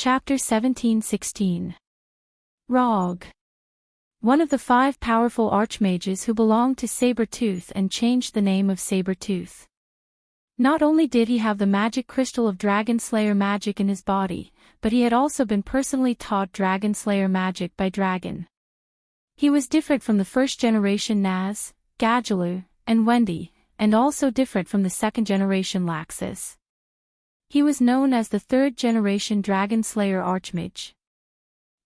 Chapter 17:16. Rog. One of the 5 powerful archmages who belonged to Saber-Tooth and changed the name of Saber-Tooth. Not only did he have the magic crystal of Dragon Slayer magic in his body, but he had also been personally taught Dragon Slayer magic by Dragon. He was different from the first generation Naz, Gadjalu, and Wendy, and also different from the second generation Laxus. He was known as the 3rd generation Dragon Slayer Archmage.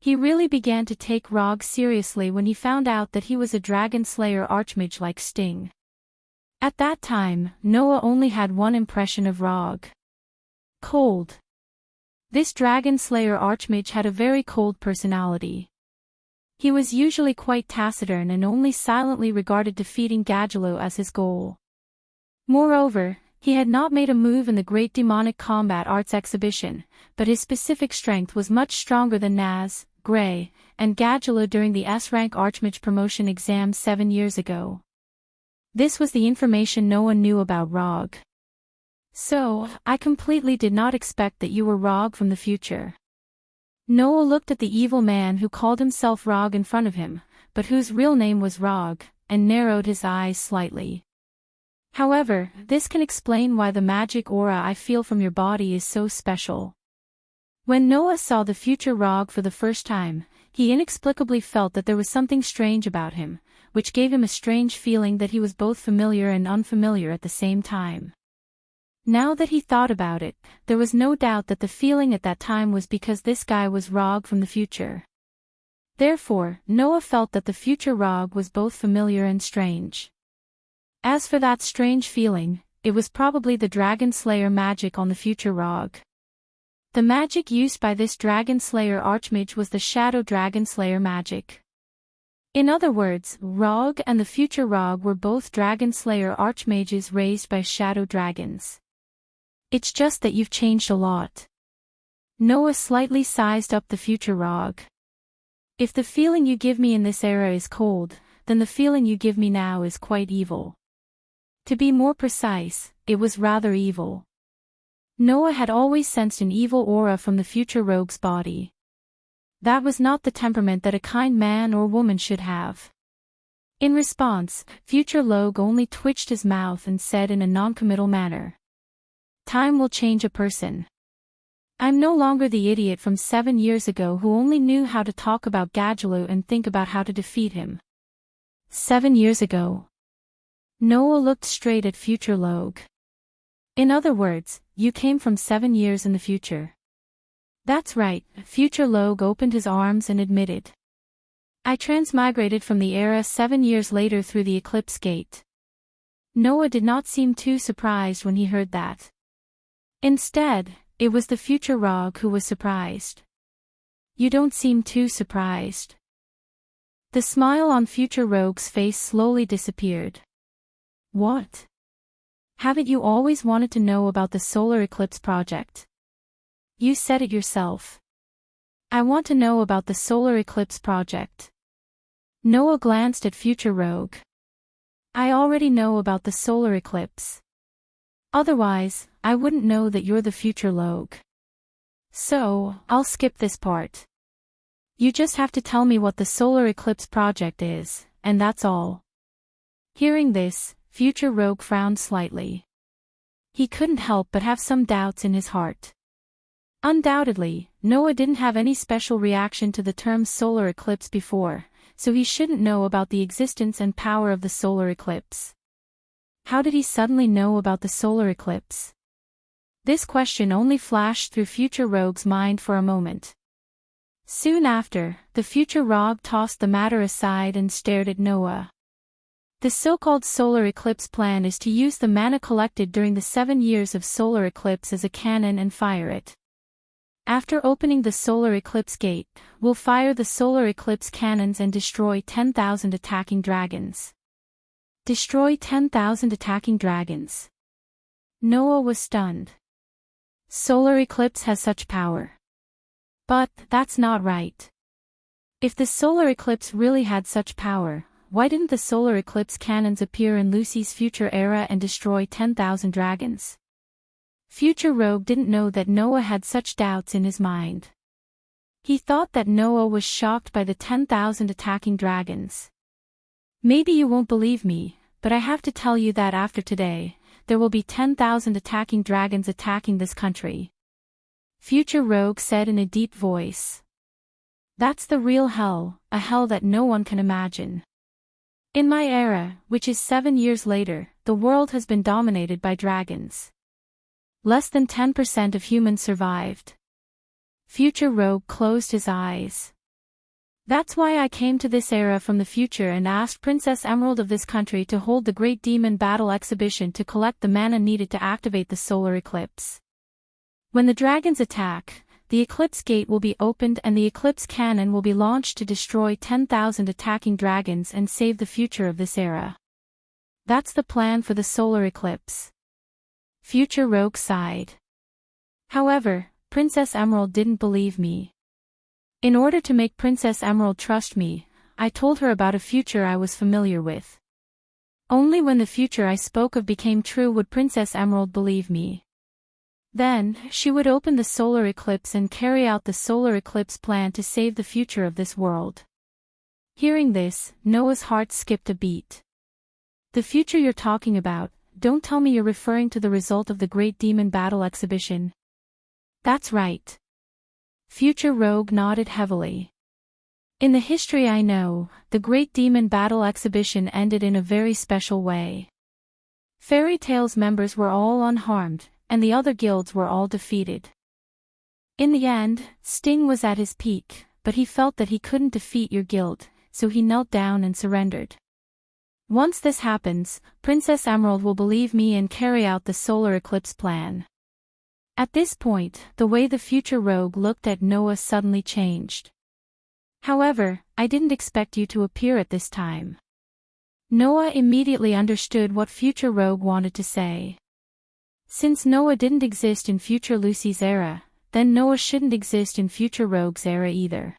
He really began to take Rog seriously when he found out that he was a Dragon Slayer Archmage like Sting. At that time, Noah only had one impression of Rog. Cold. This Dragon Slayer Archmage had a very cold personality. He was usually quite taciturn and only silently regarded defeating Gadjalu as his goal. Moreover, he had not made a move in the Great Demonic Combat Arts exhibition, but his specific strength was much stronger than Naz, Grey, and Gadjalu during the S-rank Archmage promotion exam 7 years ago. This was the information no one knew about Rog. So, I completely did not expect that you were Rog from the future. Noah looked at the evil man who called himself Rog in front of him, but whose real name was Rog, and narrowed his eyes slightly. However, this can explain why the magic aura I feel from your body is so special. When Noah saw the future Rog for the first time, he inexplicably felt that there was something strange about him, which gave him a strange feeling that he was both familiar and unfamiliar at the same time. Now that he thought about it, there was no doubt that the feeling at that time was because this guy was Rog from the future. Therefore, Noah felt that the future Rog was both familiar and strange. As for that strange feeling, it was probably the Dragon Slayer magic on the future Rog. The magic used by this Dragon Slayer Archmage was the Shadow Dragon Slayer magic. In other words, Rog and the future Rog were both Dragon Slayer Archmages raised by shadow dragons. It's just that you've changed a lot. Noah slightly sized up the future Rog. If the feeling you give me in this era is cold, then the feeling you give me now is quite evil. To be more precise, it was rather evil. Noah had always sensed an evil aura from the future Rogue's body. That was not the temperament that a kind man or woman should have. In response, future Rogue only twitched his mouth and said in a non-committal manner, "Time will change a person. I'm no longer the idiot from 7 years ago who only knew how to talk about Gadjalu and think about how to defeat him." 7 years ago. Noah looked straight at future Rogue. In other words, you came from 7 years in the future. That's right, future Rogue opened his arms and admitted. I transmigrated from the era 7 years later through the Eclipse Gate. Noah did not seem too surprised when he heard that. Instead, it was the future Rog who was surprised. You don't seem too surprised. The smile on future Rogue's face slowly disappeared. What? Haven't you always wanted to know about the solar eclipse project? You said it yourself. I want to know about the solar eclipse project. Noah glanced at future Rogue. I already know about the solar eclipse. Otherwise, I wouldn't know that you're the future Rogue. So, I'll skip this part. You just have to tell me what the solar eclipse project is, and that's all. Hearing this, future Rogue frowned slightly. He couldn't help but have some doubts in his heart. Undoubtedly, Noah didn't have any special reaction to the term solar eclipse before, so he shouldn't know about the existence and power of the solar eclipse. How did he suddenly know about the solar eclipse? This question only flashed through future Rogue's mind for a moment. Soon after, the future Rog tossed the matter aside and stared at Noah. The so-called solar eclipse plan is to use the mana collected during the 7 years of solar eclipse as a cannon and fire it. After opening the solar eclipse gate, we'll fire the solar eclipse cannons and destroy 10,000 attacking dragons. Destroy 10,000 attacking dragons. Noah was stunned. Solar eclipse has such power. But, that's not right. If the solar eclipse really had such power, why didn't the solar eclipse cannons appear in Lucy's future era and destroy 10,000 dragons? Future Rogue didn't know that Noah had such doubts in his mind. He thought that Noah was shocked by the 10,000 attacking dragons. Maybe you won't believe me, but I have to tell you that after today, there will be 10,000 attacking dragons attacking this country. Future Rogue said in a deep voice. That's the real hell, a hell that no one can imagine. In my era, which is 7 years later, the world has been dominated by dragons. Less than 10% of humans survived. Future Rogue closed his eyes. That's why I came to this era from the future and asked Princess Emerald of this country to hold the Great Demon Battle Exhibition to collect the mana needed to activate the solar eclipse. When the dragons attack, the eclipse gate will be opened and the eclipse cannon will be launched to destroy 10,000 attacking dragons and save the future of this era. That's the plan for the solar eclipse. Future Rogue sighed. However, Princess Emerald didn't believe me. In order to make Princess Emerald trust me, I told her about a future I was familiar with. Only when the future I spoke of became true would Princess Emerald believe me. Then, she would open the solar eclipse and carry out the solar eclipse plan to save the future of this world. Hearing this, Noah's heart skipped a beat. The future you're talking about, don't tell me you're referring to the result of the Great Demon Battle Exhibition. That's right. Future Rogue nodded heavily. In the history I know, the Great Demon Battle Exhibition ended in a very special way. Fairy Tale's members were all unharmed, and the other guilds were all defeated. In the end, Sting was at his peak, but he felt that he couldn't defeat your guild, so he knelt down and surrendered. Once this happens, Princess Emerald will believe me and carry out the solar eclipse plan. At this point, the way the future Rogue looked at Noah suddenly changed. However, I didn't expect you to appear at this time. Noah immediately understood what future Rogue wanted to say. Since Noah didn't exist in future Lucy's era, then Noah shouldn't exist in future Rogue's era either.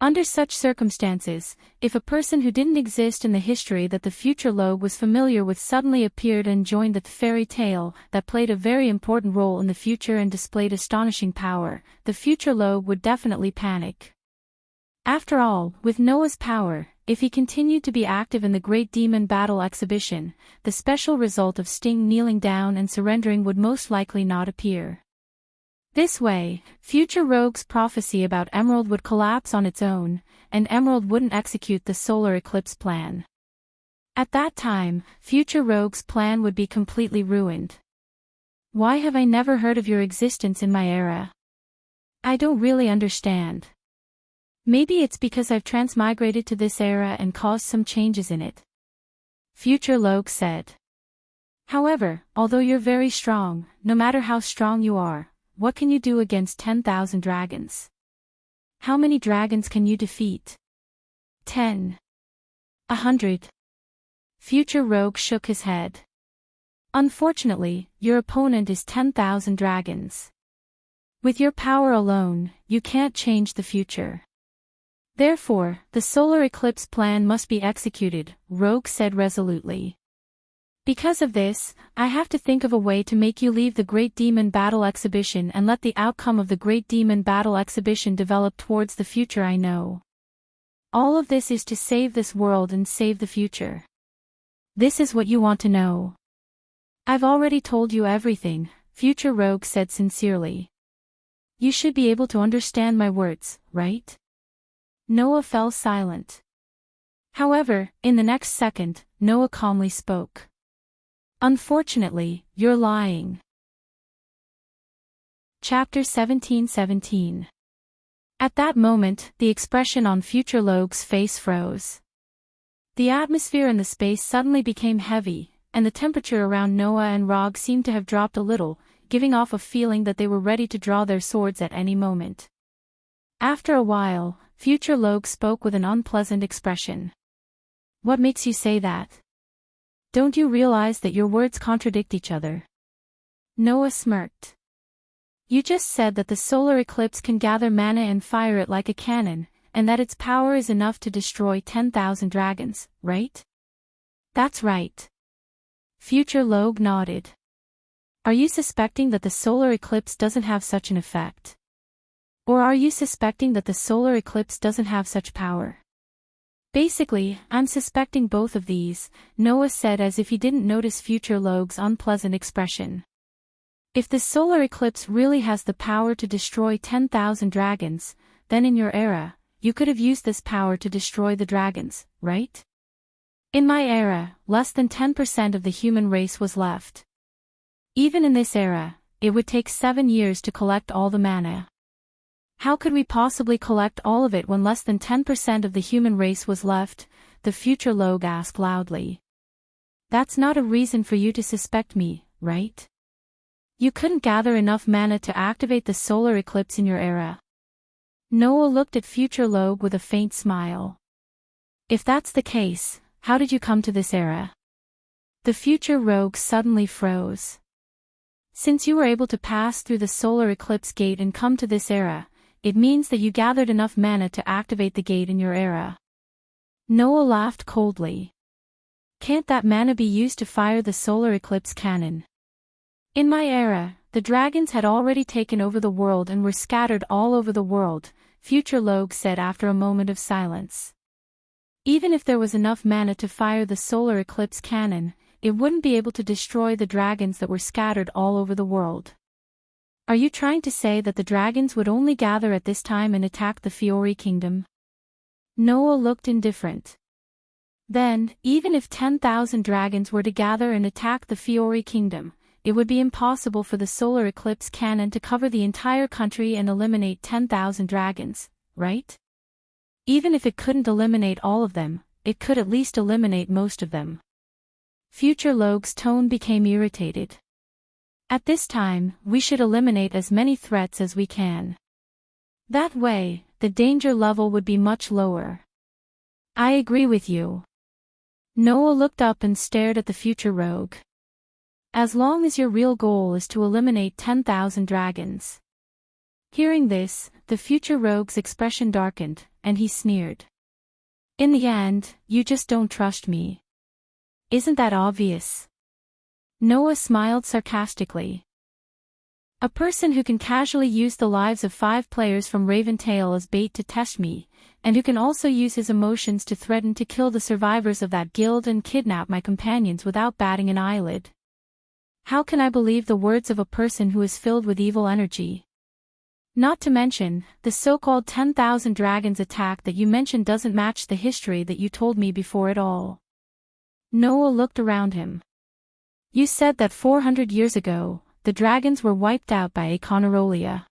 Under such circumstances, if a person who didn't exist in the history that the future Rogue was familiar with suddenly appeared and joined the fairy tale that played a very important role in the future and displayed astonishing power, the future Rogue would definitely panic. After all, with Noah's power, if he continued to be active in the Great Demon Battle Exhibition, the special result of Sting kneeling down and surrendering would most likely not appear. This way, future Rogue's prophecy about Emerald would collapse on its own, and Emerald wouldn't execute the solar eclipse plan. At that time, future Rogue's plan would be completely ruined. Why have I never heard of your existence in my era? I don't really understand. Maybe it's because I've transmigrated to this era and caused some changes in it. Future Rogue said. However, although you're very strong, no matter how strong you are, what can you do against 10,000 dragons? How many dragons can you defeat? 10. 100. Future Rogue shook his head. Unfortunately, your opponent is 10,000 dragons. With your power alone, you can't change the future. Therefore, the solar eclipse plan must be executed, Rogue said resolutely. Because of this, I have to think of a way to make you leave the Great Demon Battle Exhibition and let the outcome of the Great Demon Battle Exhibition develop towards the future I know. All of this is to save this world and save the future. This is what you want to know. I've already told you everything, Future Rogue said sincerely. You should be able to understand my words, right? Noah fell silent. However, in the next second, Noah calmly spoke. Unfortunately, you're lying. Chapter 17:17. At that moment, the expression on Future Rogue's face froze. The atmosphere in the space suddenly became heavy, and the temperature around Noah and Rogue seemed to have dropped a little, giving off a feeling that they were ready to draw their swords at any moment. After a while, Future Rogue spoke with an unpleasant expression. What makes you say that? Don't you realize that your words contradict each other? Noah smirked. You just said that the solar eclipse can gather mana and fire it like a cannon, and that its power is enough to destroy 10,000 dragons, right? That's right. Future Rogue nodded. Are you suspecting that the solar eclipse doesn't have such an effect? Or are you suspecting that the solar eclipse doesn't have such power? Basically, I'm suspecting both of these, Noah said as if he didn't notice future Logue's unpleasant expression. If the solar eclipse really has the power to destroy 10,000 dragons, then in your era, you could have used this power to destroy the dragons, right? In my era, less than 10% of the human race was left. Even in this era, it would take 7 years to collect all the mana. How could we possibly collect all of it when less than 10% of the human race was left? The future Logue asked loudly. That's not a reason for you to suspect me, right? You couldn't gather enough mana to activate the solar eclipse in your era. Noah looked at future Logue with a faint smile. If that's the case, how did you come to this era? The future rogue suddenly froze. Since you were able to pass through the solar eclipse gate and come to this era, it means that you gathered enough mana to activate the gate in your era. Noah laughed coldly. Can't that mana be used to fire the solar eclipse cannon? In my era, the dragons had already taken over the world and were scattered all over the world, future Logue said after a moment of silence. Even if there was enough mana to fire the solar eclipse cannon, it wouldn't be able to destroy the dragons that were scattered all over the world. Are you trying to say that the dragons would only gather at this time and attack the Fiori kingdom? Noah looked indifferent. Then, even if 10,000 dragons were to gather and attack the Fiori kingdom, it would be impossible for the solar eclipse cannon to cover the entire country and eliminate 10,000 dragons, right? Even if it couldn't eliminate all of them, it could at least eliminate most of them. Future Logue's tone became irritated. At this time, we should eliminate as many threats as we can. That way, the danger level would be much lower. I agree with you. Noah looked up and stared at the future rogue. As long as your real goal is to eliminate 10,000 dragons. Hearing this, the future rogue's expression darkened, and he sneered. In the end, you just don't trust me. Isn't that obvious? Noah smiled sarcastically. A person who can casually use the lives of 5 players from Raventail as bait to test me, and who can also use his emotions to threaten to kill the survivors of that guild and kidnap my companions without batting an eyelid. How can I believe the words of a person who is filled with evil energy? Not to mention, the so-called 10,000 dragons attack that you mentioned doesn't match the history that you told me before at all. Noah looked around him. You said that 400 years ago, the dragons were wiped out by Aconarolia.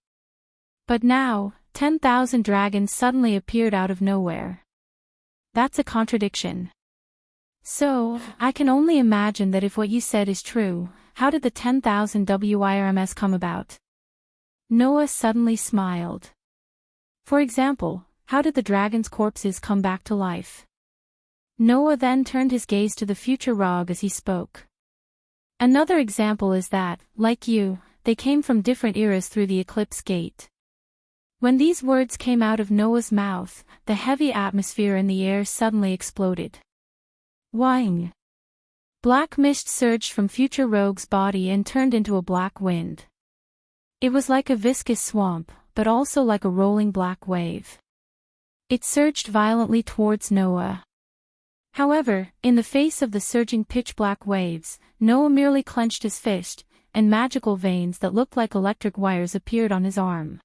But now, 10,000 dragons suddenly appeared out of nowhere. That's a contradiction. So, I can only imagine that if what you said is true, how did the 10,000 WIRMS come about? Noah suddenly smiled. For example, how did the dragons' corpses come back to life? Noah then turned his gaze to the future rogue as he spoke. Another example is that, like you, they came from different eras through the eclipse gate. When these words came out of Noah's mouth, the heavy atmosphere in the air suddenly exploded. Whing! Black mist surged from future rogue's body and turned into a black wind. It was like a viscous swamp, but also like a rolling black wave. It surged violently towards Noah. However, in the face of the surging pitch-black waves, Noah merely clenched his fist, and magical veins that looked like electric wires appeared on his arm.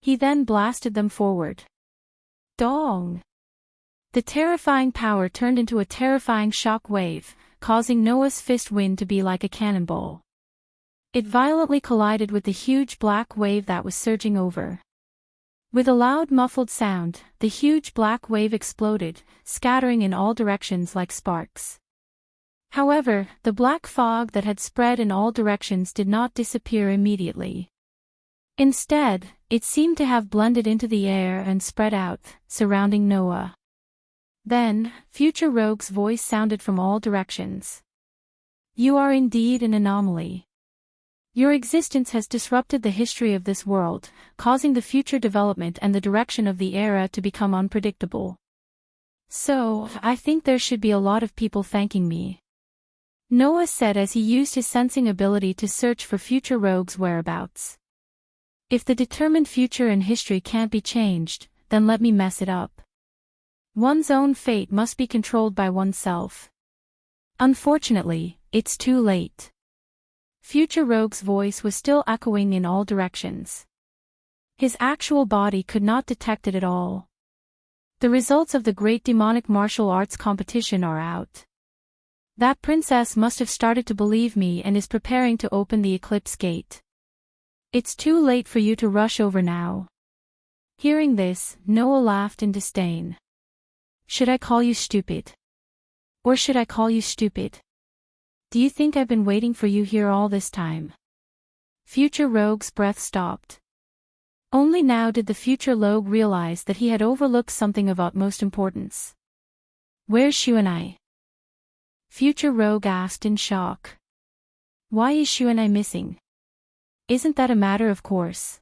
He then blasted them forward. Dong! The terrifying power turned into a terrifying shock wave, causing Noah's fist wind to be like a cannonball. It violently collided with the huge black wave that was surging over. With a loud muffled sound, the huge black wave exploded, scattering in all directions like sparks. However, the black fog that had spread in all directions did not disappear immediately. Instead, it seemed to have blended into the air and spread out, surrounding Noah. Then, future rogue's voice sounded from all directions. You are indeed an anomaly. Your existence has disrupted the history of this world, causing the future development and the direction of the era to become unpredictable. So, I think there should be a lot of people thanking me. Noah said as he used his sensing ability to search for future rogue's whereabouts. If the determined future in history can't be changed, then let me mess it up. One's own fate must be controlled by oneself. Unfortunately, it's too late. Future Rogue's voice was still echoing in all directions. His actual body could not detect it at all. The results of the great demonic martial arts competition are out. That princess must have started to believe me and is preparing to open the eclipse gate. It's too late for you to rush over now. Hearing this, Noah laughed in disdain. Should I call you stupid? Or should I call you stupid? Do you think I've been waiting for you here all this time? Future Rogue's breath stopped. Only now did the future Rogue realize that he had overlooked something of utmost importance. Where's Xuanai? Future Rogue asked in shock. Why is Xuanai missing? Isn't that a matter of course?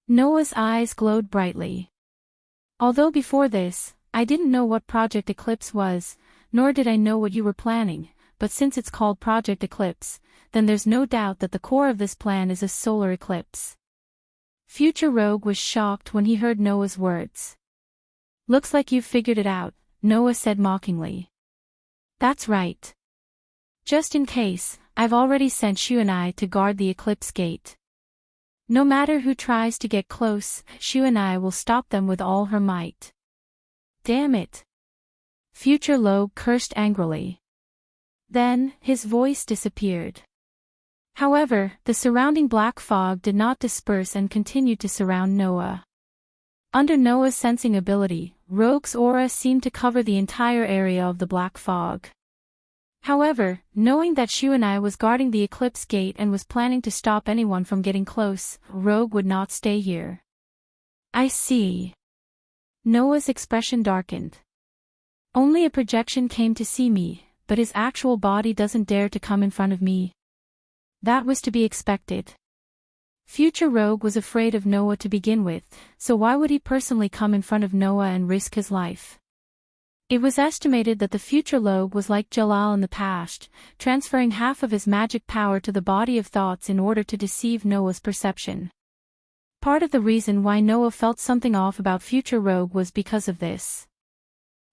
Noah's eyes glowed brightly. Although before this, I didn't know what Project Eclipse was, nor did I know what you were planning, but since it's called Project Eclipse, then there's no doubt that the core of this plan is a solar eclipse. Future Rogue was shocked when he heard Noah's words. Looks like you've figured it out, Noah said mockingly. That's right. Just in case, I've already sent Xuanai to guard the eclipse gate. No matter who tries to get close, Xuanai will stop them with all her might. Damn it! Future Rogue cursed angrily. Then, his voice disappeared. However, the surrounding black fog did not disperse and continued to surround Noah. Under Noah's sensing ability, Rogue's aura seemed to cover the entire area of the black fog. However, knowing that Xuanai was guarding the eclipse gate and was planning to stop anyone from getting close, Rogue would not stay here. I see. Noah's expression darkened. Only a projection came to see me, but his actual body doesn't dare to come in front of me. That was to be expected. Future Rogue was afraid of Noah to begin with, so why would he personally come in front of Noah and risk his life? It was estimated that the future Rogue was like Jalal in the past, transferring half of his magic power to the body of thoughts in order to deceive Noah's perception. Part of the reason why Noah felt something off about future Rogue was because of this.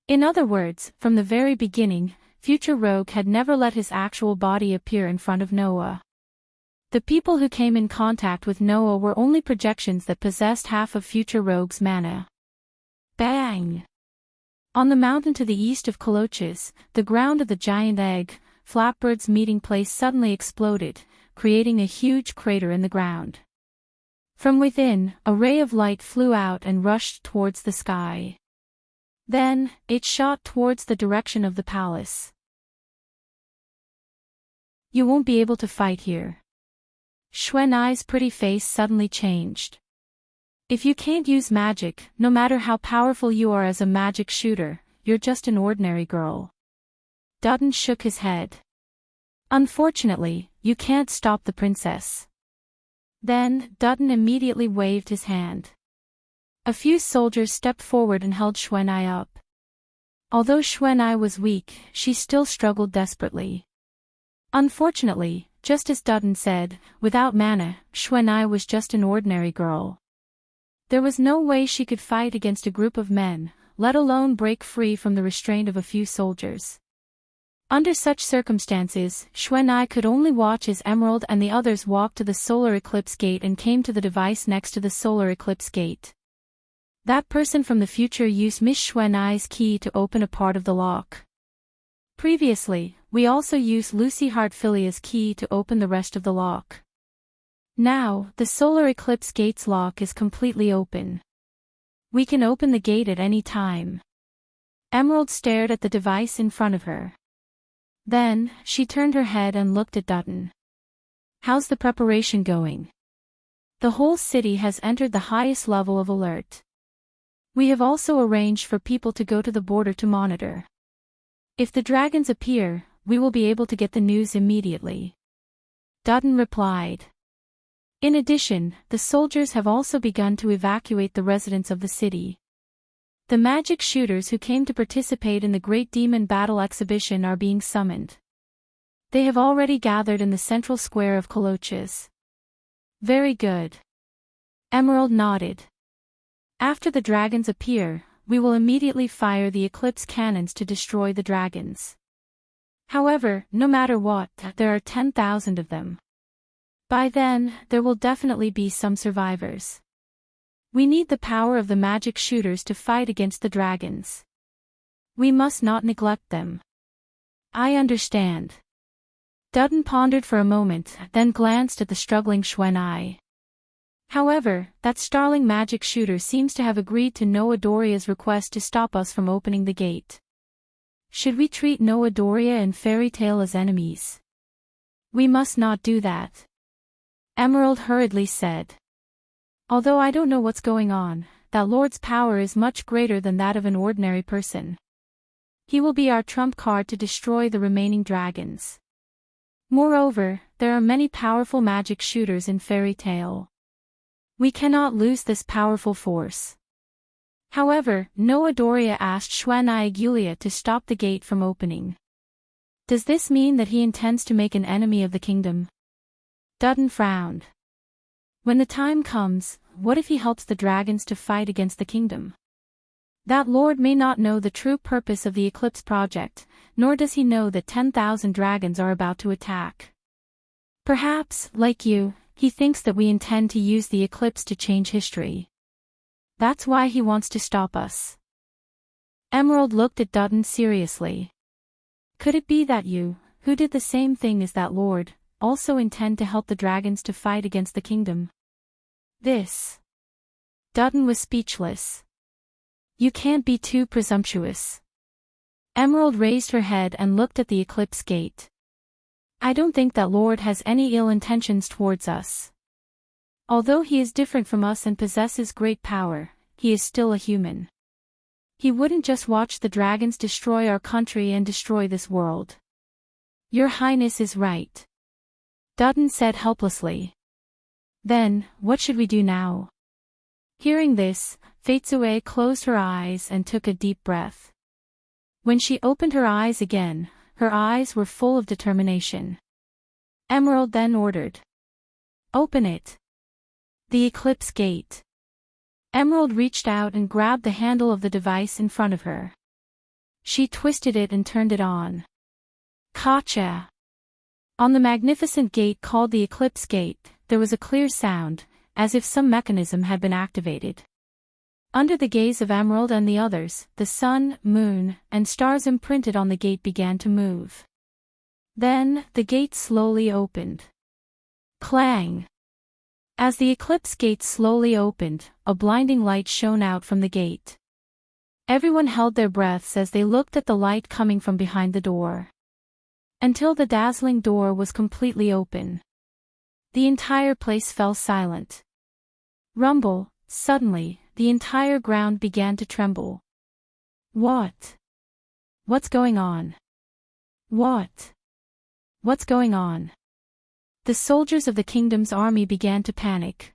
In other words, from the very beginning, future Rogue had never let his actual body appear in front of Noah. The people who came in contact with Noah were only projections that possessed half of future Rogue's mana. Bang! On the mountain to the east of Coloches, the ground of the giant egg, Flatbird's meeting place suddenly exploded, creating a huge crater in the ground. From within, a ray of light flew out and rushed towards the sky. Then, it shot towards the direction of the palace. You won't be able to fight here. Xuanai's pretty face suddenly changed. If you can't use magic, no matter how powerful you are as a magic shooter, you're just an ordinary girl. Dutton shook his head. Unfortunately, you can't stop the princess. Then, Dutton immediately waved his hand. A few soldiers stepped forward and held Xuanai up. Although Xuanai was weak, she still struggled desperately. Unfortunately, just as Dutton said, without mana, Xuanai was just an ordinary girl. There was no way she could fight against a group of men, let alone break free from the restraint of a few soldiers. Under such circumstances, Xuanai could only watch as Emerald and the others walked to the solar eclipse gate and came to the device next to the solar eclipse gate. That person from the future used Miss Xuanai's key to open a part of the lock. Previously, we also used Lucy Hartfilia's key to open the rest of the lock. Now, the solar eclipse gate's lock is completely open. We can open the gate at any time. Emerald stared at the device in front of her. Then, she turned her head and looked at Dutton. How's the preparation going? The whole city has entered the highest level of alert. We have also arranged for people to go to the border to monitor. If the dragons appear, we will be able to get the news immediately. Dutton replied. In addition, the soldiers have also begun to evacuate the residents of the city. The magic shooters who came to participate in the Great Demon Battle exhibition are being summoned. They have already gathered in the central square of Coloches. Very good. Emerald nodded. After the dragons appear, we will immediately fire the eclipse cannons to destroy the dragons. However, no matter what, there are 10,000 of them. By then, there will definitely be some survivors. We need the power of the magic shooters to fight against the dragons. We must not neglect them. I understand. Dutton pondered for a moment, then glanced at the struggling Xuan'ai. However, that starling magic shooter seems to have agreed to Noa Doria's request to stop us from opening the gate. Should we treat Noa Doria and Fairy Tale as enemies? We must not do that. Emerald hurriedly said. Although I don't know what's going on, that Lord's power is much greater than that of an ordinary person. He will be our trump card to destroy the remaining dragons. Moreover, there are many powerful magic shooters in Fairy Tale. We cannot lose this powerful force. However, Noa Doria asked Xuan'ai Gulia to stop the gate from opening. Does this mean that he intends to make an enemy of the kingdom? Dutton frowned. When the time comes, what if he helps the dragons to fight against the kingdom? That lord may not know the true purpose of the Eclipse Project, nor does he know that 10,000 dragons are about to attack. Perhaps, like you, he thinks that we intend to use the eclipse to change history. That's why he wants to stop us. Emerald looked at Dutton seriously. Could it be that you, who did the same thing as that lord, also intend to help the dragons to fight against the kingdom? Dutton was speechless. You can't be too presumptuous. Emerald raised her head and looked at the eclipse gate. I don't think that Lord has any ill intentions towards us. Although he is different from us and possesses great power, he is still a human. He wouldn't just watch the dragons destroy our country and destroy this world. Your Highness is right. Dutton said helplessly. Then, what should we do now? Hearing this, Faitsue closed her eyes and took a deep breath. When she opened her eyes again, her eyes were full of determination. Emerald then ordered. Open it. The eclipse gate. Emerald reached out and grabbed the handle of the device in front of her. She twisted it and turned it on. Gotcha! On the magnificent gate called the Eclipse Gate, there was a clear sound, as if some mechanism had been activated. Under the gaze of Emerald and the others, the sun, moon, and stars imprinted on the gate began to move. Then, the gate slowly opened. Clang! As the eclipse gate slowly opened, a blinding light shone out from the gate. Everyone held their breaths as they looked at the light coming from behind the door. Until the dazzling door was completely open. The entire place fell silent. Rumble, suddenly, the entire ground began to tremble. What? What's going on? What's going on? The soldiers of the kingdom's army began to panic.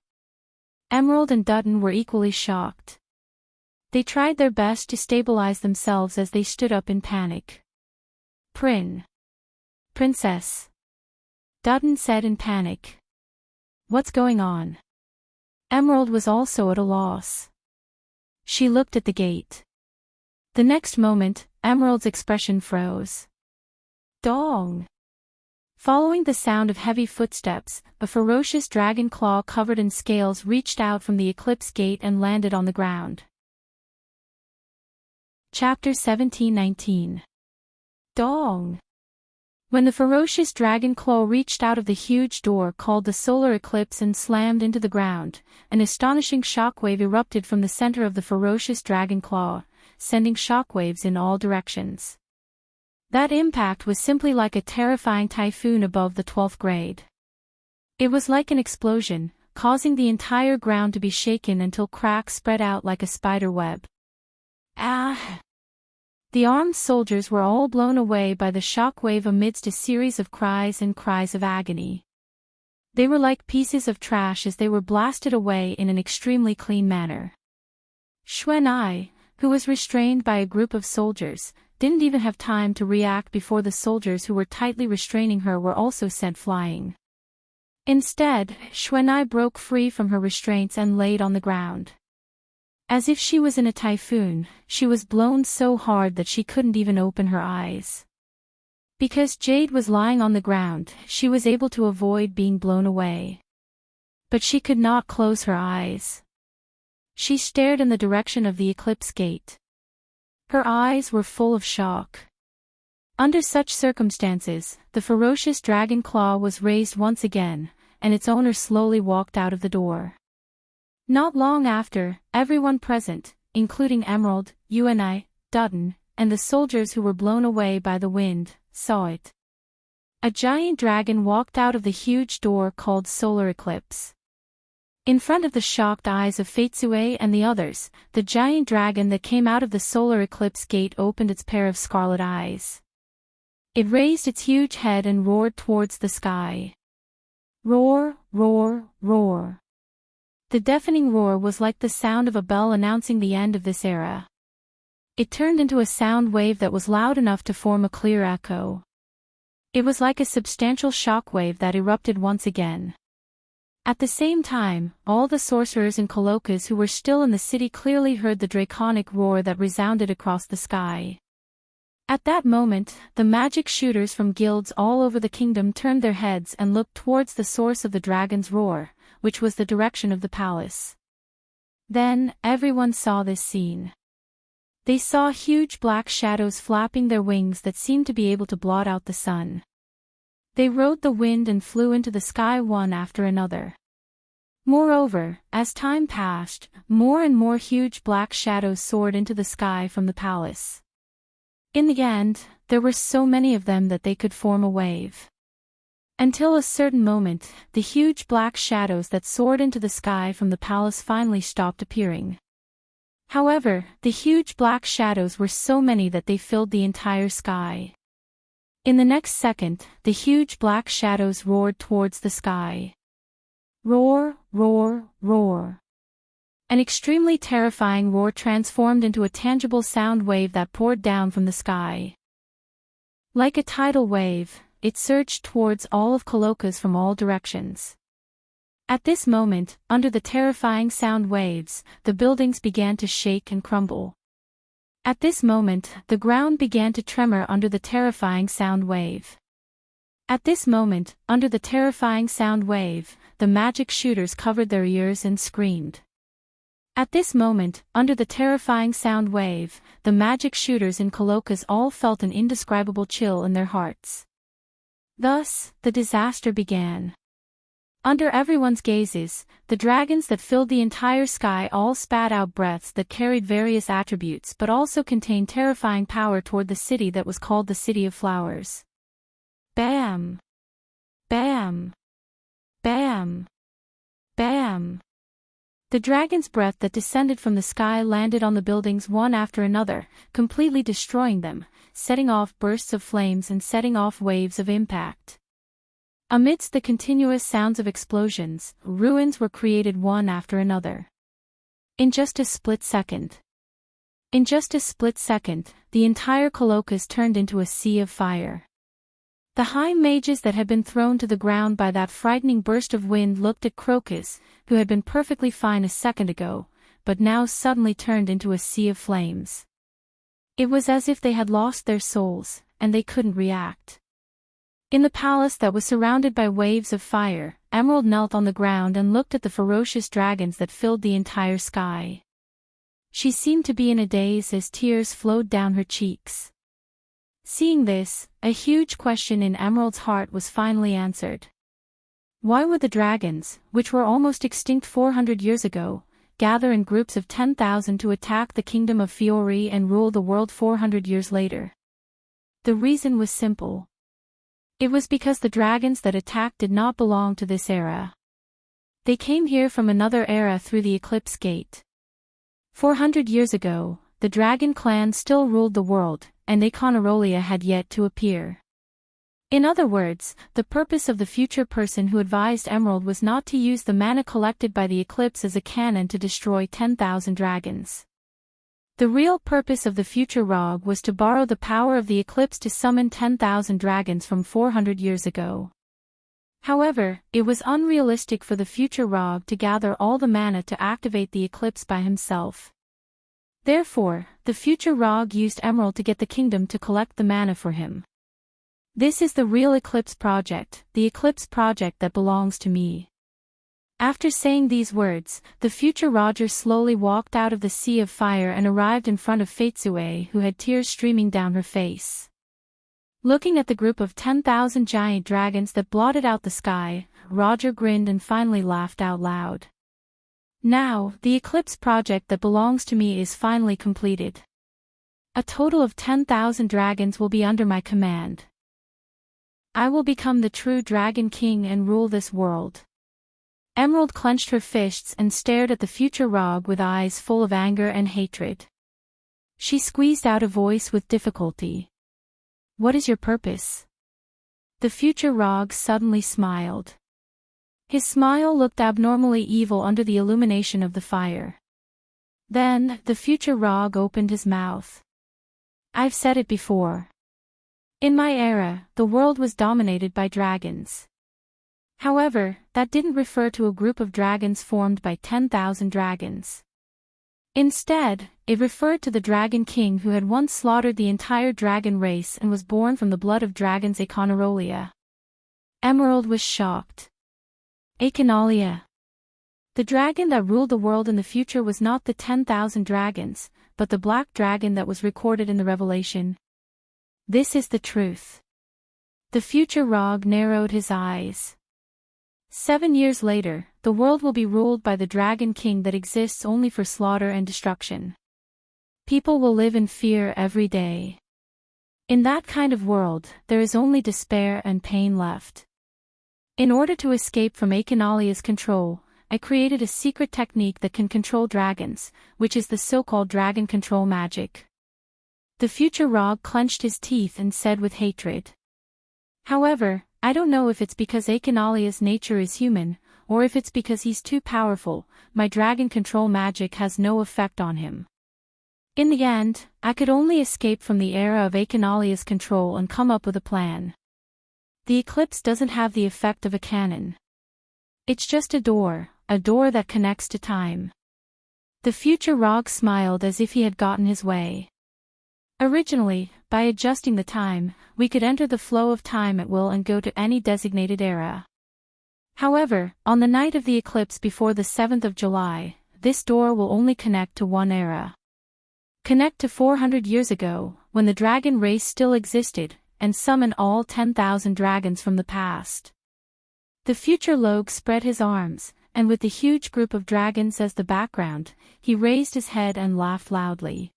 Emerald and Dutton were equally shocked. They tried their best to stabilize themselves as they stood up in panic. Princess. Dutton said in panic. What's going on? Emerald was also at a loss. She looked at the gate. The next moment, Emerald's expression froze. Dong! Following the sound of heavy footsteps, a ferocious dragon claw covered in scales reached out from the eclipse gate and landed on the ground. Chapter 17:19. Dong! When the ferocious dragon claw reached out of the huge door called the solar eclipse and slammed into the ground, an astonishing shockwave erupted from the center of the ferocious dragon claw, sending shockwaves in all directions. That impact was simply like a terrifying typhoon above the 12th grade. It was like an explosion, causing the entire ground to be shaken until cracks spread out like a spider web. Ah! The armed soldiers were all blown away by the shockwave amidst a series of cries and cries of agony. They were like pieces of trash as they were blasted away in an extremely clean manner. Xuan'ai, who was restrained by a group of soldiers, didn't even have time to react before the soldiers who were tightly restraining her were also sent flying. Instead, Xuanai broke free from her restraints and laid on the ground. As if she was in a typhoon, she was blown so hard that she couldn't even open her eyes. Because Jade was lying on the ground, she was able to avoid being blown away. But she could not close her eyes. She stared in the direction of the eclipse gate. Her eyes were full of shock. Under such circumstances, the ferocious dragon claw was raised once again, and its owner slowly walked out of the door. Not long after, everyone present, including Emerald, Yuanai, Dutton, and the soldiers who were blown away by the wind, saw it. A giant dragon walked out of the huge door called Solar Eclipse. In front of the shocked eyes of Feitsue and the others, the giant dragon that came out of the solar eclipse gate opened its pair of scarlet eyes. It raised its huge head and roared towards the sky. Roar, roar, roar. The deafening roar was like the sound of a bell announcing the end of this era. It turned into a sound wave that was loud enough to form a clear echo. It was like a substantial shock wave that erupted once again. At the same time, all the sorcerers and Colokas who were still in the city clearly heard the draconic roar that resounded across the sky. At that moment, the magic shooters from guilds all over the kingdom turned their heads and looked towards the source of the dragon's roar, which was the direction of the palace. Then, everyone saw this scene. They saw huge black shadows flapping their wings that seemed to be able to blot out the sun. They rode the wind and flew into the sky one after another. Moreover, as time passed, more and more huge black shadows soared into the sky from the palace. In the end, there were so many of them that they could form a wave. Until a certain moment, the huge black shadows that soared into the sky from the palace finally stopped appearing. However, the huge black shadows were so many that they filled the entire sky. In the next second, the huge black shadows roared towards the sky. Roar, roar, roar. An extremely terrifying roar transformed into a tangible sound wave that poured down from the sky. Like a tidal wave, it surged towards all of Colokas from all directions. At this moment, under the terrifying sound waves, the buildings began to shake and crumble. At this moment, the ground began to tremor under the terrifying sound wave. At this moment, under the terrifying sound wave, the magic shooters covered their ears and screamed. At this moment, under the terrifying sound wave, the magic shooters in Colokas all felt an indescribable chill in their hearts. Thus, the disaster began. Under everyone's gazes, the dragons that filled the entire sky all spat out breaths that carried various attributes but also contained terrifying power toward the city that was called the City of Flowers. Bam! Bam! Bam! Bam! The dragon's breath that descended from the sky landed on the buildings one after another, completely destroying them, setting off bursts of flames and setting off waves of impact. Amidst the continuous sounds of explosions, ruins were created one after another. In just a split second. In just a split second, the entire Colokas turned into a sea of fire. The high mages that had been thrown to the ground by that frightening burst of wind looked at Crocus, who had been perfectly fine a second ago, but now suddenly turned into a sea of flames. It was as if they had lost their souls, and they couldn't react. In the palace that was surrounded by waves of fire, Emerald knelt on the ground and looked at the ferocious dragons that filled the entire sky. She seemed to be in a daze as tears flowed down her cheeks. Seeing this, a huge question in Emerald's heart was finally answered. Why would the dragons, which were almost extinct 400 years ago, gather in groups of 10,000 to attack the kingdom of Fiori and rule the world 400 years later? The reason was simple. It was because the dragons that attacked did not belong to this era. They came here from another era through the Eclipse Gate. 400 years ago, the dragon clan still ruled the world, and Aconarolia had yet to appear. In other words, the purpose of the future person who advised Emerald was not to use the mana collected by the eclipse as a cannon to destroy 10,000 dragons. The real purpose of the future Rog was to borrow the power of the eclipse to summon 10,000 dragons from 400 years ago. However, it was unrealistic for the future Rog to gather all the mana to activate the eclipse by himself. Therefore, the future Rog used Emerald to get the kingdom to collect the mana for him. This is the real eclipse project, the eclipse project that belongs to me. After saying these words, the future Roger slowly walked out of the sea of fire and arrived in front of Faitsue, who had tears streaming down her face. Looking at the group of 10,000 giant dragons that blotted out the sky, Roger grinned and finally laughed out loud. Now, the eclipse project that belongs to me is finally completed. A total of 10,000 dragons will be under my command. I will become the true Dragon King and rule this world. Emerald clenched her fists and stared at the future Rog with eyes full of anger and hatred. She squeezed out a voice with difficulty. What is your purpose? The future Rog suddenly smiled. His smile looked abnormally evil under the illumination of the fire. Then, the future Rog opened his mouth. I've said it before. In my era, the world was dominated by dragons. However, that didn't refer to a group of dragons formed by 10,000 dragons. Instead, it referred to the Dragon King who had once slaughtered the entire dragon race and was born from the blood of dragons Econarolia. Emerald was shocked. Econalia. The dragon that ruled the world in the future was not the 10,000 dragons, but the black dragon that was recorded in the Revelation. This is the truth. The future Rog narrowed his eyes. 7 years later, the world will be ruled by the Dragon King that exists only for slaughter and destruction. People will live in fear every day. In that kind of world, there is only despair and pain left. In order to escape from Econalia's control, I created a secret technique that can control dragons, which is the so-called dragon control magic. The future Rog clenched his teeth and said with hatred. However, I don't know if it's because Econalia's nature is human, or if it's because he's too powerful, my dragon control magic has no effect on him. In the end, I could only escape from the era of Econalia's control and come up with a plan. The eclipse doesn't have the effect of a cannon. It's just a door that connects to time. The future Rog smiled as if he had gotten his way. Originally, by adjusting the time, we could enter the flow of time at will and go to any designated era. However, on the night of the eclipse before the 7th of July, this door will only connect to one era. Connect to 400 years ago, when the dragon race still existed, and summon all 10,000 dragons from the past. The future Log spread his arms, and with the huge group of dragons as the background, he raised his head and laughed loudly.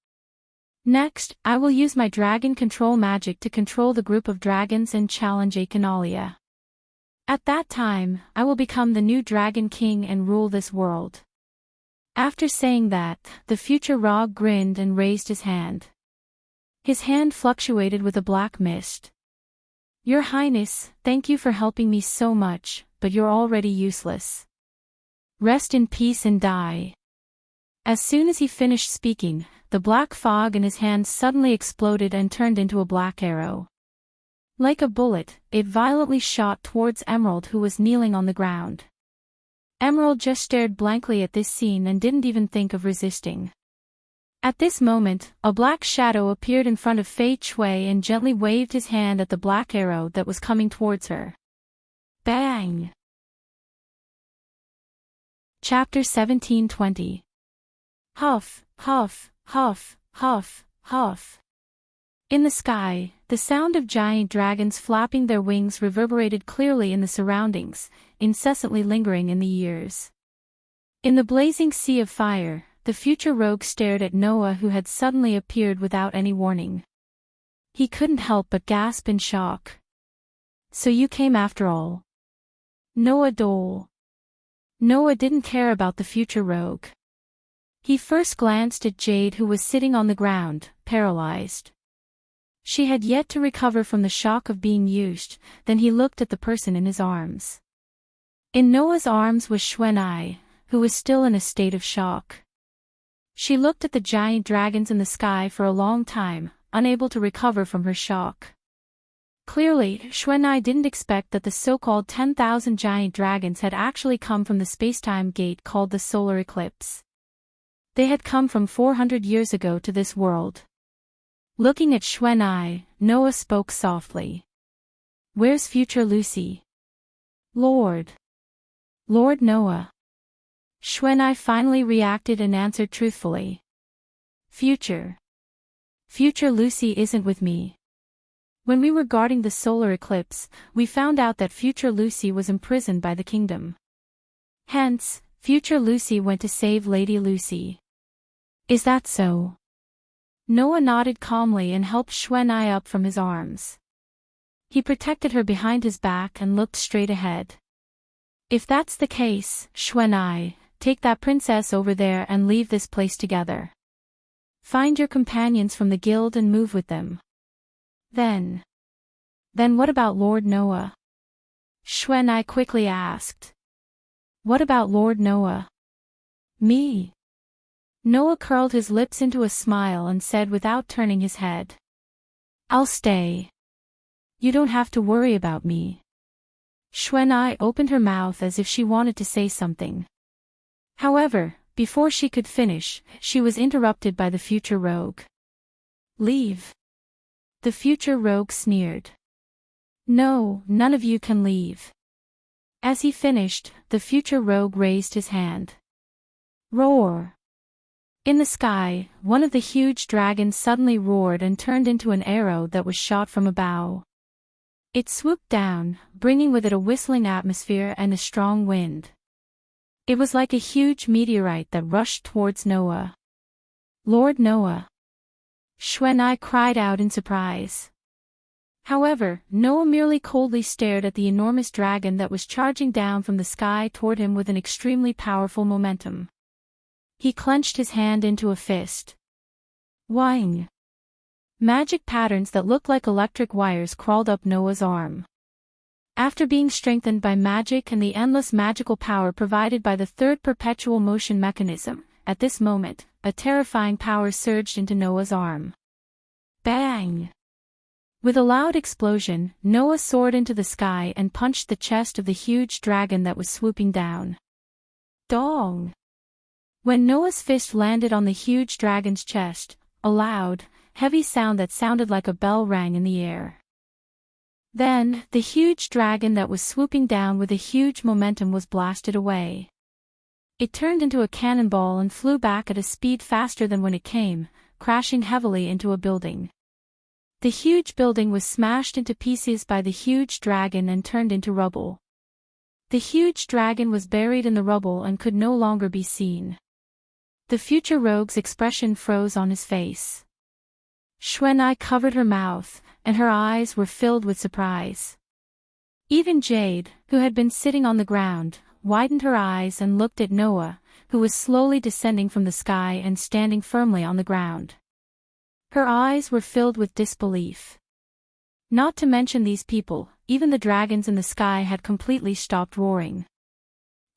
Next, I will use my dragon control magic to control the group of dragons and challenge Econalia. At that time, I will become the new Dragon King and rule this world. After saying that, the future Rog grinned and raised his hand. His hand fluctuated with a black mist. Your Highness, thank you for helping me so much, but you're already useless. Rest in peace and die. As soon as he finished speaking, the black fog in his hand suddenly exploded and turned into a black arrow. Like a bullet, it violently shot towards Emerald, who was kneeling on the ground. Emerald just stared blankly at this scene and didn't even think of resisting. At this moment, a black shadow appeared in front of Fei Chui and gently waved his hand at the black arrow that was coming towards her. Bang! Chapter 1720. Huff, huff, huff, huff, huff. In the sky, the sound of giant dragons flapping their wings reverberated clearly in the surroundings, incessantly lingering in the ears. In the blazing sea of fire, the future rogue stared at Noah, who had suddenly appeared without any warning. He couldn't help but gasp in shock. So you came after all. Noah Dole. Noah didn't care about the future rogue. He first glanced at Jade, who was sitting on the ground, paralyzed. She had yet to recover from the shock of being used, then he looked at the person in his arms. In Noah's arms was Xuanai, who was still in a state of shock. She looked at the giant dragons in the sky for a long time, unable to recover from her shock. Clearly, Xuanai didn't expect that the so-called 10,000 giant dragons had actually come from the spacetime gate called the solar eclipse. They had come from 400 years ago to this world. Looking at Xuanai, Noah spoke softly. "Where's future Lucy?" Lord Noah." Xuanai finally reacted and answered truthfully. Future Lucy isn't with me. When we were guarding the solar eclipse, we found out that future Lucy was imprisoned by the kingdom. Hence, future Lucy went to save Lady Lucy. Is that so? Noah nodded calmly and helped Xuanai up from his arms. He protected her behind his back and looked straight ahead. "If that's the case, Xuanai, take that princess over there and leave this place together. Find your companions from the guild and move with them." Then what about Lord Noah?" Xuanai quickly asked. "What about Lord Noah?" "Me?" Noah curled his lips into a smile and said without turning his head. "I'll stay. You don't have to worry about me." Xuanai opened her mouth as if she wanted to say something. However, before she could finish, she was interrupted by the future rogue. "Leave." The future rogue sneered. "No, none of you can leave." As he finished, the future rogue raised his hand. Roar! In the sky, one of the huge dragons suddenly roared and turned into an arrow that was shot from a bow. It swooped down, bringing with it a whistling atmosphere and a strong wind. It was like a huge meteorite that rushed towards Noah. "Lord Noah!" Xuanai cried out in surprise. However, Noah merely coldly stared at the enormous dragon that was charging down from the sky toward him with an extremely powerful momentum. He clenched his hand into a fist. Whang! Magic patterns that looked like electric wires crawled up Noah's arm. After being strengthened by magic and the endless magical power provided by the third perpetual motion mechanism, at this moment, a terrifying power surged into Noah's arm. Bang! With a loud explosion, Noah soared into the sky and punched the chest of the huge dragon that was swooping down. Dong! When Noah's fist landed on the huge dragon's chest, a loud, heavy sound that sounded like a bell rang in the air. Then, the huge dragon that was swooping down with a huge momentum was blasted away. It turned into a cannonball and flew back at a speed faster than when it came, crashing heavily into a building. The huge building was smashed into pieces by the huge dragon and turned into rubble. The huge dragon was buried in the rubble and could no longer be seen. The future rogue's expression froze on his face. Xuanai covered her mouth, and her eyes were filled with surprise. Even Jade, who had been sitting on the ground, widened her eyes and looked at Noah, who was slowly descending from the sky and standing firmly on the ground. Her eyes were filled with disbelief. Not to mention these people, even the dragons in the sky had completely stopped roaring.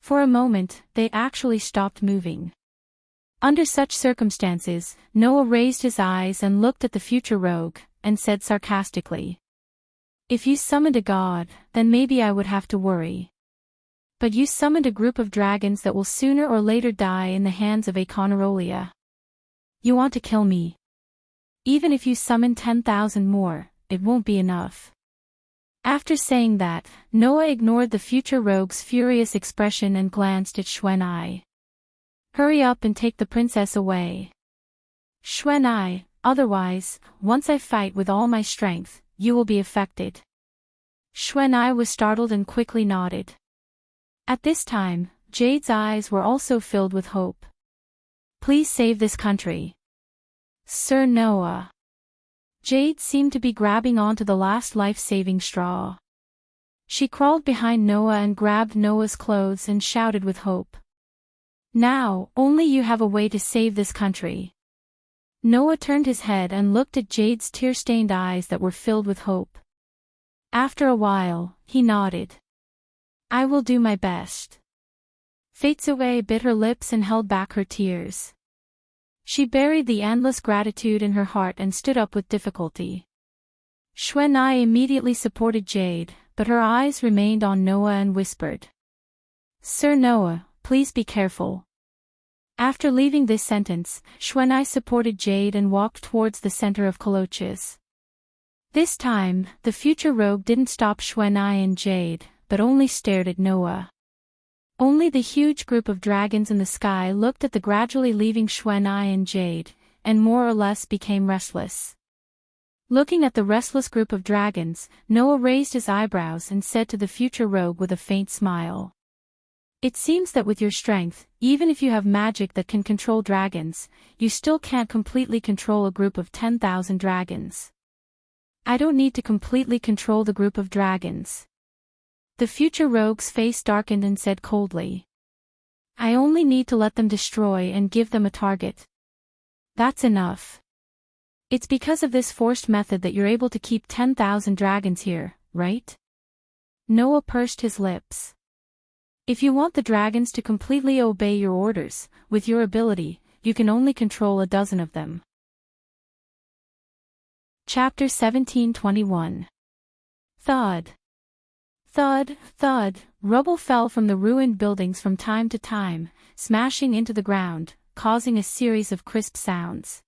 For a moment, they actually stopped moving. Under such circumstances, Noah raised his eyes and looked at the future rogue, and said sarcastically, "If you summoned a god, then maybe I would have to worry. But you summoned a group of dragons that will sooner or later die in the hands of Aconarolia. You want to kill me. Even if you summon 10,000 more, it won't be enough." After saying that, Noah ignored the future rogue's furious expression and glanced at Xuanai. "Hurry up and take the princess away. Xuanai, otherwise, once I fight with all my strength, you will be affected." Xuanai was startled and quickly nodded. At this time, Jade's eyes were also filled with hope. "Please save this country. Sir Noah." Jade seemed to be grabbing onto the last life-saving straw. She crawled behind Noah and grabbed Noah's clothes and shouted with hope. "Now, only you have a way to save this country." Noah turned his head and looked at Jade's tear-stained eyes that were filled with hope. After a while, he nodded. "I will do my best." Fatesue bit her lips and held back her tears. She buried the endless gratitude in her heart and stood up with difficulty. Xuanai immediately supported Jade, but her eyes remained on Noah and whispered, "Sir Noah, please be careful." After leaving this sentence, Xuanai supported Jade and walked towards the center of Coloches. This time, the future rogue didn't stop Xuanai and Jade, but only stared at Noah. Only the huge group of dragons in the sky looked at the gradually leaving Xuanai and Jade, and more or less became restless. Looking at the restless group of dragons, Noah raised his eyebrows and said to the future rogue with a faint smile, "It seems that with your strength, even if you have magic that can control dragons, you still can't completely control a group of 10,000 dragons." "I don't need to completely control the group of dragons." The future rogue's face darkened and said coldly, "I only need to let them destroy and give them a target. That's enough. It's because of this forced method that you're able to keep 10,000 dragons here, right?" Noah pursed his lips. "If you want the dragons to completely obey your orders, with your ability, you can only control a dozen of them." Chapter 17:21. Thud. Thud, thud, rubble fell from the ruined buildings from time to time, smashing into the ground, causing a series of crisp sounds.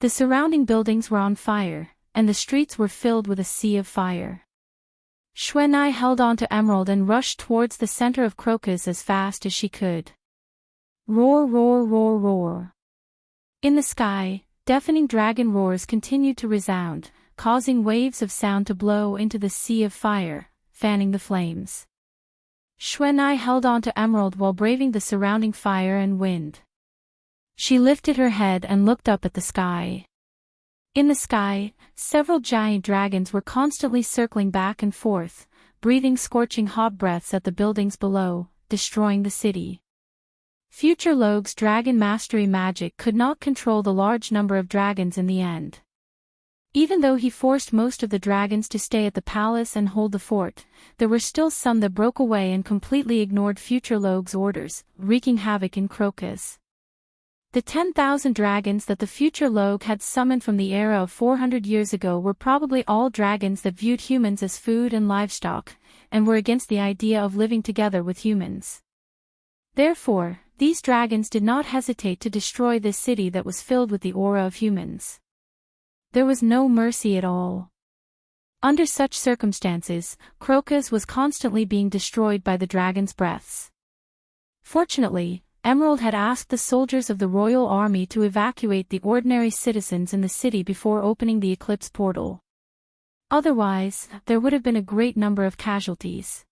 The surrounding buildings were on fire, and the streets were filled with a sea of fire. Xuanai held on to Emerald and rushed towards the center of Crocus as fast as she could. Roar, roar, roar, roar. In the sky, deafening dragon roars continued to resound, causing waves of sound to blow into the sea of fire, fanning the flames. Xuanai held on to Emerald while braving the surrounding fire and wind. She lifted her head and looked up at the sky. In the sky, several giant dragons were constantly circling back and forth, breathing scorching hot breaths at the buildings below, destroying the city. Future Logue's dragon mastery magic could not control the large number of dragons in the end. Even though he forced most of the dragons to stay at the palace and hold the fort, there were still some that broke away and completely ignored Future Logue's orders, wreaking havoc in Crocus. The 10,000 dragons that the Future Logue had summoned from the era of 400 years ago were probably all dragons that viewed humans as food and livestock, and were against the idea of living together with humans. Therefore, these dragons did not hesitate to destroy this city that was filled with the aura of humans. There was no mercy at all. Under such circumstances, Crocus was constantly being destroyed by the dragon's breaths. Fortunately, Emerald had asked the soldiers of the royal army to evacuate the ordinary citizens in the city before opening the eclipse portal. Otherwise, there would have been a great number of casualties.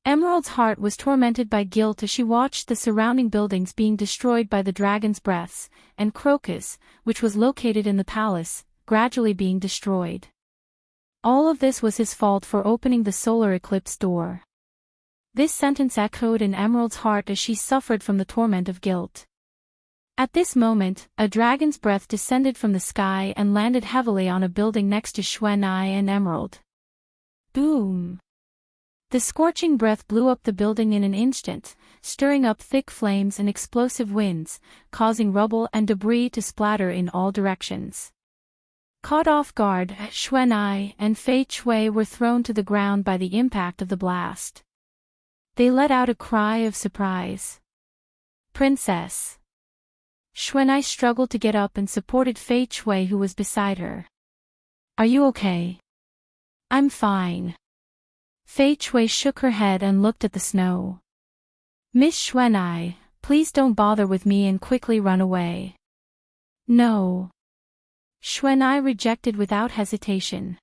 Emerald's heart was tormented by guilt as she watched the surrounding buildings being destroyed by the dragon's breaths, and Crocus, which was located in the palace, gradually being destroyed. All of this was his fault for opening the solar eclipse door. This sentence echoed in Emerald's heart as she suffered from the torment of guilt. At this moment, a dragon's breath descended from the sky and landed heavily on a building next to Xuanai and Emerald. Boom! The scorching breath blew up the building in an instant, stirring up thick flames and explosive winds, causing rubble and debris to splatter in all directions. Caught off guard, Xuanai and Fei Chui were thrown to the ground by the impact of the blast. They let out a cry of surprise. "Princess!" Xuanai struggled to get up and supported Fei Chui, who was beside her. "Are you okay?" "I'm fine." Fei Chui shook her head and looked at the snow. "Miss Xuanai, please don't bother with me and quickly run away." "No." Xuanai rejected without hesitation.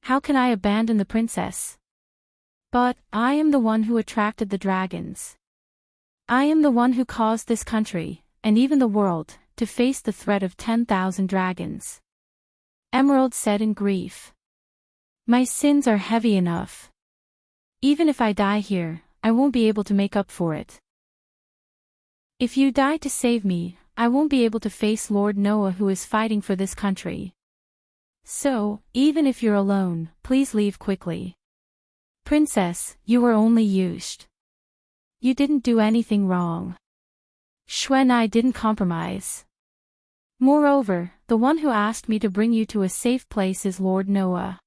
"How can I abandon the princess? But, I am the one who attracted the dragons. I am the one who caused this country, and even the world, to face the threat of 10,000 dragons." Emerald said in grief. "My sins are heavy enough. Even if I die here, I won't be able to make up for it. If you die to save me, I won't be able to face Lord Noah, who is fighting for this country. So, even if you're alone, please leave quickly. Princess, you were only used. You didn't do anything wrong." Xuanai didn't compromise. Moreover, the one who asked me to bring you to a safe place is Lord Noah.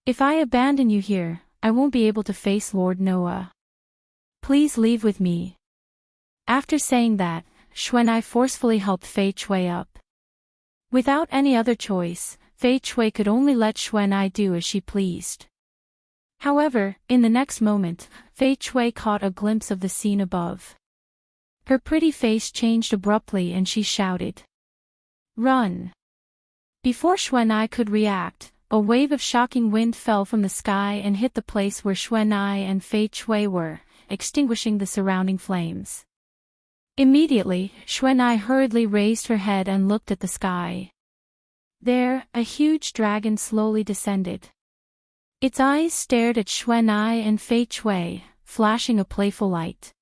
If I abandon you here, I won't be able to face Lord Noah. Please leave with me." After saying that, Xuan'ai forcefully helped Fei Chui up. Without any other choice, Fei Chui could only let Xuan'ai do as she pleased. However, in the next moment, Fei Chui caught a glimpse of the scene above. Her pretty face changed abruptly and she shouted, "Run!" Before Xuan'ai could react, a wave of shocking wind fell from the sky and hit the place where Xuan'ai and Fei Chui were, extinguishing the surrounding flames. Immediately, Xuan'ai hurriedly raised her head and looked at the sky. There, a huge dragon slowly descended. Its eyes stared at Xuan'ai and Fei Chui, flashing a playful light.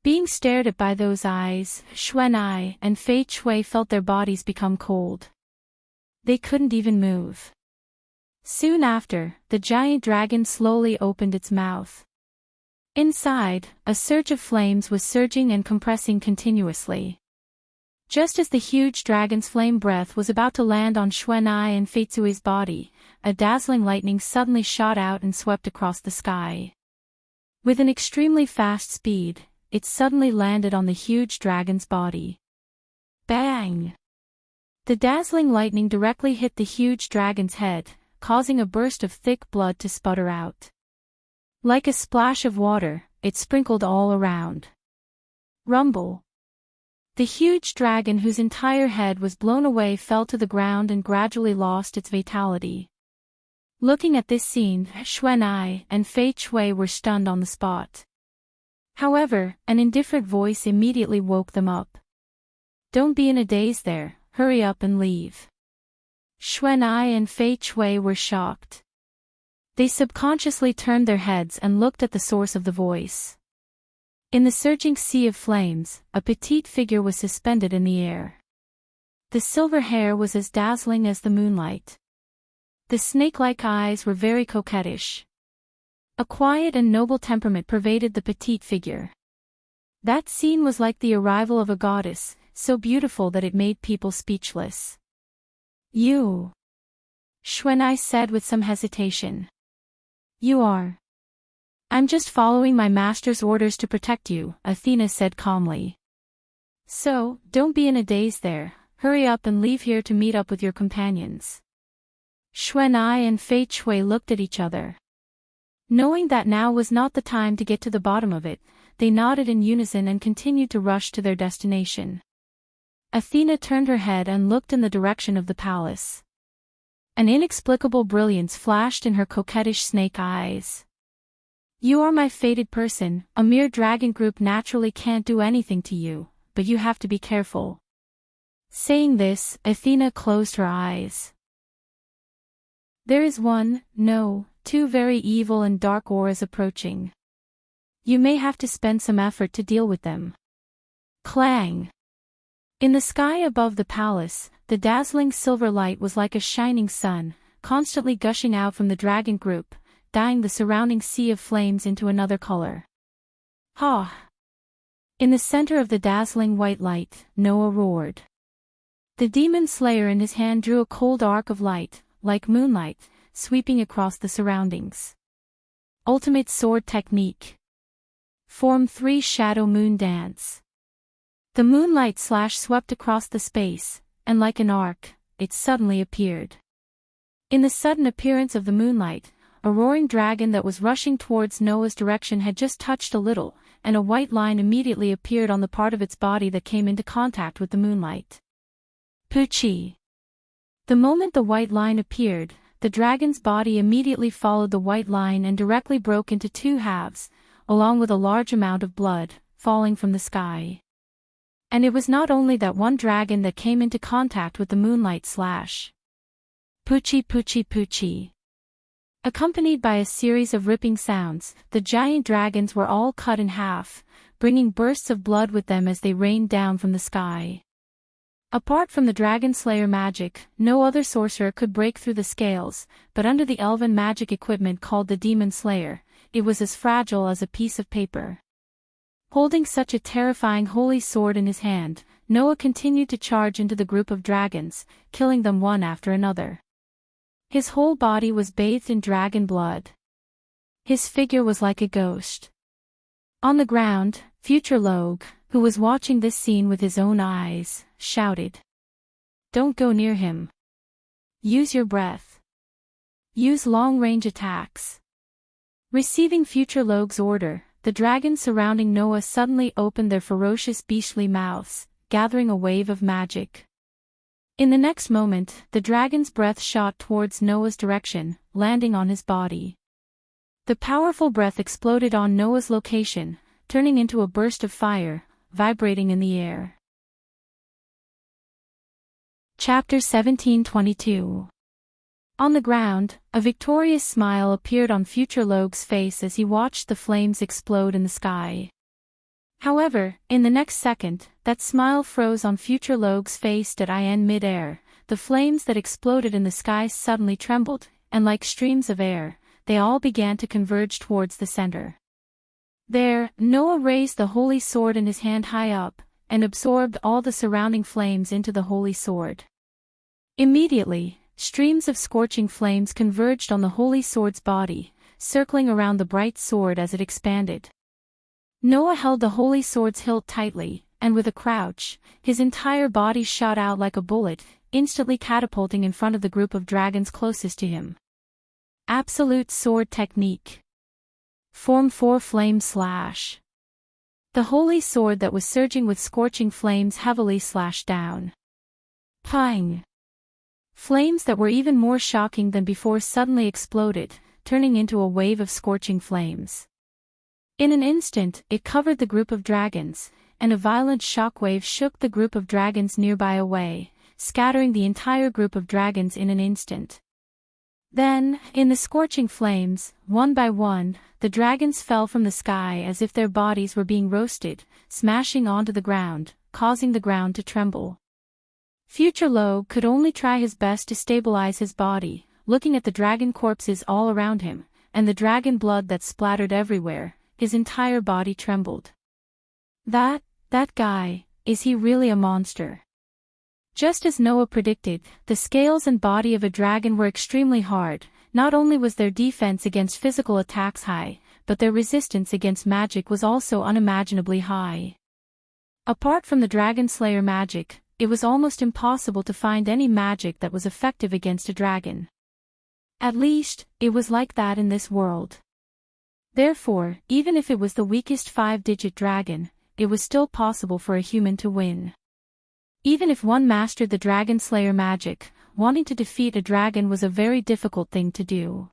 Being stared at by those eyes, Xuan'ai and Fei Chui felt their bodies become cold. They couldn't even move. Soon after, the giant dragon slowly opened its mouth. Inside, a surge of flames was surging and compressing continuously. Just as the huge dragon's flame breath was about to land on Xuan'ai and Fei Cui's body, a dazzling lightning suddenly shot out and swept across the sky. With an extremely fast speed, it suddenly landed on the huge dragon's body. Bang! The dazzling lightning directly hit the huge dragon's head, causing a burst of thick blood to sputter out. Like a splash of water, it sprinkled all around. Rumble! The huge dragon whose entire head was blown away fell to the ground and gradually lost its vitality. Looking at this scene, Xuan'ai and Fei Chui were stunned on the spot. However, an indifferent voice immediately woke them up. "Don't be in a daze there, hurry up and leave." Xuan'ai and Fei Chui were shocked. They subconsciously turned their heads and looked at the source of the voice. In the surging sea of flames, a petite figure was suspended in the air. The silver hair was as dazzling as the moonlight. The snake-like eyes were very coquettish. A quiet and noble temperament pervaded the petite figure. That scene was like the arrival of a goddess, so beautiful that it made people speechless. "You," Xuan'ai said with some hesitation. "You are." "I'm just following my master's orders to protect you," Athena said calmly. "So, don't be in a daze there, hurry up and leave here to meet up with your companions." Xuan'ai and Fei Chui looked at each other. Knowing that now was not the time to get to the bottom of it, they nodded in unison and continued to rush to their destination. Athena turned her head and looked in the direction of the palace. An inexplicable brilliance flashed in her coquettish snake eyes. "You are my fated person, a mere dragon group naturally can't do anything to you, but you have to be careful." Saying this, Athena closed her eyes. "There is one, no, two very evil and dark auras approaching. You may have to spend some effort to deal with them." Clang! In the sky above the palace, the dazzling silver light was like a shining sun, constantly gushing out from the dragon group, dyeing the surrounding sea of flames into another color. "Ha!" In the center of the dazzling white light, Noah roared. The demon slayer in his hand drew a cold arc of light, like moonlight, sweeping across the surroundings. Ultimate sword technique. Form 3 Shadow Moon Dance. The moonlight slash swept across the space, and like an arc, it suddenly appeared. In the sudden appearance of the moonlight, a roaring dragon that was rushing towards Noah's direction had just touched a little, and a white line immediately appeared on the part of its body that came into contact with the moonlight. Poochie! The moment the white line appeared, the dragon's body immediately followed the white line and directly broke into two halves, along with a large amount of blood, falling from the sky. And it was not only that one dragon that came into contact with the moonlight slash. Poochie poochie poochie. Accompanied by a series of ripping sounds, the giant dragons were all cut in half, bringing bursts of blood with them as they rained down from the sky. Apart from the Dragon Slayer magic, no other sorcerer could break through the scales, but under the elven magic equipment called the Demon Slayer, it was as fragile as a piece of paper. Holding such a terrifying holy sword in his hand, Noah continued to charge into the group of dragons, killing them one after another. His whole body was bathed in dragon blood. His figure was like a ghost. On the ground, future Logue, who was watching this scene with his own eyes, shouted, "Don't go near him. Use your breath. Use long-range attacks." Receiving future Logue's order, the dragons surrounding Noah suddenly opened their ferocious beastly mouths, gathering a wave of magic. In the next moment, the dragon's breath shot towards Noah's direction, landing on his body. The powerful breath exploded on Noah's location, turning into a burst of fire, vibrating in the air. Chapter 17:22. On the ground, a victorious smile appeared on future Logue's face as he watched the flames explode in the sky. However, in the next second, that smile froze on future Logue's face in mid-air. The flames that exploded in the sky suddenly trembled, and like streams of air, they all began to converge towards the center. There, Noah raised the holy sword in his hand high up, and absorbed all the surrounding flames into the holy sword. Immediately, streams of scorching flames converged on the holy sword's body, circling around the bright sword as it expanded. Noah held the holy sword's hilt tightly, and with a crouch, his entire body shot out like a bullet, instantly catapulting in front of the group of dragons closest to him. Absolute sword technique. Form 4 flame slash. The holy sword that was surging with scorching flames heavily slashed down. Pang! Flames that were even more shocking than before suddenly exploded, turning into a wave of scorching flames. In an instant, it covered the group of dragons, and a violent shockwave shook the group of dragons nearby away, scattering the entire group of dragons in an instant. Then, in the scorching flames, one by one, the dragons fell from the sky as if their bodies were being roasted, smashing onto the ground, causing the ground to tremble. Future Logue could only try his best to stabilize his body, looking at the dragon corpses all around him, and the dragon blood that splattered everywhere. His entire body trembled. That guy, is he really a monster? Just as Noah predicted, the scales and body of a dragon were extremely hard. Not only was their defense against physical attacks high, but their resistance against magic was also unimaginably high. Apart from the dragon slayer magic, it was almost impossible to find any magic that was effective against a dragon. At least, it was like that in this world. Therefore, even if it was the weakest 5-digit dragon, it was still possible for a human to win. Even if one mastered the dragon slayer magic, wanting to defeat a dragon was a very difficult thing to do.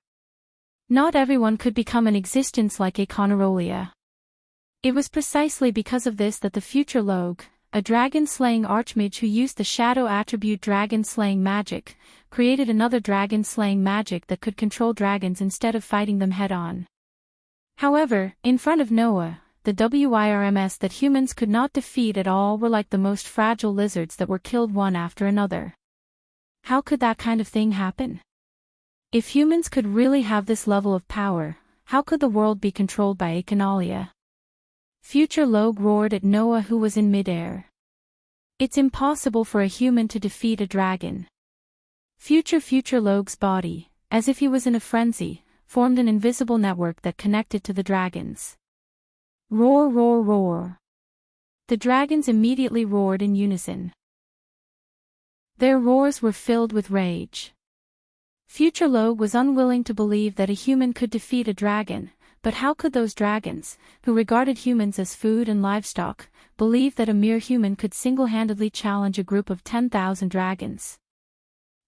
Not everyone could become an existence like a Conarolia. It was precisely because of this that the future Logue, a dragon-slaying archmage who used the shadow attribute dragon-slaying magic, created another dragon-slaying magic that could control dragons instead of fighting them head-on. However, in front of Noah, the WIRMS that humans could not defeat at all were like the most fragile lizards that were killed one after another. How could that kind of thing happen? If humans could really have this level of power, how could the world be controlled by a Canalia? Future Logue roared at Noah, who was in midair. It's impossible for a human to defeat a dragon. Future Logue's body, as if he was in a frenzy, formed an invisible network that connected to the dragons. Roar, roar, roar. The dragons immediately roared in unison. Their roars were filled with rage. Future Logue was unwilling to believe that a human could defeat a dragon, but how could those dragons, who regarded humans as food and livestock, believe that a mere human could single-handedly challenge a group of 10,000 dragons?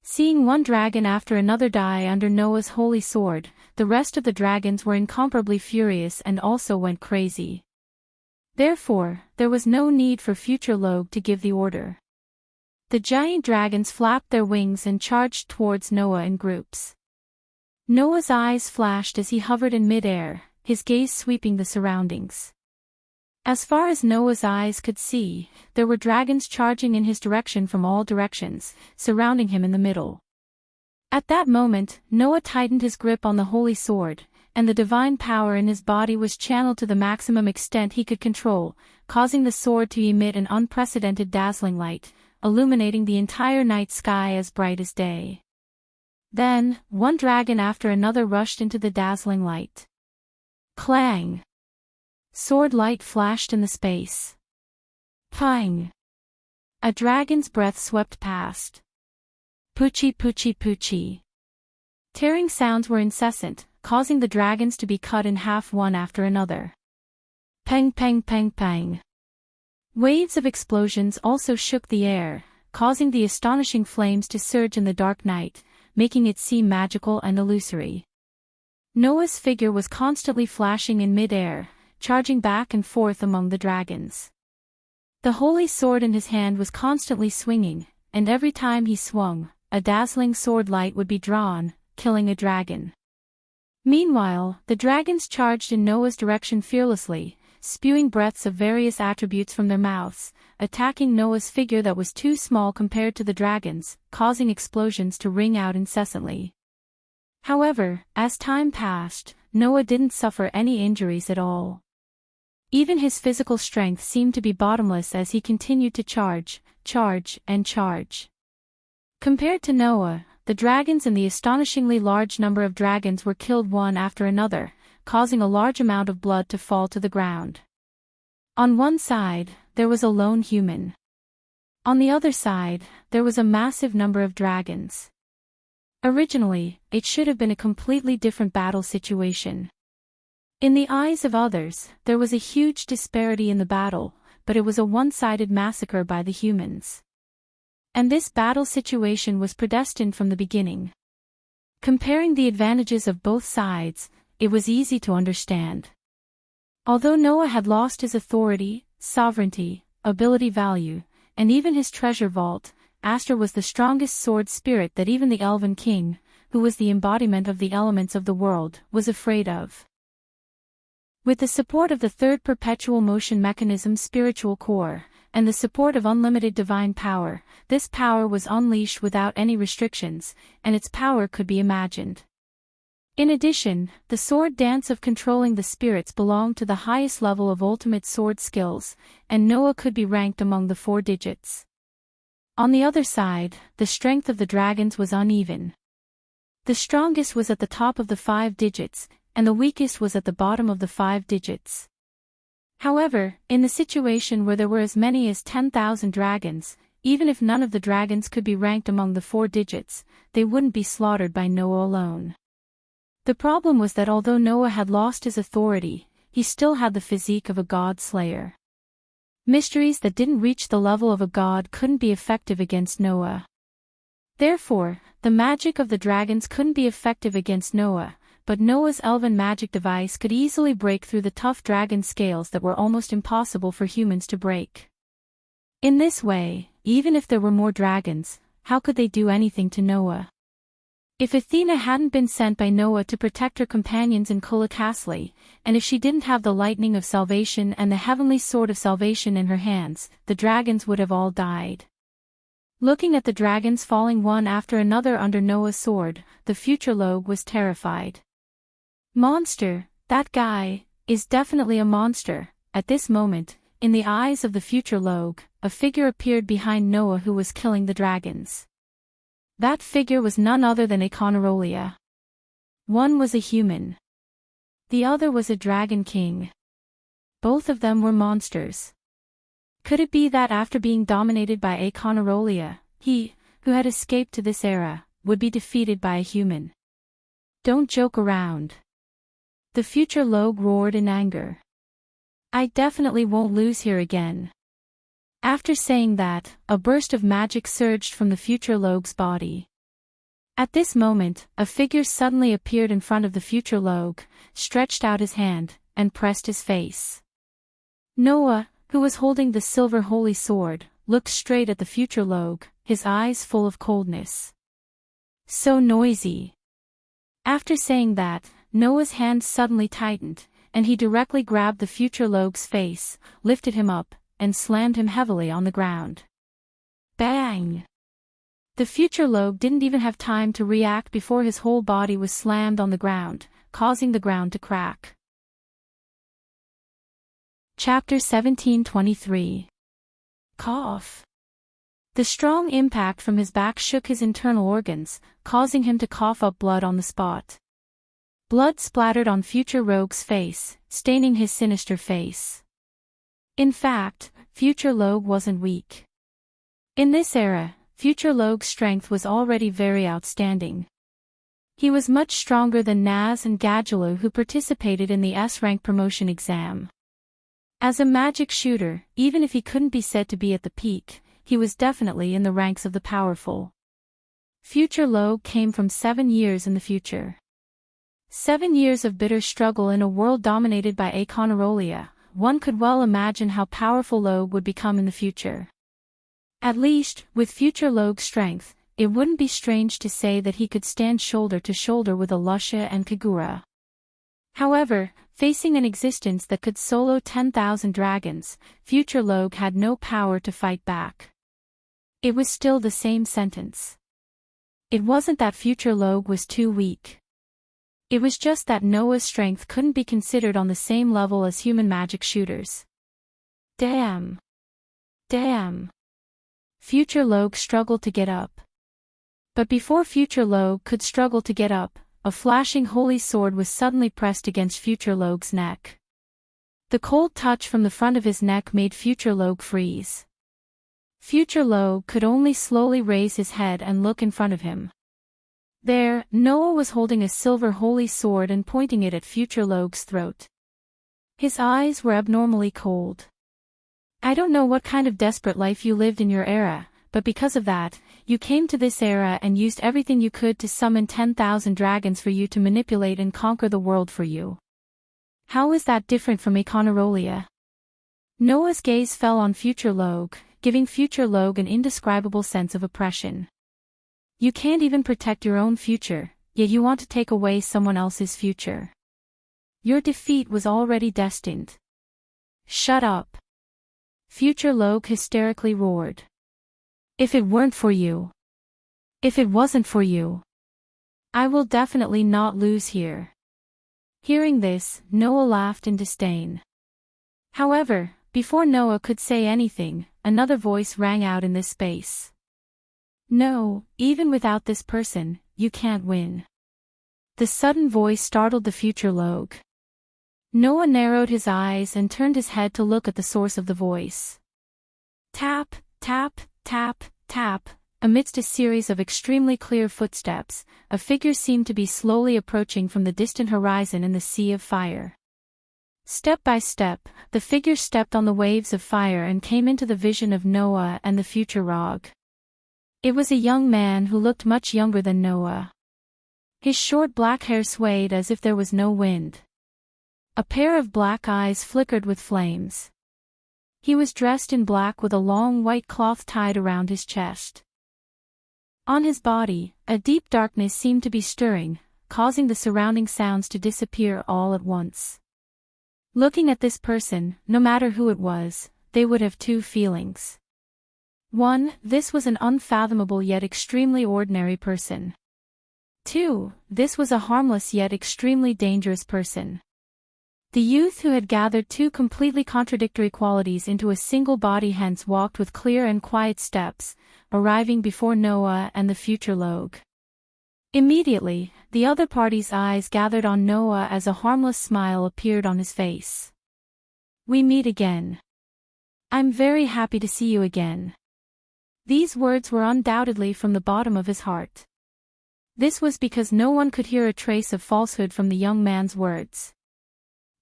Seeing one dragon after another die under Noah's holy sword, the rest of the dragons were incomparably furious and also went crazy. Therefore, there was no need for Future Logue to give the order. The giant dragons flapped their wings and charged towards Noah in groups. Noah's eyes flashed as he hovered in midair, his gaze sweeping the surroundings. As far as Noah's eyes could see, there were dragons charging in his direction from all directions, surrounding him in the middle. At that moment, Noah tightened his grip on the holy sword, and the divine power in his body was channeled to the maximum extent he could control, causing the sword to emit an unprecedented dazzling light, illuminating the entire night sky as bright as day. Then, one dragon after another rushed into the dazzling light. Clang! Sword light flashed in the space. Pang! A dragon's breath swept past. Poochie poochie poochie. Tearing sounds were incessant, causing the dragons to be cut in half one after another. Pang pang pang pang. Waves of explosions also shook the air, causing the astonishing flames to surge in the dark night, making it seem magical and illusory. Noah's figure was constantly flashing in mid-air, charging back and forth among the dragons. The holy sword in his hand was constantly swinging, and every time he swung, a dazzling sword light would be drawn, killing a dragon. Meanwhile, the dragons charged in Noah's direction fearlessly, spewing breaths of various attributes from their mouths, attacking Noah's figure that was too small compared to the dragons, causing explosions to ring out incessantly. However, as time passed, Noah didn't suffer any injuries at all. Even his physical strength seemed to be bottomless as he continued to charge, and charge. Compared to Noah, the dragons and the astonishingly large number of dragons were killed one after another, causing a large amount of blood to fall to the ground. On one side, there was a lone human. On the other side, there was a massive number of dragons. Originally, it should have been a completely different battle situation. In the eyes of others, there was a huge disparity in the battle, but it was a one-sided massacre by the humans. And this battle situation was predestined from the beginning. Comparing the advantages of both sides, it was easy to understand. Although Noah had lost his authority, sovereignty, ability value, and even his treasure vault, Astra was the strongest sword spirit that even the Elven King, who was the embodiment of the elements of the world, was afraid of. With the support of the third perpetual motion mechanism spiritual core, and the support of unlimited divine power, this power was unleashed without any restrictions, and its power could be imagined. In addition, the sword dance of controlling the spirits belonged to the highest level of ultimate sword skills, and Noah could be ranked among the 4 digits. On the other side, the strength of the dragons was uneven. The strongest was at the top of the 5 digits, and the weakest was at the bottom of the 5 digits. However, in the situation where there were as many as 10,000 dragons, even if none of the dragons could be ranked among the 4 digits, they wouldn't be slaughtered by Noah alone. The problem was that although Noah had lost his authority, he still had the physique of a god slayer. Mysteries that didn't reach the level of a god couldn't be effective against Noah. Therefore, the magic of the dragons couldn't be effective against Noah, but Noah's elven magic device could easily break through the tough dragon scales that were almost impossible for humans to break. In this way, even if there were more dragons, how could they do anything to Noah? If Athena hadn't been sent by Noah to protect her companions in Kulakasli, and if she didn't have the lightning of salvation and the heavenly sword of salvation in her hands, the dragons would have all died. Looking at the dragons falling one after another under Noah's sword, the future Logue was terrified. Monster, that guy, is definitely a monster. At this moment, in the eyes of the future Logue, a figure appeared behind Noah who was killing the dragons. That figure was none other than Akonarolia. One was a human. The other was a dragon king. Both of them were monsters. Could it be that after being dominated by Akonarolia, he, who had escaped to this era, would be defeated by a human? Don't joke around. The future Logue roared in anger. I definitely won't lose here again. After saying that, a burst of magic surged from the future Logue's body. At this moment, a figure suddenly appeared in front of the future Logue, stretched out his hand, and pressed his face. Noah, who was holding the silver holy sword, looked straight at the future Logue, his eyes full of coldness. So noisy. After saying that, Noah's hand suddenly tightened, and he directly grabbed the future Logue's face, lifted him up, and slammed him heavily on the ground. Bang! The future Logue didn't even have time to react before his whole body was slammed on the ground, causing the ground to crack. Chapter 1723. Cough. The strong impact from his back shook his internal organs, causing him to cough up blood on the spot. Blood splattered on future Rogue's face, staining his sinister face. In fact, future Rogue wasn't weak. In this era, future Rogue's strength was already very outstanding. He was much stronger than Naz and Gadjulu, who participated in the S-rank promotion exam. As a magic shooter, even if he couldn't be said to be at the peak, he was definitely in the ranks of the powerful. Future Rogue came from 7 years in the future. 7 years of bitter struggle in a world dominated by Aconarolia. One could well imagine how powerful Rogue would become in the future. At least, with future Rogue's strength, it wouldn't be strange to say that he could stand shoulder to shoulder with Alusha and Kagura. However, facing an existence that could solo 10,000 dragons, future Rogue had no power to fight back. It was still the same sentence. It wasn't that future Rogue was too weak. It was just that Noah's strength couldn't be considered on the same level as human magic shooters. Damn. Damn. Future Rogue struggled to get up. But before future Rogue could struggle to get up, a flashing holy sword was suddenly pressed against future Rogue's neck. The cold touch from the front of his neck made future Rogue freeze. Future Rogue could only slowly raise his head and look in front of him. There, Noah was holding a silver holy sword and pointing it at future Rogue's throat. His eyes were abnormally cold. I don't know what kind of desperate life you lived in your era, but because of that, you came to this era and used everything you could to summon 10,000 dragons for you to manipulate and conquer the world for you. How is that different from Aconarolia? Noah's gaze fell on future Rogue, giving future Rogue an indescribable sense of oppression. You can't even protect your own future, yet you want to take away someone else's future. Your defeat was already destined. Shut up. Future Rogue hysterically roared. If it weren't for you. If it wasn't for you. I will definitely not lose here. Hearing this, Noah laughed in disdain. However, before Noah could say anything, another voice rang out in this space. No, even without this person, you can't win. The sudden voice startled the future Rogue. Noah narrowed his eyes and turned his head to look at the source of the voice. Tap, tap, tap, tap. Amidst a series of extremely clear footsteps, a figure seemed to be slowly approaching from the distant horizon in the sea of fire. Step by step, the figure stepped on the waves of fire and came into the vision of Noah and the future Rogue. It was a young man who looked much younger than Noah. His short black hair swayed as if there was no wind. A pair of black eyes flickered with flames. He was dressed in black with a long white cloth tied around his chest. On his body, a deep darkness seemed to be stirring, causing the surrounding sounds to disappear all at once. Looking at this person, no matter who it was, they would have two feelings. 1. This was an unfathomable yet extremely ordinary person. 2. This was a harmless yet extremely dangerous person. The youth who had gathered two completely contradictory qualities into a single body hence walked with clear and quiet steps, arriving before Noah and the future Rogue. Immediately, the other party's eyes gathered on Noah as a harmless smile appeared on his face. We meet again. I'm very happy to see you again. These words were undoubtedly from the bottom of his heart. This was because no one could hear a trace of falsehood from the young man's words.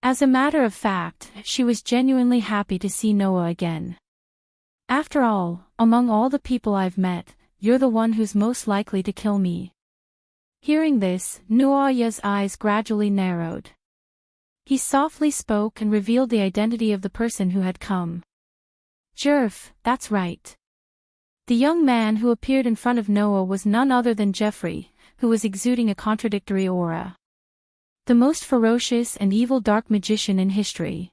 As a matter of fact, she was genuinely happy to see Noah again. After all, among all the people I've met, you're the one who's most likely to kill me. Hearing this, Noah's eyes gradually narrowed. He softly spoke and revealed the identity of the person who had come. Jerf, that's right. The young man who appeared in front of Noah was none other than Jeffrey, who was exuding a contradictory aura. The most ferocious and evil dark magician in history.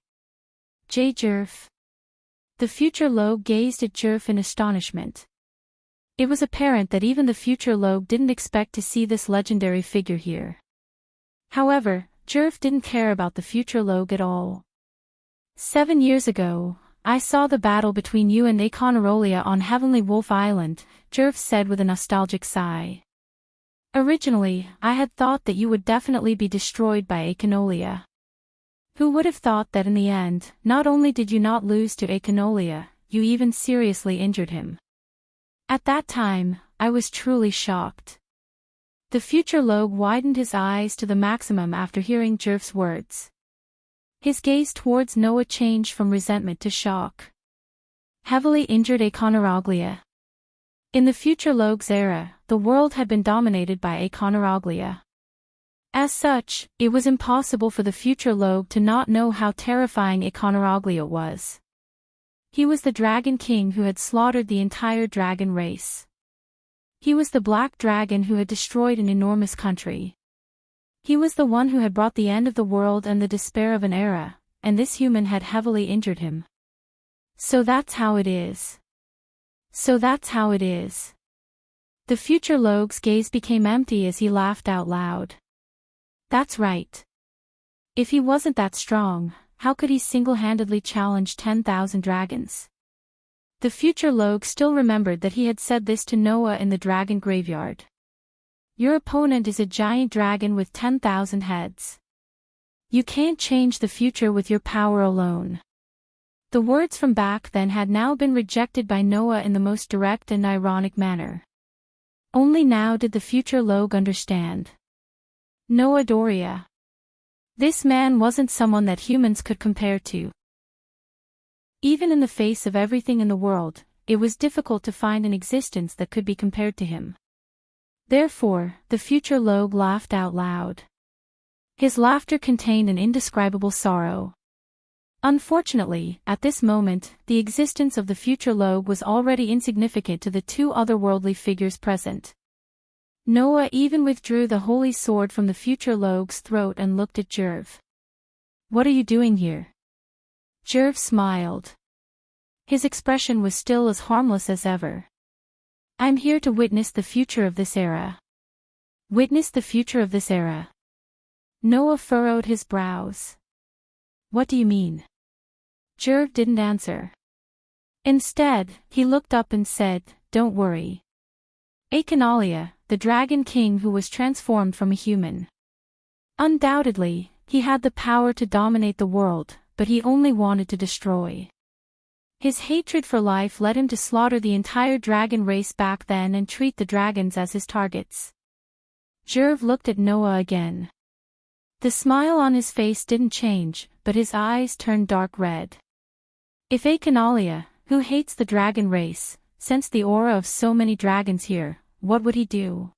Jerf. The future Rogue gazed at Jerf in astonishment. It was apparent that even the future Rogue didn't expect to see this legendary figure here. However, Jerv didn't care about the future Log at all. 7 years ago, I saw the battle between you and Akonarolia on Heavenly Wolf Island, Jerv said with a nostalgic sigh. Originally, I had thought that you would definitely be destroyed by Akonolia. Who would have thought that in the end, not only did you not lose to Akonolia, you even seriously injured him. At that time, I was truly shocked. The future Log widened his eyes to the maximum after hearing Jerv's words. His gaze towards Noah changed from resentment to shock. Heavily injured Akonoraglia. In the future Log's era, the world had been dominated by Akonoraglia. As such, it was impossible for the future Log to not know how terrifying Akonoraglia was. He was the Dragon King who had slaughtered the entire dragon race. He was the Black Dragon who had destroyed an enormous country. He was the one who had brought the end of the world and the despair of an era, and this human had heavily injured him. So that's how it is. So that's how it is. The future Log's gaze became empty as he laughed out loud. That's right. If he wasn't that strong, how could he single-handedly challenge 10,000 dragons? The future Log still remembered that he had said this to Noah in the dragon graveyard. Your opponent is a giant dragon with 10,000 heads. You can't change the future with your power alone. The words from back then had now been rejected by Noah in the most direct and ironic manner. Only now did the future Log understand. Noah Doria. This man wasn't someone that humans could compare to. Even in the face of everything in the world, it was difficult to find an existence that could be compared to him. Therefore, the future Log laughed out loud. His laughter contained an indescribable sorrow. Unfortunately, at this moment, the existence of the future Log was already insignificant to the two otherworldly figures present. Noah even withdrew the holy sword from the future Log's throat and looked at Jerv. What are you doing here? Jerv smiled. His expression was still as harmless as ever. I'm here to witness the future of this era. Witness the future of this era. Noah furrowed his brows. What do you mean? Jerv didn't answer. Instead, he looked up and said, Don't worry. Akonalia, the Dragon King who was transformed from a human. Undoubtedly, he had the power to dominate the world, but he only wanted to destroy. His hatred for life led him to slaughter the entire dragon race back then and treat the dragons as his targets. Jerv looked at Noah again. The smile on his face didn't change, but his eyes turned dark red. If Akonalia, who hates the dragon race, sensed the aura of so many dragons here, what would he do?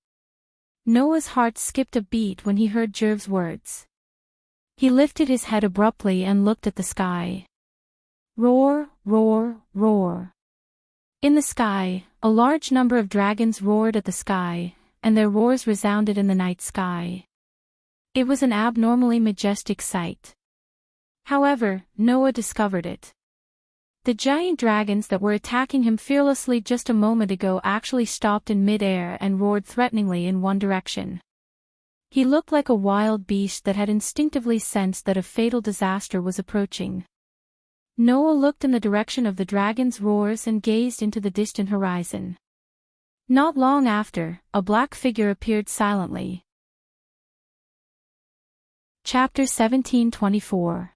Noah's heart skipped a beat when he heard Jerv's words. He lifted his head abruptly and looked at the sky. Roar, roar, roar. In the sky, a large number of dragons roared at the sky, and their roars resounded in the night sky. It was an abnormally majestic sight. However, Noah discovered it. The giant dragons that were attacking him fearlessly just a moment ago actually stopped in mid-air and roared threateningly in one direction. He looked like a wild beast that had instinctively sensed that a fatal disaster was approaching. Noah looked in the direction of the dragon's roars and gazed into the distant horizon. Not long after, a black figure appeared silently. Chapter 17:24.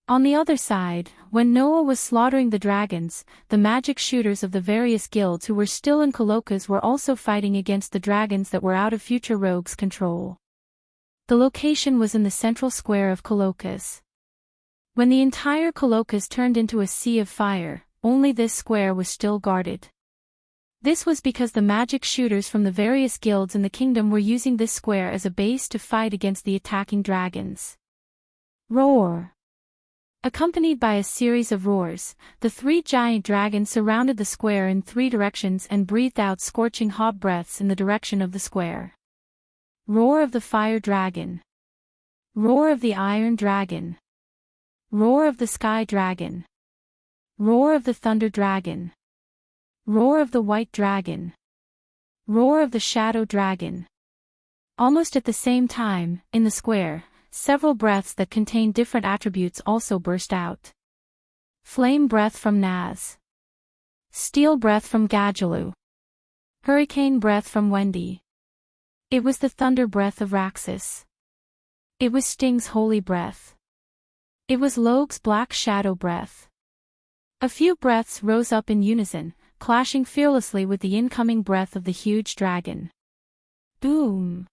On the other side, when Noah was slaughtering the dragons, the magic shooters of the various guilds who were still in Coloccus were also fighting against the dragons that were out of future rogues' control. The location was in the central square of Coloccus. When the entire Coloccus turned into a sea of fire, only this square was still guarded. This was because the magic shooters from the various guilds in the kingdom were using this square as a base to fight against the attacking dragons. Roar! Accompanied by a series of roars, the three giant dragons surrounded the square in three directions and breathed out scorching hot breaths in the direction of the square. Roar of the fire dragon. Roar of the iron dragon. Roar of the sky dragon. Roar of the thunder dragon. Roar of the white dragon. Roar of the shadow dragon. Almost at the same time, in the square, several breaths that contained different attributes also burst out. Flame breath from Naz. Steel breath from Gajalu. Hurricane breath from Wendy. It was the thunder breath of Raxus. It was Sting's holy breath. It was Logue's black shadow breath. A few breaths rose up in unison, clashing fearlessly with the incoming breath of the huge dragon. Boom!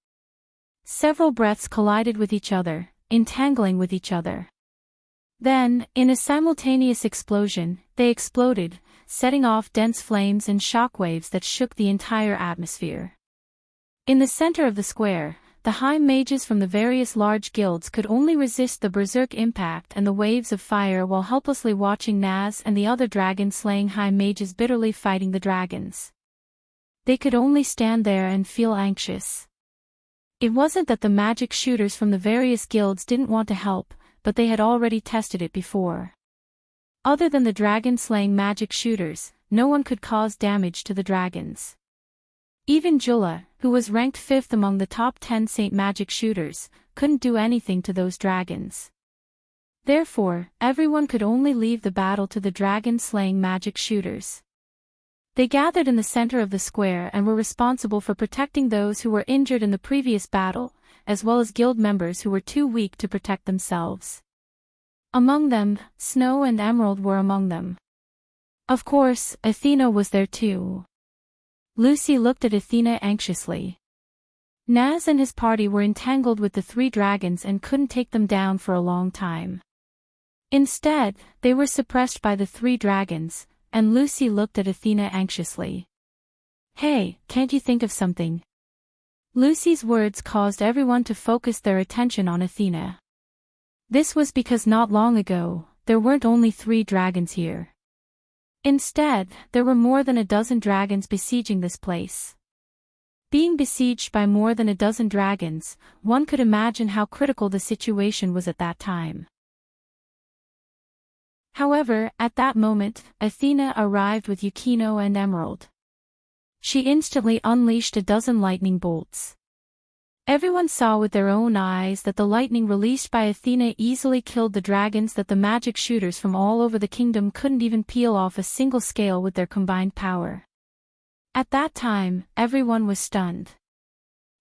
Several breaths collided with each other, entangling with each other. Then, in a simultaneous explosion, they exploded, setting off dense flames and shockwaves that shook the entire atmosphere. In the center of the square, the high mages from the various large guilds could only resist the berserk impact and the waves of fire while helplessly watching Naz and the other dragon-slaying high mages bitterly fighting the dragons. They could only stand there and feel anxious. It wasn't that the magic shooters from the various guilds didn't want to help, but they had already tested it before. Other than the dragon-slaying magic shooters, no one could cause damage to the dragons. Even Jula, who was ranked 5th among the top 10 Saint magic shooters, couldn't do anything to those dragons. Therefore, everyone could only leave the battle to the dragon-slaying magic shooters. They gathered in the center of the square and were responsible for protecting those who were injured in the previous battle, as well as guild members who were too weak to protect themselves. Among them, Snow and Emerald were among them. Of course, Athena was there too. Lucy looked at Athena anxiously. Naz and his party were entangled with the 3 dragons and couldn't take them down for a long time. Instead, they were suppressed by the 3 dragons, and Lucy looked at Athena anxiously. "Hey, can't you think of something?" Lucy's words caused everyone to focus their attention on Athena. This was because not long ago, there weren't only 3 dragons here. Instead, there were more than a dozen dragons besieging this place. Being besieged by more than a dozen dragons, one could imagine how critical the situation was at that time. However, at that moment, Athena arrived with Yukino and Emerald. She instantly unleashed a dozen lightning bolts. Everyone saw with their own eyes that the lightning released by Athena easily killed the dragons that the magic shooters from all over the kingdom couldn't even peel off a single scale with their combined power. At that time, everyone was stunned.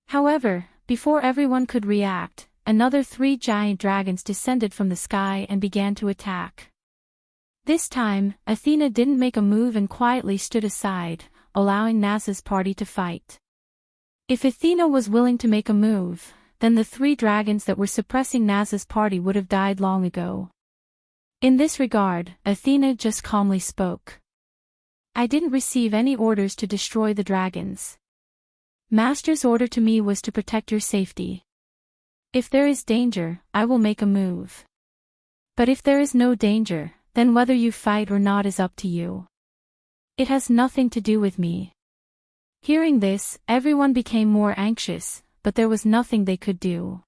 However, before everyone could react, another 3 giant dragons descended from the sky and began to attack. This time, Athena didn't make a move and quietly stood aside, allowing Naz's party to fight. If Athena was willing to make a move, then the 3 dragons that were suppressing Naz's party would have died long ago. In this regard, Athena just calmly spoke. "I didn't receive any orders to destroy the dragons. Master's order to me was to protect your safety. If there is danger, I will make a move. But if there is no danger, then whether you fight or not is up to you. It has nothing to do with me." Hearing this, everyone became more anxious, but there was nothing they could do.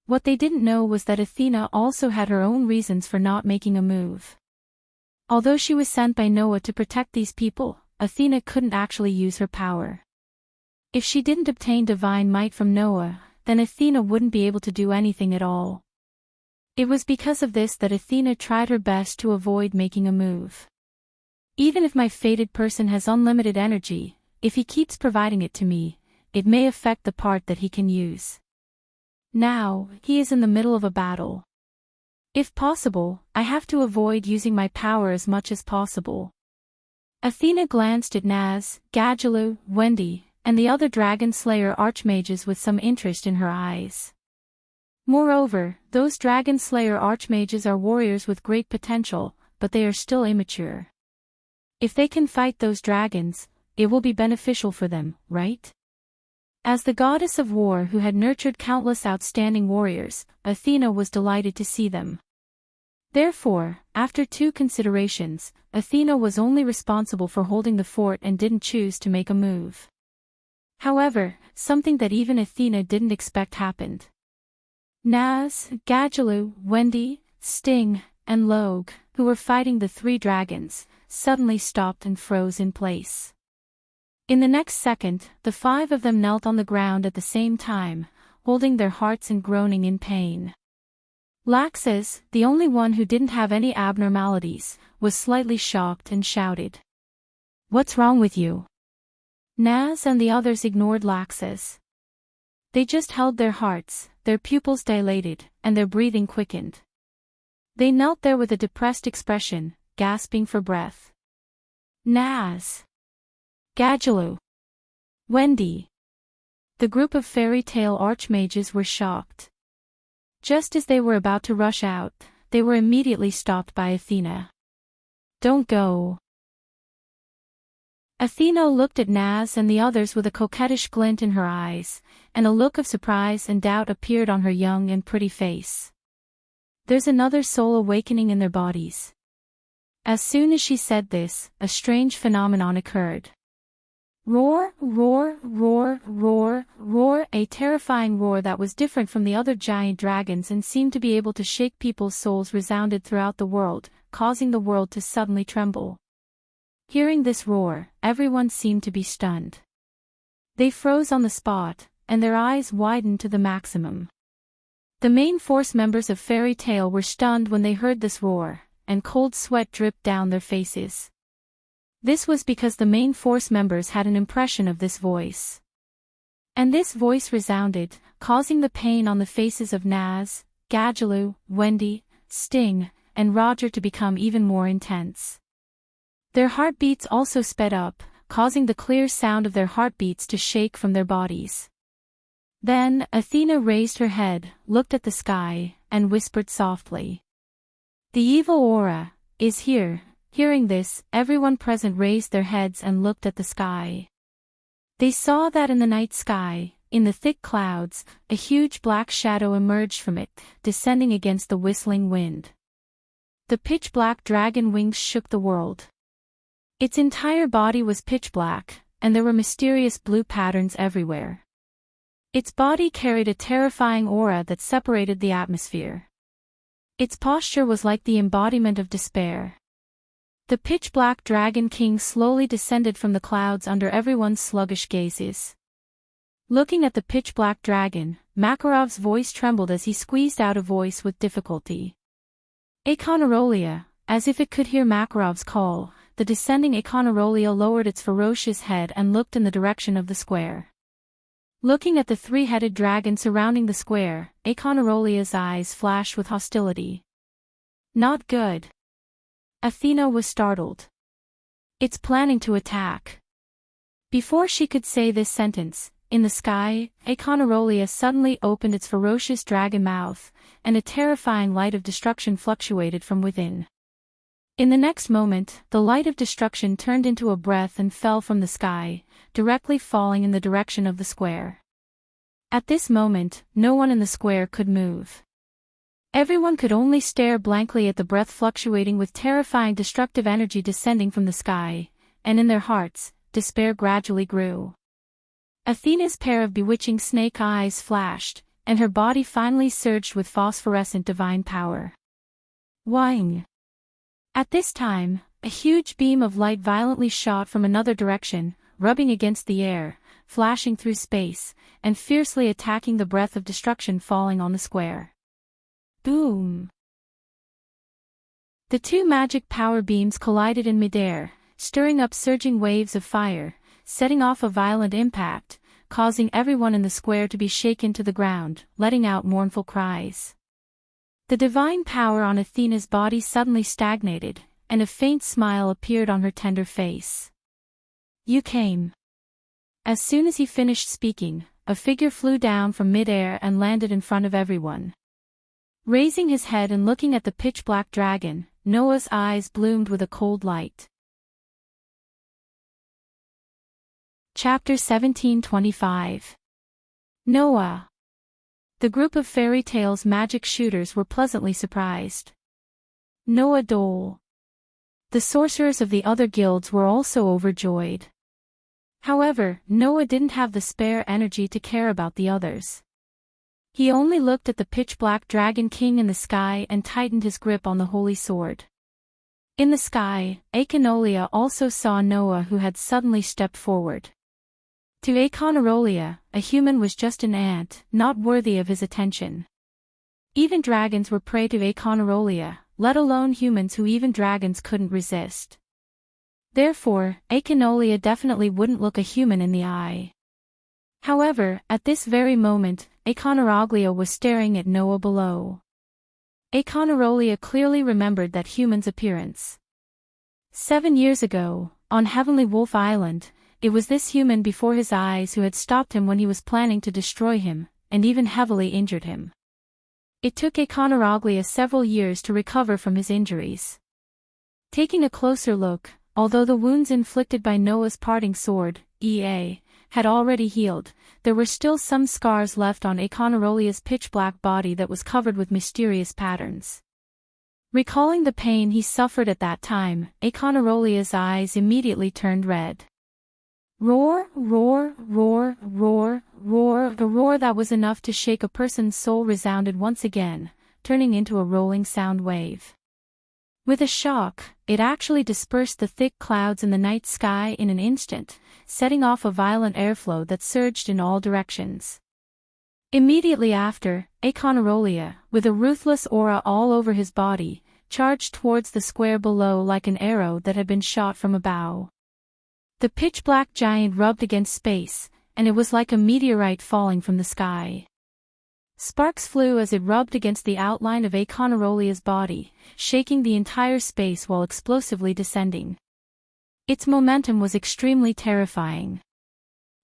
What they didn't know was that Athena also had her own reasons for not making a move. Although she was sent by Noah to protect these people, Athena couldn't actually use her power. If she didn't obtain divine might from Noah, then Athena wouldn't be able to do anything at all. It was because of this that Athena tried her best to avoid making a move. "Even if my fated person has unlimited energy, if he keeps providing it to me, it may affect the part that he can use. Now, he is in the middle of a battle. If possible, I have to avoid using my power as much as possible." Athena glanced at Naz, Gajalu, Wendy, and the other Dragon Slayer archmages with some interest in her eyes. Moreover, those Dragon Slayer archmages are warriors with great potential, but they are still immature. If they can fight those dragons, it will be beneficial for them, right? As the goddess of war who had nurtured countless outstanding warriors, Athena was delighted to see them. Therefore, after 2 considerations, Athena was only responsible for holding the fort and didn't choose to make a move. However, something that even Athena didn't expect happened. Naz, Gajalu, Wendy, Sting, and Logue, who were fighting the 3 dragons, suddenly stopped and froze in place. In the next second, the five of them knelt on the ground at the same time, holding their hearts and groaning in pain. Laxus, the only one who didn't have any abnormalities, was slightly shocked and shouted, "What's wrong with you?" Naz and the others ignored Laxus. They just held their hearts, their pupils dilated, and their breathing quickened. They knelt there with a depressed expression, gasping for breath. Naz. Gadjalu. Wendy. The group of fairy tale archmages were shocked. Just as they were about to rush out, they were immediately stopped by Athena. "Don't go." Athena looked at Naz and the others with a coquettish glint in her eyes, and a look of surprise and doubt appeared on her young and pretty face. "There's another soul awakening in their bodies." As soon as she said this, a strange phenomenon occurred. Roar, roar, roar, roar, roar, a terrifying roar that was different from the other giant dragons and seemed to be able to shake people's souls resounded throughout the world, causing the world to suddenly tremble. Hearing this roar, everyone seemed to be stunned. They froze on the spot, and their eyes widened to the maximum. The main force members of Fairy Tale were stunned when they heard this roar, and cold sweat dripped down their faces. This was because the main force members had an impression of this voice. And this voice resounded, causing the pain on the faces of Naz, Gadjalu, Wendy, Sting, and Roger to become even more intense. Their heartbeats also sped up, causing the clear sound of their heartbeats to shake from their bodies. Then, Athena raised her head, looked at the sky, and whispered softly, "The evil aura is here." Hearing this, everyone present raised their heads and looked at the sky. They saw that in the night sky, in the thick clouds, a huge black shadow emerged from it, descending against the whistling wind. The pitch-black dragon wings shook the world. Its entire body was pitch black, and there were mysterious blue patterns everywhere. Its body carried a terrifying aura that separated the atmosphere. Its posture was like the embodiment of despair. The pitch-black dragon king slowly descended from the clouds under everyone's sluggish gazes. Looking at the pitch-black dragon, Makarov's voice trembled as he squeezed out a voice with difficulty. Akonarolia, as if it could hear Makarov's call, the descending Akonarolia lowered its ferocious head and looked in the direction of the square. Looking at the three-headed dragon surrounding the square, Akonarolia's eyes flashed with hostility. "Not good." Athena was startled. "It's planning to attack." Before she could say this sentence, in the sky, Akonarolia suddenly opened its ferocious dragon mouth, and a terrifying light of destruction fluctuated from within. In the next moment, the light of destruction turned into a breath and fell from the sky, directly falling in the direction of the square. At this moment, no one in the square could move. Everyone could only stare blankly at the breath fluctuating with terrifying destructive energy descending from the sky, and in their hearts, despair gradually grew. Athena's pair of bewitching snake eyes flashed, and her body finally surged with phosphorescent divine power. Wang! At this time, a huge beam of light violently shot from another direction, rubbing against the air, flashing through space, and fiercely attacking the breath of destruction falling on the square. Boom! The two magic power beams collided in midair, stirring up surging waves of fire, setting off a violent impact, causing everyone in the square to be shaken to the ground, letting out mournful cries. The divine power on Athena's body suddenly stagnated, and a faint smile appeared on her tender face. "You came." As soon as he finished speaking, a figure flew down from mid-air and landed in front of everyone. Raising his head and looking at the pitch-black dragon, Noah's eyes bloomed with a cold light. Chapter 1725. Noah. The group of Fairy Tale's magic shooters were pleasantly surprised. Noah Dole. The sorcerers of the other guilds were also overjoyed. However, Noah didn't have the spare energy to care about the others. He only looked at the pitch-black dragon king in the sky and tightened his grip on the holy sword. In the sky, Achenoloa also saw Noah, who had suddenly stepped forward. To Achenoloa, a human was just an ant, not worthy of his attention. Even dragons were prey to Achenoloa, let alone humans who even dragons couldn't resist. Therefore, Achenoloa definitely wouldn't look a human in the eye. However, at this very moment, Achenoloa was staring at Noah below. Achenoloa clearly remembered that human's appearance. 7 years ago, on Heavenly Wolf Island, it was this human before his eyes who had stopped him when he was planning to destroy him, and even heavily injured him. It took Achenoloa several years to recover from his injuries. Taking a closer look, although the wounds inflicted by Noah's parting sword, E.A., had already healed, there were still some scars left on Achenoloa's pitch-black body that was covered with mysterious patterns. Recalling the pain he suffered at that time, Achenoloa's eyes immediately turned red. Roar, roar, roar, roar, roar. The roar that was enough to shake a person's soul resounded once again, turning into a rolling sound wave. With a shock, it actually dispersed the thick clouds in the night sky in an instant, setting off a violent airflow that surged in all directions. Immediately after, Achenoloa, with a ruthless aura all over his body, charged towards the square below like an arrow that had been shot from a bow. The pitch-black giant rubbed against space, and it was like a meteorite falling from the sky. Sparks flew as it rubbed against the outline of Achenoloa's body, shaking the entire space while explosively descending. Its momentum was extremely terrifying.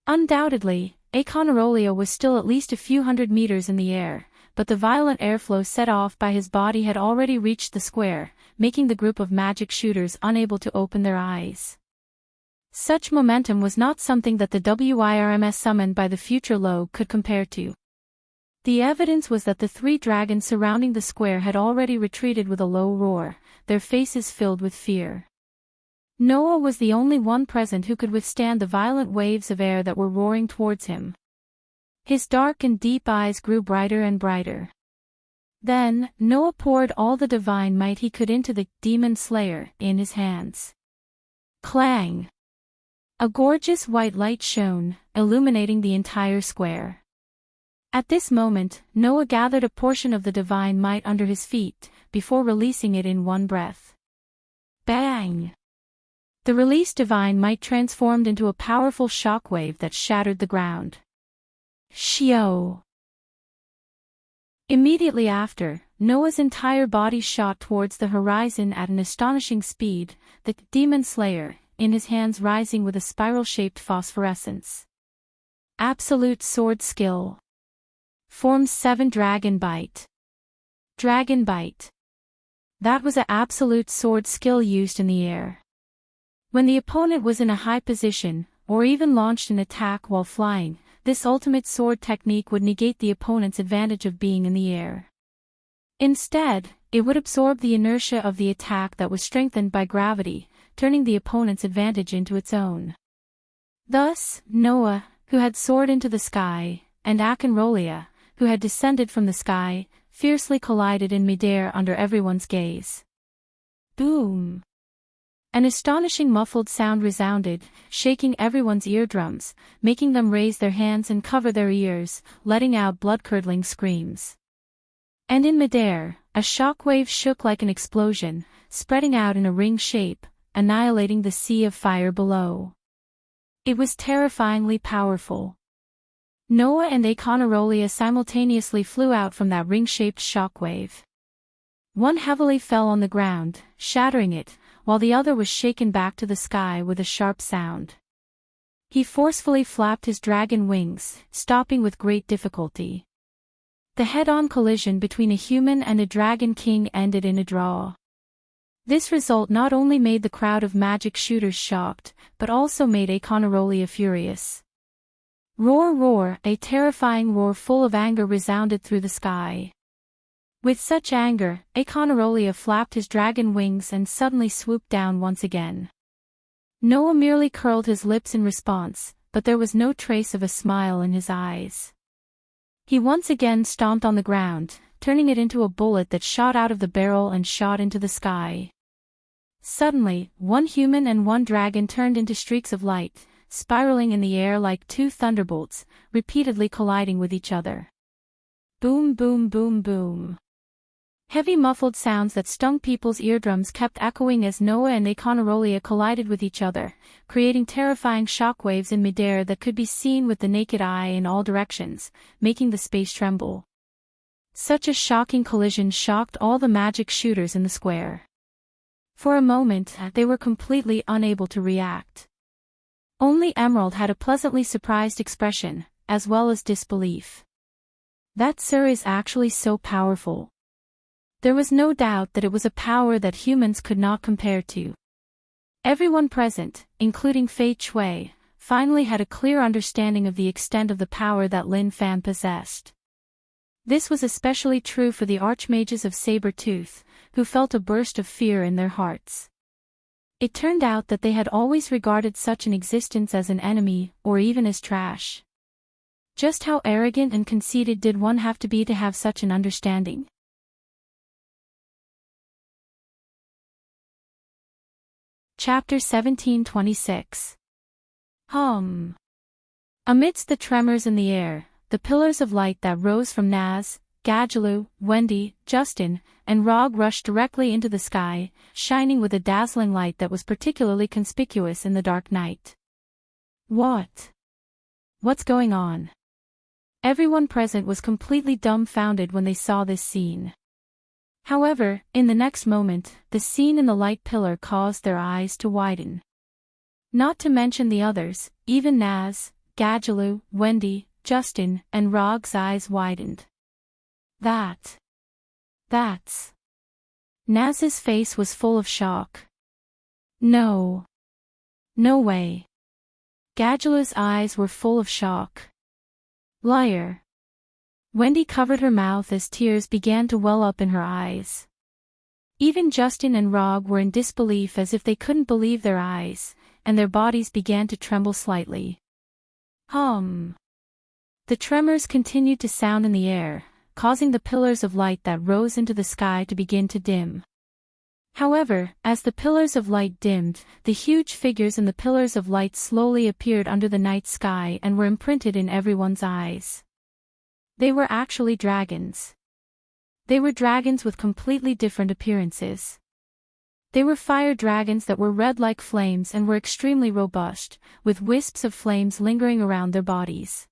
Undoubtedly, Achenoloa was still at least a few hundred meters in the air, but the violent airflow set off by his body had already reached the square, making the group of magic shooters unable to open their eyes. Such momentum was not something that the WIRMS summoned by the future Lo could compare to. The evidence was that the 3 dragons surrounding the square had already retreated with a low roar, their faces filled with fear. Noah was the only one present who could withstand the violent waves of air that were roaring towards him. His dark and deep eyes grew brighter and brighter. Then, Noah poured all the divine might he could into the demon slayer in his hands. Clang! A gorgeous white light shone, illuminating the entire square. At this moment, Noah gathered a portion of the divine might under his feet, before releasing it in one breath. Bang! The released divine might transformed into a powerful shockwave that shattered the ground. Shio! Immediately after, Noah's entire body shot towards the horizon at an astonishing speed, the demon slayer, in his hands rising with a spiral-shaped phosphorescence. Absolute sword skill. Forms 7 Dragon Bite. Dragon Bite. That was an absolute sword skill used in the air. When the opponent was in a high position, or even launched an attack while flying, this ultimate sword technique would negate the opponent's advantage of being in the air. Instead, it would absorb the inertia of the attack that was strengthened by gravity, turning the opponent's advantage into its own. Thus, Noah, who had soared into the sky, and Achenoloa, who had descended from the sky, fiercely collided in midair under everyone's gaze. Boom! An astonishing muffled sound resounded, shaking everyone's eardrums, making them raise their hands and cover their ears, letting out blood-curdling screams. And in midair, a shockwave shook like an explosion, spreading out in a ring shape, annihilating the sea of fire below. It was terrifyingly powerful. Noah and Achenoloa simultaneously flew out from that ring-shaped shockwave. One heavily fell on the ground, shattering it, while the other was shaken back to the sky with a sharp sound. He forcefully flapped his dragon wings, stopping with great difficulty. The head-on collision between a human and a dragon king ended in a draw. This result not only made the crowd of magic shooters shocked, but also made Achenoloa furious. Roar, roar! A terrifying roar full of anger resounded through the sky. With such anger, Achenoloa flapped his dragon wings and suddenly swooped down once again. Noah merely curled his lips in response, but there was no trace of a smile in his eyes. He once again stomped on the ground, turning it into a bullet that shot out of the barrel and shot into the sky. Suddenly, one human and one dragon turned into streaks of light, spiraling in the air like two thunderbolts, repeatedly colliding with each other. Boom, boom, boom, boom. Heavy muffled sounds that stung people's eardrums kept echoing as Noah and Aconarolia collided with each other, creating terrifying shockwaves in midair that could be seen with the naked eye in all directions, making the space tremble. Such a shocking collision shocked all the magic shooters in the square. For a moment, they were completely unable to react. Only Emerald had a pleasantly surprised expression, as well as disbelief. That sir is actually so powerful. There was no doubt that it was a power that humans could not compare to. Everyone present, including Fei Chui, finally had a clear understanding of the extent of the power that Lin Fan possessed. This was especially true for the archmages of Saber-Tooth, who felt a burst of fear in their hearts. It turned out that they had always regarded such an existence as an enemy, or even as trash. Just how arrogant and conceited did one have to be to have such an understanding? Chapter 1726. Amidst the tremors in the air, the pillars of light that rose from Naz, Gadjaloo, Wendy, Justin, and Rog rushed directly into the sky, shining with a dazzling light that was particularly conspicuous in the dark night. What's going on? Everyone present was completely dumbfounded when they saw this scene. However, in the next moment, the scene in the light pillar caused their eyes to widen. Not to mention the others, even Naz, Gadjaloo, Wendy, Justin, and Rog's eyes widened. That's... Naz's face was full of shock. No way. Gadjaloo's eyes were full of shock. Liar. Wendy covered her mouth as tears began to well up in her eyes. Even Justin and Rog were in disbelief as if they couldn't believe their eyes, and their bodies began to tremble slightly. The tremors continued to sound in the air, causing the pillars of light that rose into the sky to begin to dim. However, as the pillars of light dimmed, the huge figures in the pillars of light slowly appeared under the night sky and were imprinted in everyone's eyes. They were actually dragons. They were dragons with completely different appearances. They were fire dragons that were red like flames and were extremely robust, with wisps of flames lingering around their bodies.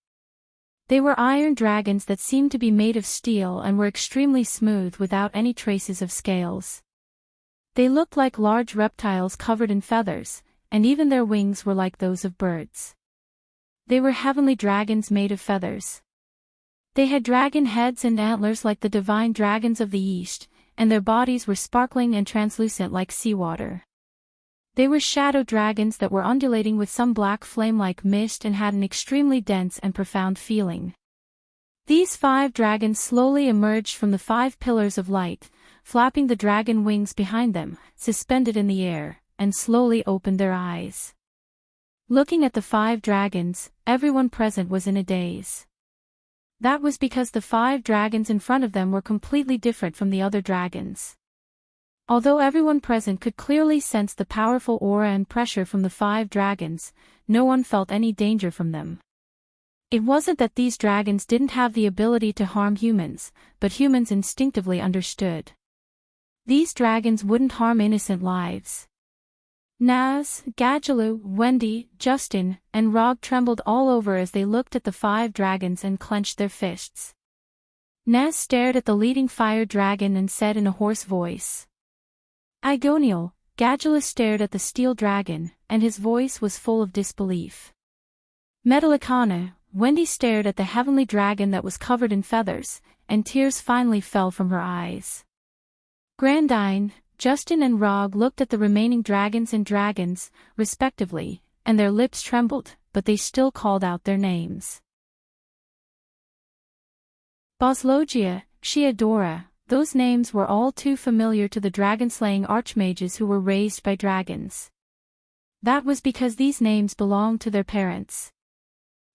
They were iron dragons that seemed to be made of steel and were extremely smooth without any traces of scales. They looked like large reptiles covered in feathers, and even their wings were like those of birds. They were heavenly dragons made of feathers. They had dragon heads and antlers like the divine dragons of the East, and their bodies were sparkling and translucent like seawater. They were shadow dragons that were undulating with some black flame-like mist and had an extremely dense and profound feeling. These 5 dragons slowly emerged from the 5 pillars of light, flapping the dragon wings behind them, suspended in the air, and slowly opened their eyes. Looking at the 5 dragons, everyone present was in a daze. That was because the 5 dragons in front of them were completely different from the other dragons. Although everyone present could clearly sense the powerful aura and pressure from the 5 dragons, no one felt any danger from them. It wasn't that these dragons didn't have the ability to harm humans, but humans instinctively understood. These dragons wouldn't harm innocent lives. Naz, Gadjaloo, Wendy, Justin, and Rog trembled all over as they looked at the 5 dragons and clenched their fists. Naz stared at the leading fire dragon and said in a hoarse voice, "Igonial." Gadjaloo stared at the steel dragon, and his voice was full of disbelief. Metallicana, Wendy stared at the heavenly dragon that was covered in feathers, and tears finally fell from her eyes. Grandine, Justin and Rog looked at the remaining dragons and dragons, respectively, and their lips trembled, but they still called out their names. Boslogia, Shiadora, those names were all too familiar to the dragon-slaying archmages who were raised by dragons. That was because these names belonged to their parents.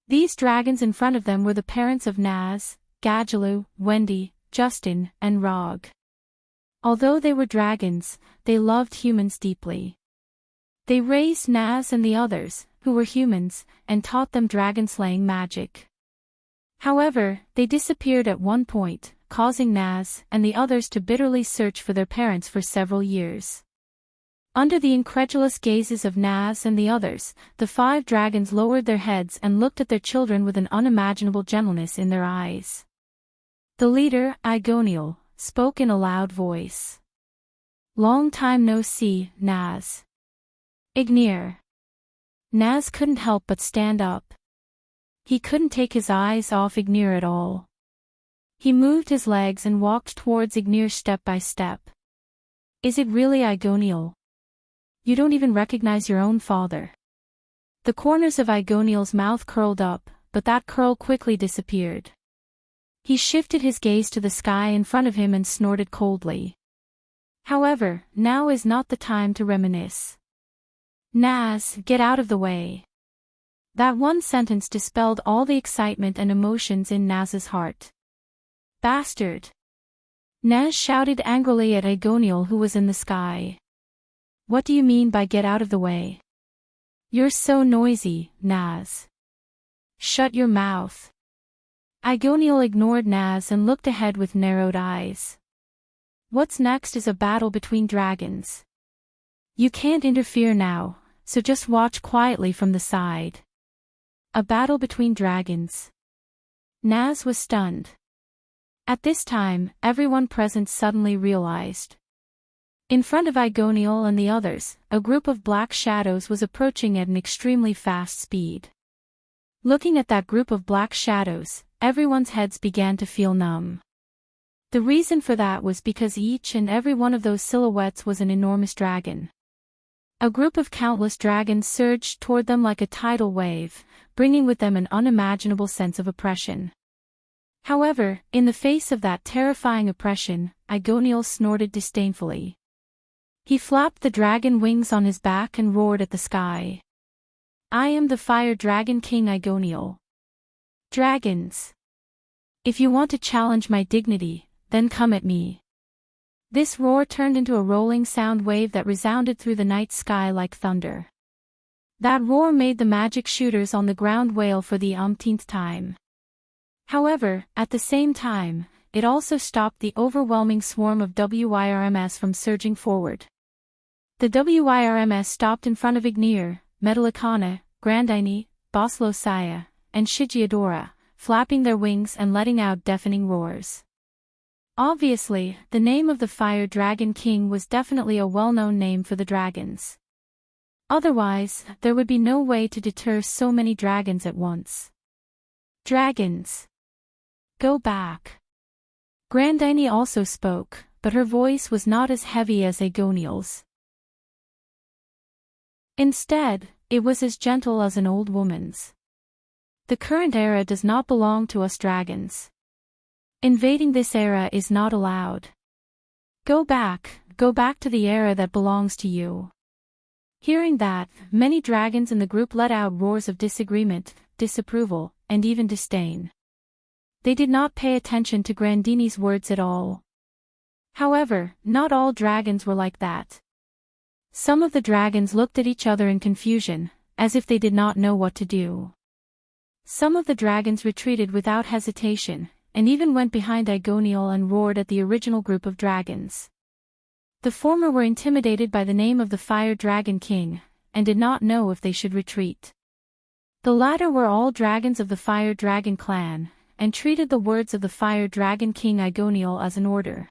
These dragons in front of them were the parents of Naz, Gadjaloo, Wendy, Justin, and Rog. Although they were dragons, they loved humans deeply. They raised Naz and the others, who were humans, and taught them dragon-slaying magic. However, they disappeared at one point, causing Naz and the others to bitterly search for their parents for several years. Under the incredulous gazes of Naz and the others, the 5 dragons lowered their heads and looked at their children with an unimaginable gentleness in their eyes. The leader, Igoniel, spoke in a loud voice. "Long time no see, Naz." "Ignir." Naz couldn't help but stand up. He couldn't take his eyes off Ignir at all. He moved his legs and walked towards Ignir step by step. "Is it really Igoniel? You don't even recognize your own father." The corners of Igoniel's mouth curled up, but that curl quickly disappeared. He shifted his gaze to the sky in front of him and snorted coldly. "However, now is not the time to reminisce. Naz, get out of the way." That one sentence dispelled all the excitement and emotions in Naz's heart. "Bastard!" Naz shouted angrily at Igoniel, who was in the sky. "What do you mean by get out of the way? You're so noisy, Naz. Shut your mouth." Igoniel ignored Naz and looked ahead with narrowed eyes. "What's next is a battle between dragons. You can't interfere now, so just watch quietly from the side." A battle between dragons. Naz was stunned. At this time, everyone present suddenly realized. In front of Igoniel and the others, a group of black shadows was approaching at an extremely fast speed. Looking at that group of black shadows, everyone's heads began to feel numb. The reason for that was because each and every one of those silhouettes was an enormous dragon. A group of countless dragons surged toward them like a tidal wave, bringing with them an unimaginable sense of oppression. However, in the face of that terrifying oppression, Igoniel snorted disdainfully. He flapped the dragon wings on his back and roared at the sky. "I am the Fire Dragon King Igoniel. Dragons! If you want to challenge my dignity, then come at me." This roar turned into a rolling sound wave that resounded through the night sky like thunder. That roar made the magic shooters on the ground wail for the umpteenth time. However, at the same time, it also stopped the overwhelming swarm of WIRMS from surging forward. The WIRMS stopped in front of Ignir, Metallicana, Grandine, Boslosaya, and Shigiadora, flapping their wings and letting out deafening roars. Obviously, the name of the Fire Dragon King was definitely a well-known name for the dragons. Otherwise, there would be no way to deter so many dragons at once. "Dragons! Go back." Grandine also spoke, but her voice was not as heavy as Igoniel's. Instead, it was as gentle as an old woman's. "The current era does not belong to us dragons. Invading this era is not allowed. Go back to the era that belongs to you." Hearing that, many dragons in the group let out roars of disagreement, disapproval, and even disdain. They did not pay attention to Grandine's words at all. However, not all dragons were like that. Some of the dragons looked at each other in confusion, as if they did not know what to do. Some of the dragons retreated without hesitation, and even went behind Igoniel and roared at the original group of dragons. The former were intimidated by the name of the Fire Dragon King, and did not know if they should retreat. The latter were all dragons of the Fire Dragon clan, and treated the words of the Fire Dragon King Igoniel as an order.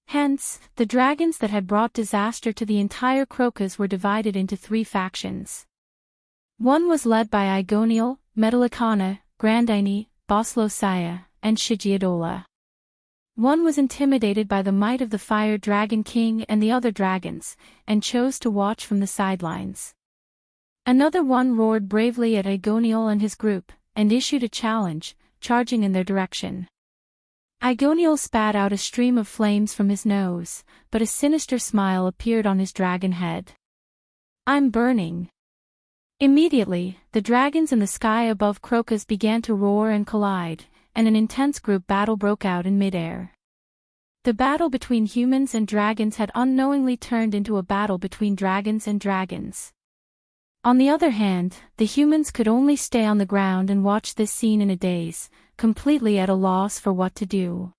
Hence, the dragons that had brought disaster to the entire Crocus were divided into 3 factions. One was led by Igoniel, Metallicana, Grandine, Boslosaya, and Shigiadola. One was intimidated by the might of the Fire Dragon King and the other dragons, and chose to watch from the sidelines. Another one roared bravely at Igoniel and his group, and issued a challenge, charging in their direction. Igoniel spat out a stream of flames from his nose, but a sinister smile appeared on his dragon head. "I'm burning." Immediately, the dragons in the sky above Crocus began to roar and collide, and an intense group battle broke out in midair. The battle between humans and dragons had unknowingly turned into a battle between dragons and dragons. On the other hand, the humans could only stay on the ground and watch this scene in a daze, completely at a loss for what to do.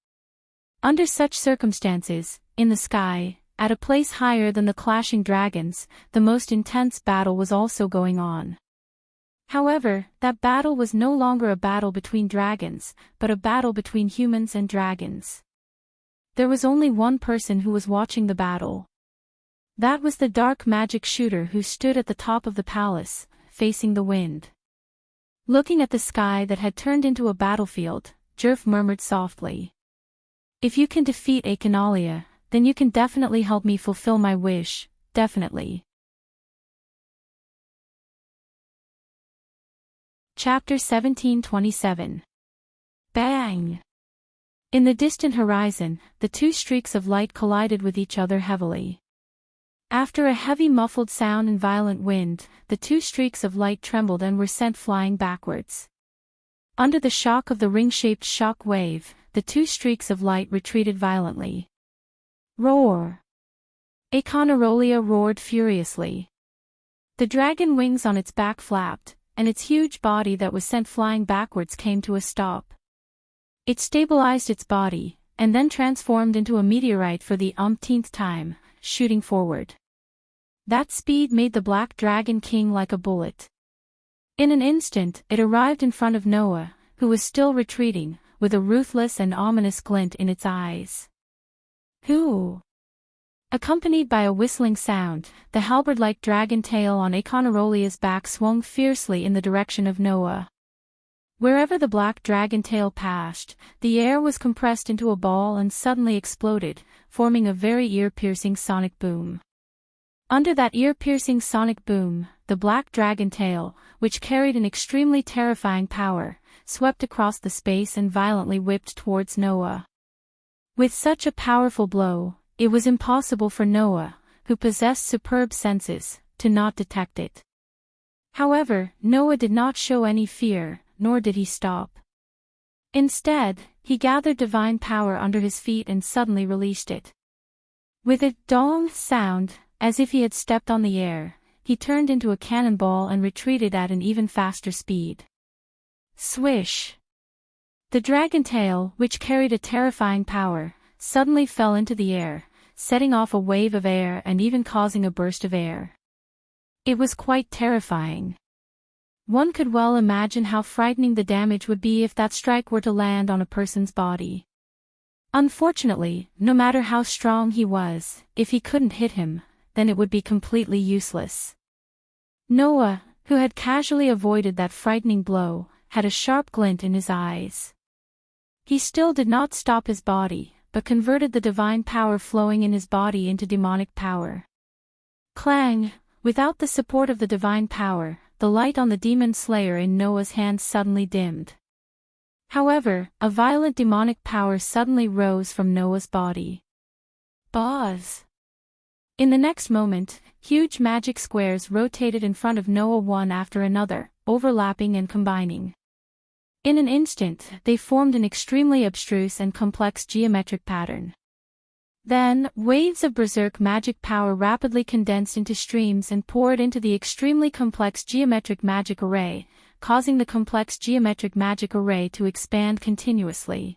Under such circumstances, in the sky, at a place higher than the clashing dragons, the most intense battle was also going on. However, that battle was no longer a battle between dragons, but a battle between humans and dragons. There was only one person who was watching the battle. That was the dark magic shooter who stood at the top of the palace, facing the wind. Looking at the sky that had turned into a battlefield, Jerf murmured softly. "If you can defeat Akenalia, then you can definitely help me fulfill my wish, definitely." Chapter 17:27. Bang! In the distant horizon, the two streaks of light collided with each other heavily. After a heavy muffled sound and violent wind, the two streaks of light trembled and were sent flying backwards. Under the shock of the ring-shaped shock wave, the two streaks of light retreated violently. Roar! Akenalia roared furiously. The dragon wings on its back flapped, and its huge body that was sent flying backwards came to a stop. It stabilized its body, and then transformed into a meteorite for the umpteenth time, shooting forward. That speed made the Black Dragon King like a bullet. In an instant, it arrived in front of Noah, who was still retreating, with a ruthless and ominous glint in its eyes. "Who?" Accompanied by a whistling sound, the halberd-like dragon tail on Akenalia's back swung fiercely in the direction of Noah. Wherever the black dragon tail passed, the air was compressed into a ball and suddenly exploded, forming a very ear-piercing sonic boom. Under that ear-piercing sonic boom, the black dragon tail, which carried an extremely terrifying power, swept across the space and violently whipped towards Noah. With such a powerful blow, it was impossible for Noah, who possessed superb senses, to not detect it. However, Noah did not show any fear, nor did he stop. Instead, he gathered divine power under his feet and suddenly released it. With a dong sound, as if he had stepped on the air, he turned into a cannonball and retreated at an even faster speed. Swish! The dragon tail, which carried a terrifying power, suddenly fell into the air, setting off a wave of air and even causing a burst of air. It was quite terrifying. One could well imagine how frightening the damage would be if that strike were to land on a person's body. Unfortunately, no matter how strong he was, if he couldn't hit him, then it would be completely useless. Noah, who had casually avoided that frightening blow, had a sharp glint in his eyes. He still did not stop his body, but converted the divine power flowing in his body into demonic power. Clang! Without the support of the divine power, the light on the demon slayer in Noah's hand suddenly dimmed. However, a violent demonic power suddenly rose from Noah's body. Buzz! In the next moment, huge magic squares rotated in front of Noah one after another, overlapping and combining. In an instant, they formed an extremely abstruse and complex geometric pattern. Then, waves of berserk magic power rapidly condensed into streams and poured into the extremely complex geometric magic array, causing the complex geometric magic array to expand continuously.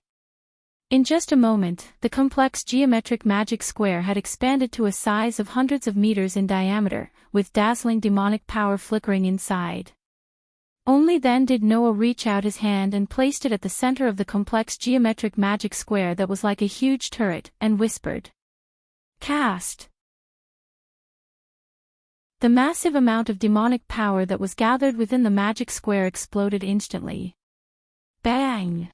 In just a moment, the complex geometric magic square had expanded to a size of hundreds of meters in diameter, with dazzling demonic power flickering inside. Only then did Noah reach out his hand and placed it at the center of the complex geometric magic square that was like a huge turret, and whispered, "Cast!" The massive amount of demonic power that was gathered within the magic square exploded instantly. Bang!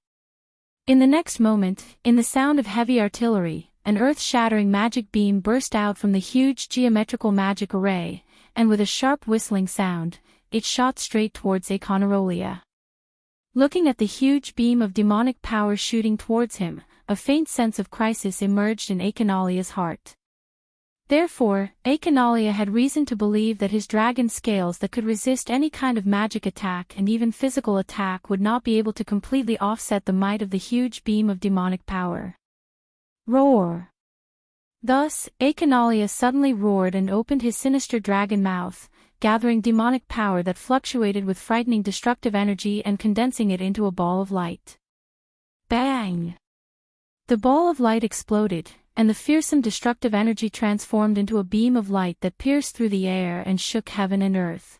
In the next moment, in the sound of heavy artillery, an earth-shattering magic beam burst out from the huge geometrical magic array, and with a sharp whistling sound, it shot straight towards Akenalia. Looking at the huge beam of demonic power shooting towards him, a faint sense of crisis emerged in Akenalia's heart. Therefore, Akenalia had reason to believe that his dragon scales that could resist any kind of magic attack and even physical attack would not be able to completely offset the might of the huge beam of demonic power. Roar. Thus, Achenalia suddenly roared and opened his sinister dragon mouth, gathering demonic power that fluctuated with frightening destructive energy and condensing it into a ball of light. Bang! The ball of light exploded, and the fearsome destructive energy transformed into a beam of light that pierced through the air and shook heaven and earth.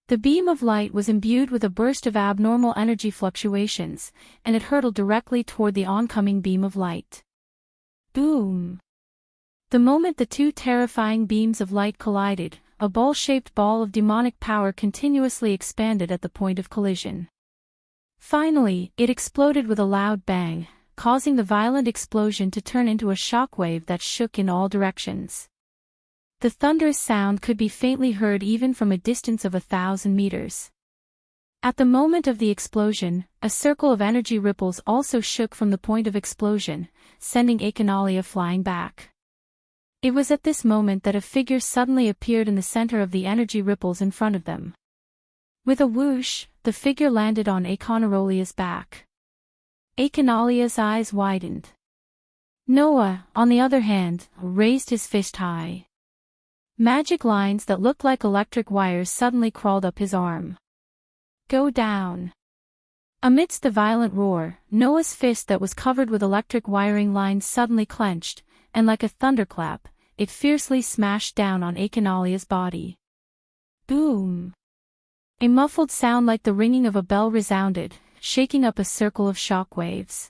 The beam of light was imbued with a burst of abnormal energy fluctuations, and it hurtled directly toward the oncoming beam of light. Boom! The moment the two terrifying beams of light collided, a ball-shaped ball of demonic power continuously expanded at the point of collision. Finally, it exploded with a loud bang, causing the violent explosion to turn into a shockwave that shook in all directions. The thunderous sound could be faintly heard even from a distance of 1,000 meters. At the moment of the explosion, a circle of energy ripples also shook from the point of explosion, sending Achenalia flying back. It was at this moment that a figure suddenly appeared in the center of the energy ripples in front of them. With a whoosh, the figure landed on Achenaolia's back. Achenalia's eyes widened. Noah, on the other hand, raised his fist high. Magic lines that looked like electric wires suddenly crawled up his arm. Go down. Amidst the violent roar, Noah's fist that was covered with electric wiring lines suddenly clenched, and like a thunderclap, it fiercely smashed down on Achenalia's body. Boom! A muffled sound like the ringing of a bell resounded, shaking up a circle of shock waves.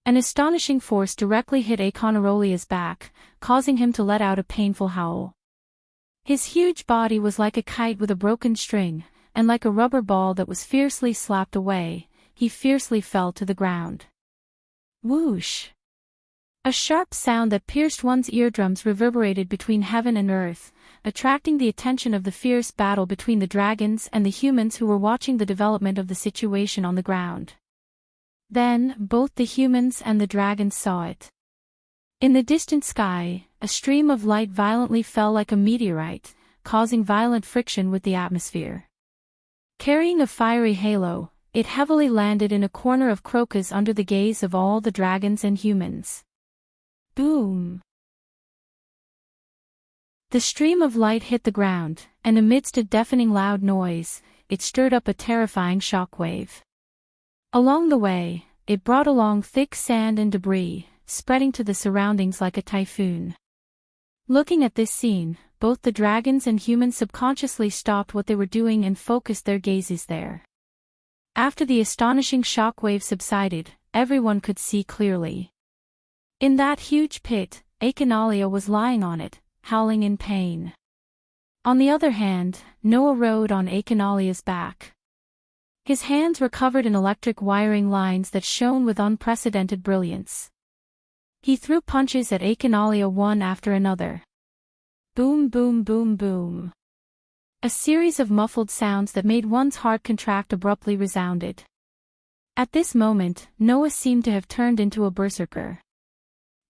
An astonishing force directly hit Achenaolia's back, causing him to let out a painful howl. His huge body was like a kite with a broken string, and like a rubber ball that was fiercely slapped away, he fiercely fell to the ground. Whoosh! A sharp sound that pierced one's eardrums reverberated between heaven and earth, attracting the attention of the fierce battle between the dragons and the humans who were watching the development of the situation on the ground. Then, both the humans and the dragons saw it. In the distant sky, a stream of light violently fell like a meteorite, causing violent friction with the atmosphere. Carrying a fiery halo, it heavily landed in a corner of Crocus under the gaze of all the dragons and humans. Boom! The stream of light hit the ground, and amidst a deafening loud noise, it stirred up a terrifying shockwave. Along the way, it brought along thick sand and debris, spreading to the surroundings like a typhoon. Looking at this scene, both the dragons and humans subconsciously stopped what they were doing and focused their gazes there. After the astonishing shockwave subsided, everyone could see clearly. In that huge pit, Achenalia was lying on it, howling in pain. On the other hand, Noah rode on Achenalia's back. His hands were covered in electric wiring lines that shone with unprecedented brilliance. He threw punches at Achenalia one after another. Boom, boom, boom, boom. A series of muffled sounds that made one's heart contract abruptly resounded. At this moment, Noah seemed to have turned into a berserker.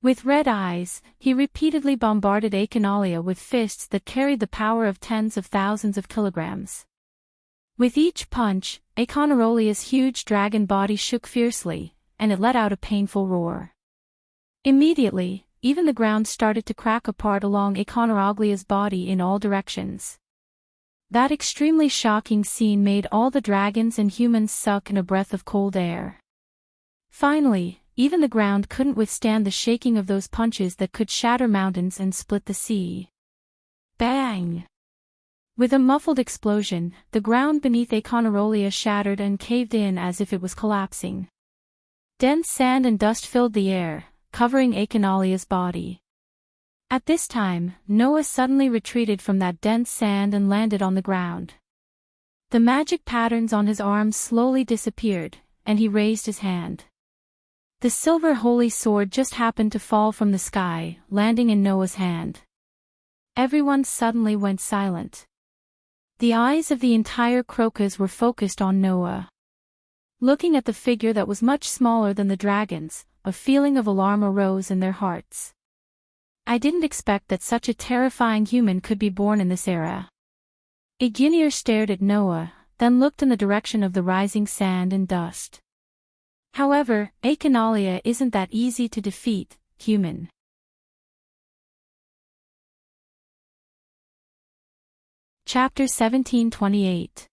With red eyes, he repeatedly bombarded Achenalia with fists that carried the power of tens of thousands of kilograms. With each punch, Achenaolia's huge dragon body shook fiercely, and it let out a painful roar. Immediately, even the ground started to crack apart along Achenaolia's body in all directions. That extremely shocking scene made all the dragons and humans suck in a breath of cold air. Finally, even the ground couldn't withstand the shaking of those punches that could shatter mountains and split the sea. Bang! With a muffled explosion, the ground beneath Achenaolia shattered and caved in as if it was collapsing. Dense sand and dust filled the air, covering Achenaolia's body. At this time, Noah suddenly retreated from that dense sand and landed on the ground. The magic patterns on his arms slowly disappeared, and he raised his hand. The silver holy sword just happened to fall from the sky, landing in Noah's hand. Everyone suddenly went silent. The eyes of the entire Crocus were focused on Noah. Looking at the figure that was much smaller than the dragons, a feeling of alarm arose in their hearts. I didn't expect that such a terrifying human could be born in this era. Aegir stared at Noah, then looked in the direction of the rising sand and dust. However, Achenalia isn't that easy to defeat, human. Chapter 17:28.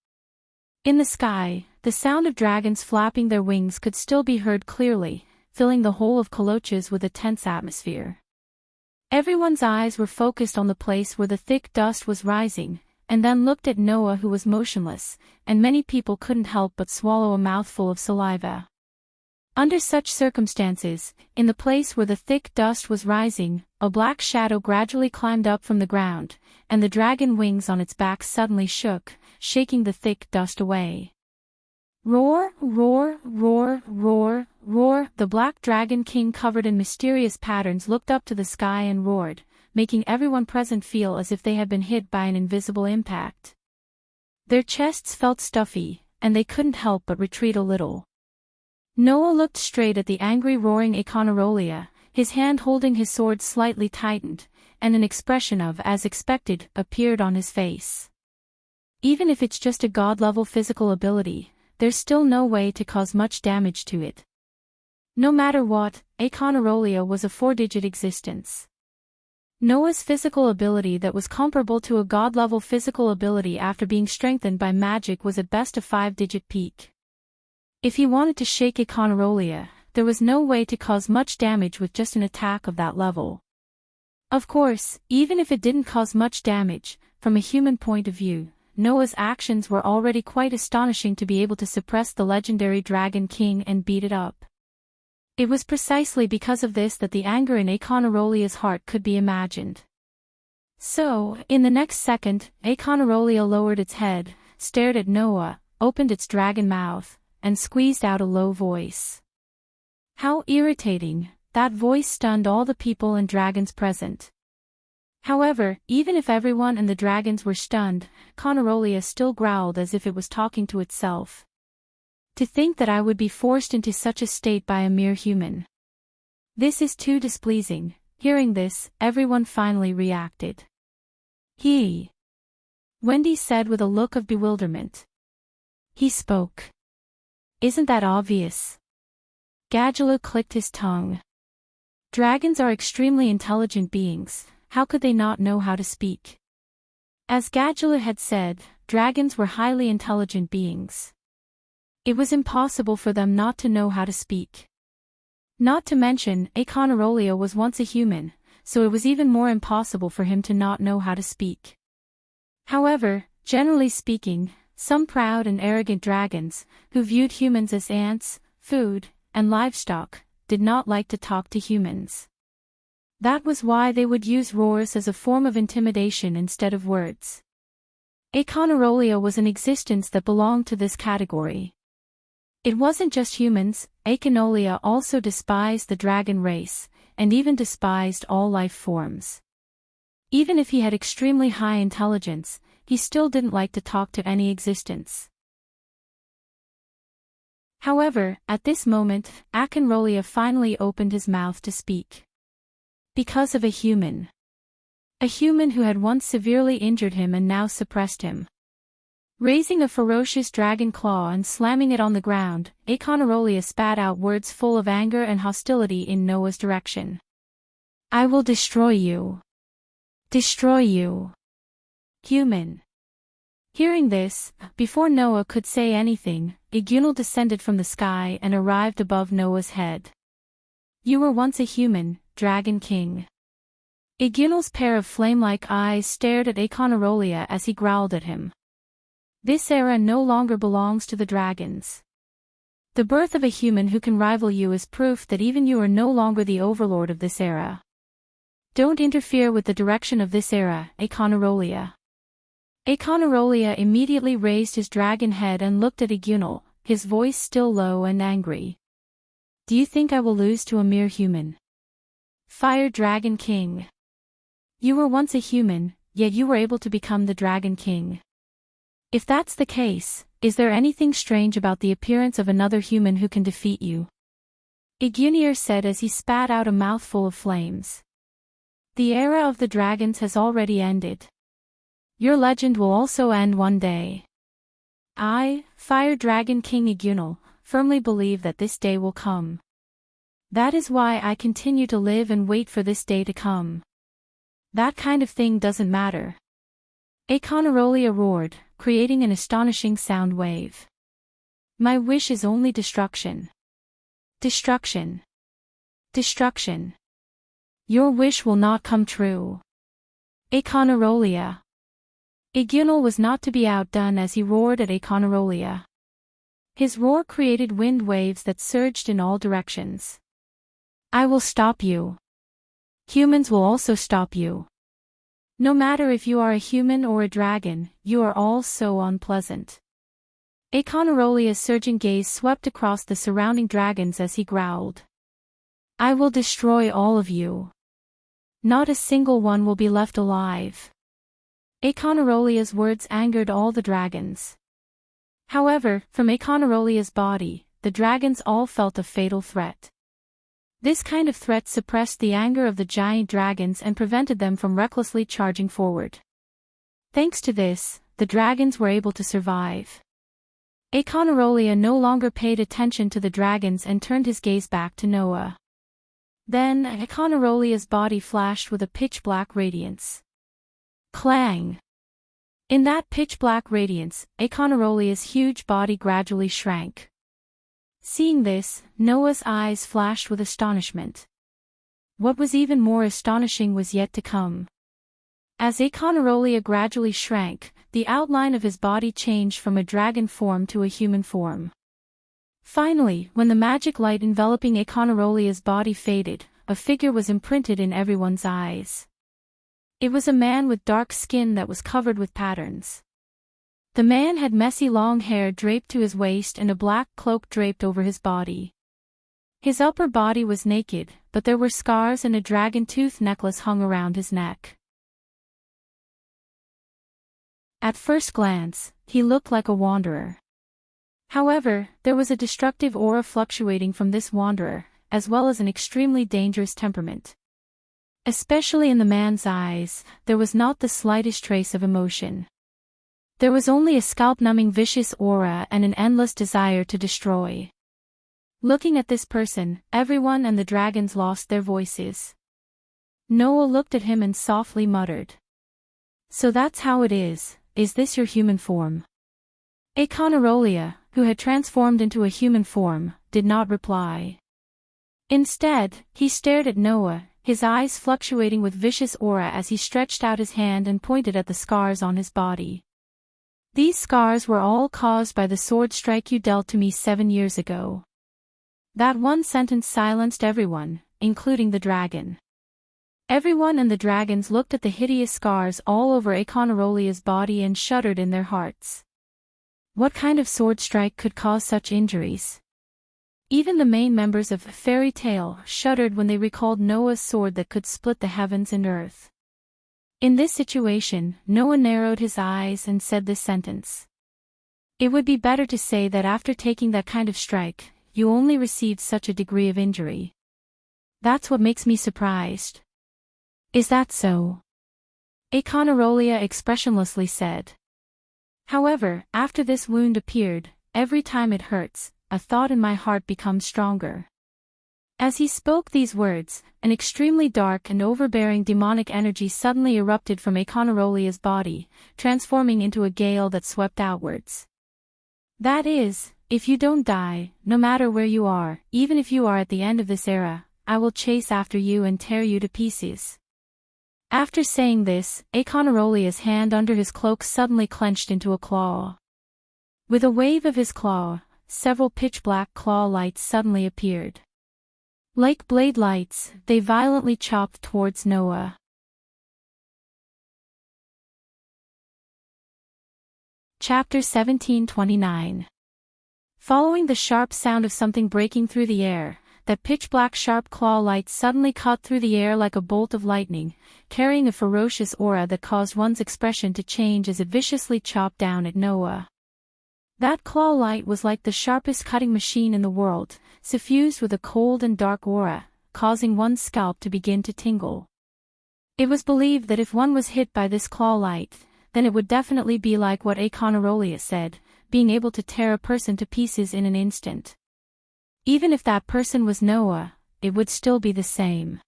In the sky, the sound of dragons flapping their wings could still be heard clearly, filling the whole of Kolochis with a tense atmosphere. Everyone's eyes were focused on the place where the thick dust was rising, and then looked at Noah, who was motionless, and many people couldn't help but swallow a mouthful of saliva. Under such circumstances, in the place where the thick dust was rising, a black shadow gradually climbed up from the ground, and the dragon wings on its back suddenly shook, shaking the thick dust away. Roar, roar, roar, roar, roar! The black dragon king, covered in mysterious patterns, looked up to the sky and roared, making everyone present feel as if they had been hit by an invisible impact. Their chests felt stuffy, and they couldn't help but retreat a little. Noah looked straight at the angry roaring Akonarolia, his hand holding his sword slightly tightened, and an expression of "as expected" appeared on his face. Even if it's just a god-level physical ability, there's still no way to cause much damage to it. No matter what, Akonarolia was a 4-digit existence. Noah's physical ability that was comparable to a god-level physical ability after being strengthened by magic was at best a 5-digit peak. If he wanted to shake Akonarolia, there was no way to cause much damage with just an attack of that level. Of course, even if it didn't cause much damage, from a human point of view, Noah's actions were already quite astonishing to be able to suppress the legendary Dragon King and beat it up. It was precisely because of this that the anger in Akonarolia's heart could be imagined. So, in the next second, Akonarolia lowered its head, stared at Noah, opened its dragon mouth, and squeezed out a low voice. How irritating! That voice stunned all the people and dragons present. However, even if everyone and the dragons were stunned, Akonarolia still growled as if it was talking to itself. To think that I would be forced into such a state by a mere human. This is too displeasing. Hearing this, everyone finally reacted. He. Wendy said with a look of bewilderment. He spoke. Isn't that obvious? Gadgula clicked his tongue. Dragons are extremely intelligent beings, how could they not know how to speak? As Gadgula had said, dragons were highly intelligent beings. It was impossible for them not to know how to speak. Not to mention, Akonarolia was once a human, so it was even more impossible for him to not know how to speak. However, generally speaking, some proud and arrogant dragons, who viewed humans as ants, food, and livestock, did not like to talk to humans. That was why they would use roars as a form of intimidation instead of words. Akonarolia was an existence that belonged to this category. It wasn't just humans, Akonarolia also despised the dragon race, and even despised all life forms. Even if he had extremely high intelligence, he still didn't like to talk to any existence. However, at this moment, Akonarolia finally opened his mouth to speak. Because of a human. A human who had once severely injured him and now suppressed him. Raising a ferocious dragon claw and slamming it on the ground, Akonarolia spat out words full of anger and hostility in Noah's direction. I will destroy you. Destroy you. Human. Hearing this, before Noah could say anything, Igunal descended from the sky and arrived above Noah's head. You were once a human, Dragon King. Igunal's pair of flame-like eyes stared at Akonarolia as he growled at him. This era no longer belongs to the dragons. The birth of a human who can rival you is proof that even you are no longer the overlord of this era. Don't interfere with the direction of this era, Akonarolia. Akonarolia immediately raised his dragon head and looked at Igunal, his voice still low and angry. Do you think I will lose to a mere human? Fire Dragon King. You were once a human, yet you were able to become the Dragon King. If that's the case, is there anything strange about the appearance of another human who can defeat you? Igunir said as he spat out a mouthful of flames. The era of the dragons has already ended. Your legend will also end one day. I, Fire Dragon King Igunal, firmly believe that this day will come. That is why I continue to live and wait for this day to come. That kind of thing doesn't matter. Akonarolia roared, creating an astonishing sound wave. My wish is only destruction. Destruction. Destruction. Your wish will not come true. Akonarolia. Agunal was not to be outdone as he roared at Akonarolia. His roar created wind waves that surged in all directions. I will stop you. Humans will also stop you. No matter if you are a human or a dragon, you are all so unpleasant. Akonarolia's surging gaze swept across the surrounding dragons as he growled. I will destroy all of you. Not a single one will be left alive. Akonarolia's words angered all the dragons. However, from Akonarolia's body, the dragons all felt a fatal threat. This kind of threat suppressed the anger of the giant dragons and prevented them from recklessly charging forward. Thanks to this, the dragons were able to survive. Akonarolia no longer paid attention to the dragons and turned his gaze back to Noah. Then, Akonarolia's body flashed with a pitch-black radiance. Clang! In that pitch-black radiance, Akonarolia's huge body gradually shrank. Seeing this, Noah's eyes flashed with astonishment. What was even more astonishing was yet to come. As Akonarolia gradually shrank, the outline of his body changed from a dragon form to a human form. Finally, when the magic light enveloping Akonarolia's body faded, a figure was imprinted in everyone's eyes. It was a man with dark skin that was covered with patterns. The man had messy long hair draped to his waist and a black cloak draped over his body. His upper body was naked, but there were scars and a dragon tooth necklace hung around his neck. At first glance, he looked like a wanderer. However, there was a destructive aura fluctuating from this wanderer, as well as an extremely dangerous temperament. Especially in the man's eyes, there was not the slightest trace of emotion. There was only a scalp-numbing vicious aura and an endless desire to destroy. Looking at this person, everyone and the dragons lost their voices. Noah looked at him and softly muttered. So that's how it is this your human form? Akonarolia, who had transformed into a human form, did not reply. Instead, he stared at Noah, his eyes fluctuating with vicious aura as he stretched out his hand and pointed at the scars on his body. These scars were all caused by the sword strike you dealt to me 7 years ago. That one sentence silenced everyone, including the dragon. Everyone and the dragons looked at the hideous scars all over Akonarolia's body and shuddered in their hearts. What kind of sword strike could cause such injuries? Even the main members of Fairy Tale shuddered when they recalled Noah's sword that could split the heavens and earth. In this situation, Noah narrowed his eyes and said this sentence. It would be better to say that after taking that kind of strike, you only received such a degree of injury. That's what makes me surprised. Is that so? Akonarolia expressionlessly said. However, after this wound appeared, every time it hurts, a thought in my heart becomes stronger. As he spoke these words, an extremely dark and overbearing demonic energy suddenly erupted from Akonarolia's body, transforming into a gale that swept outwards. That is, if you don't die, no matter where you are, even if you are at the end of this era, I will chase after you and tear you to pieces. After saying this, Akonarolia's hand under his cloak suddenly clenched into a claw. With a wave of his claw, several pitch-black claw lights suddenly appeared. Like blade lights, they violently chopped towards Noah. Chapter 1729. Following the sharp sound of something breaking through the air, that pitch-black sharp claw light suddenly cut through the air like a bolt of lightning, carrying a ferocious aura that caused one's expression to change as it viciously chopped down at Noah. That claw light was like the sharpest cutting machine in the world, suffused with a cold and dark aura, causing one's scalp to begin to tingle. It was believed that if one was hit by this claw light, then it would definitely be like what Akonarolia said, being able to tear a person to pieces in an instant. Even if that person was Noah, it would still be the same.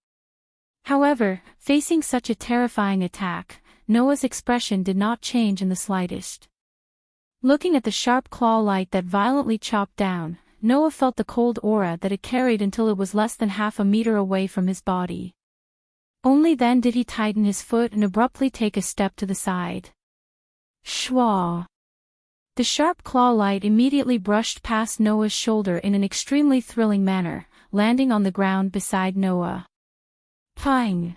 However, facing such a terrifying attack, Noah's expression did not change in the slightest. Looking at the sharp claw light that violently chopped down, Noah felt the cold aura that it carried until it was less than half a meter away from his body. Only then did he tighten his foot and abruptly take a step to the side. Shwa! The sharp claw light immediately brushed past Noah's shoulder in an extremely thrilling manner, landing on the ground beside Noah. Pang!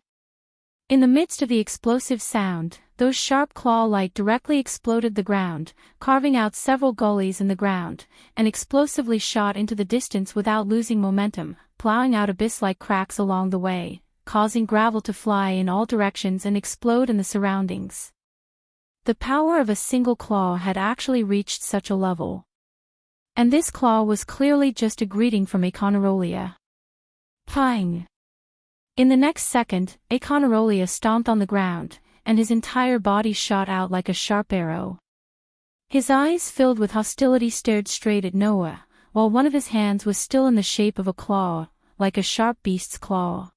In the midst of the explosive sound, those sharp claw light directly exploded the ground, carving out several gullies in the ground, and explosively shot into the distance without losing momentum, plowing out abyss-like cracks along the way, causing gravel to fly in all directions and explode in the surroundings. The power of a single claw had actually reached such a level. And this claw was clearly just a greeting from Aeconarolia. Pang! In the next second, Aeconarolia stomped on the ground, and his entire body shot out like a sharp arrow. His eyes filled with hostility stared straight at Noah, while one of his hands was still in the shape of a claw, like a sharp beast's claw.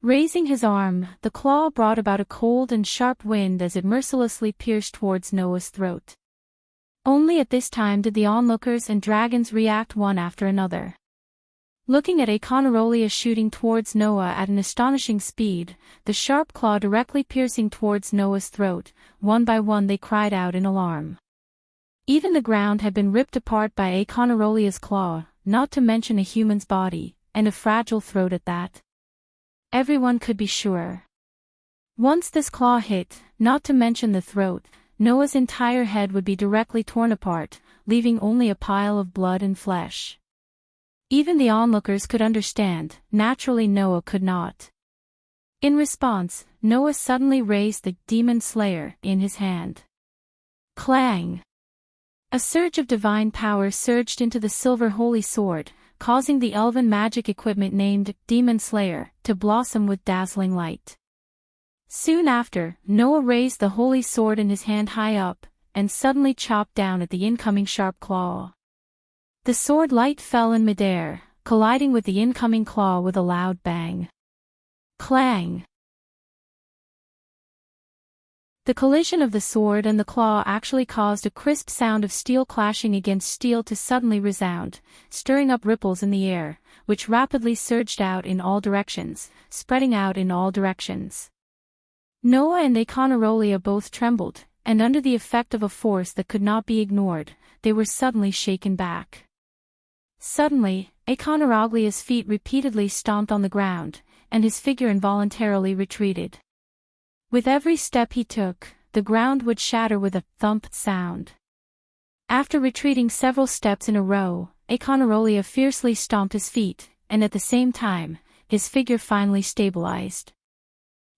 Raising his arm, the claw brought about a cold and sharp wind as it mercilessly pierced towards Noah's throat. Only at this time did the onlookers and dragons react one after another. Looking at Aeconarolia shooting towards Noah at an astonishing speed, the sharp claw directly piercing towards Noah's throat, one by one they cried out in alarm. Even the ground had been ripped apart by Aeconarolia's claw, not to mention a human's body, and a fragile throat at that. Everyone could be sure. Once this claw hit, not to mention the throat, Noah's entire head would be directly torn apart, leaving only a pile of blood and flesh. Even the onlookers could understand, naturally Noah could not. In response, Noah suddenly raised the demon slayer in his hand. Clang! A surge of divine power surged into the silver holy sword, causing the elven magic equipment named Demon Slayer to blossom with dazzling light. Soon after, Noah raised the holy sword in his hand high up, and suddenly chopped down at the incoming sharp claw. The sword light fell in midair, colliding with the incoming claw with a loud bang. Clang! The collision of the sword and the claw actually caused a crisp sound of steel clashing against steel to suddenly resound, stirring up ripples in the air, which rapidly surged out in all directions, spreading out in all directions. Noah and Aeconarolia both trembled, and under the effect of a force that could not be ignored, they were suddenly shaken back. Suddenly, Aeconarolia's feet repeatedly stomped on the ground, and his figure involuntarily retreated. With every step he took, the ground would shatter with a thump sound. After retreating several steps in a row, Aeconarolia fiercely stomped his feet, and at the same time, his figure finally stabilized.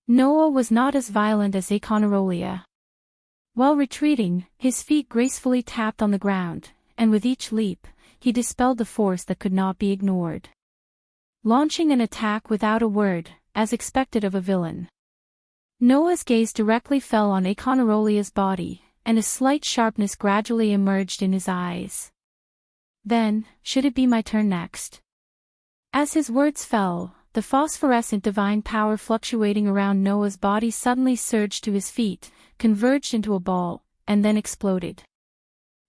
Noah was not as violent as Aeconarolia. While retreating, his feet gracefully tapped on the ground, and with each leap, he dispelled the force that could not be ignored. Launching an attack without a word, as expected of a villain. Noah's gaze directly fell on Aeconarolia's body, and a slight sharpness gradually emerged in his eyes. Then, should it be my turn next? As his words fell, the phosphorescent divine power fluctuating around Noah's body suddenly surged to his feet, converged into a ball, and then exploded.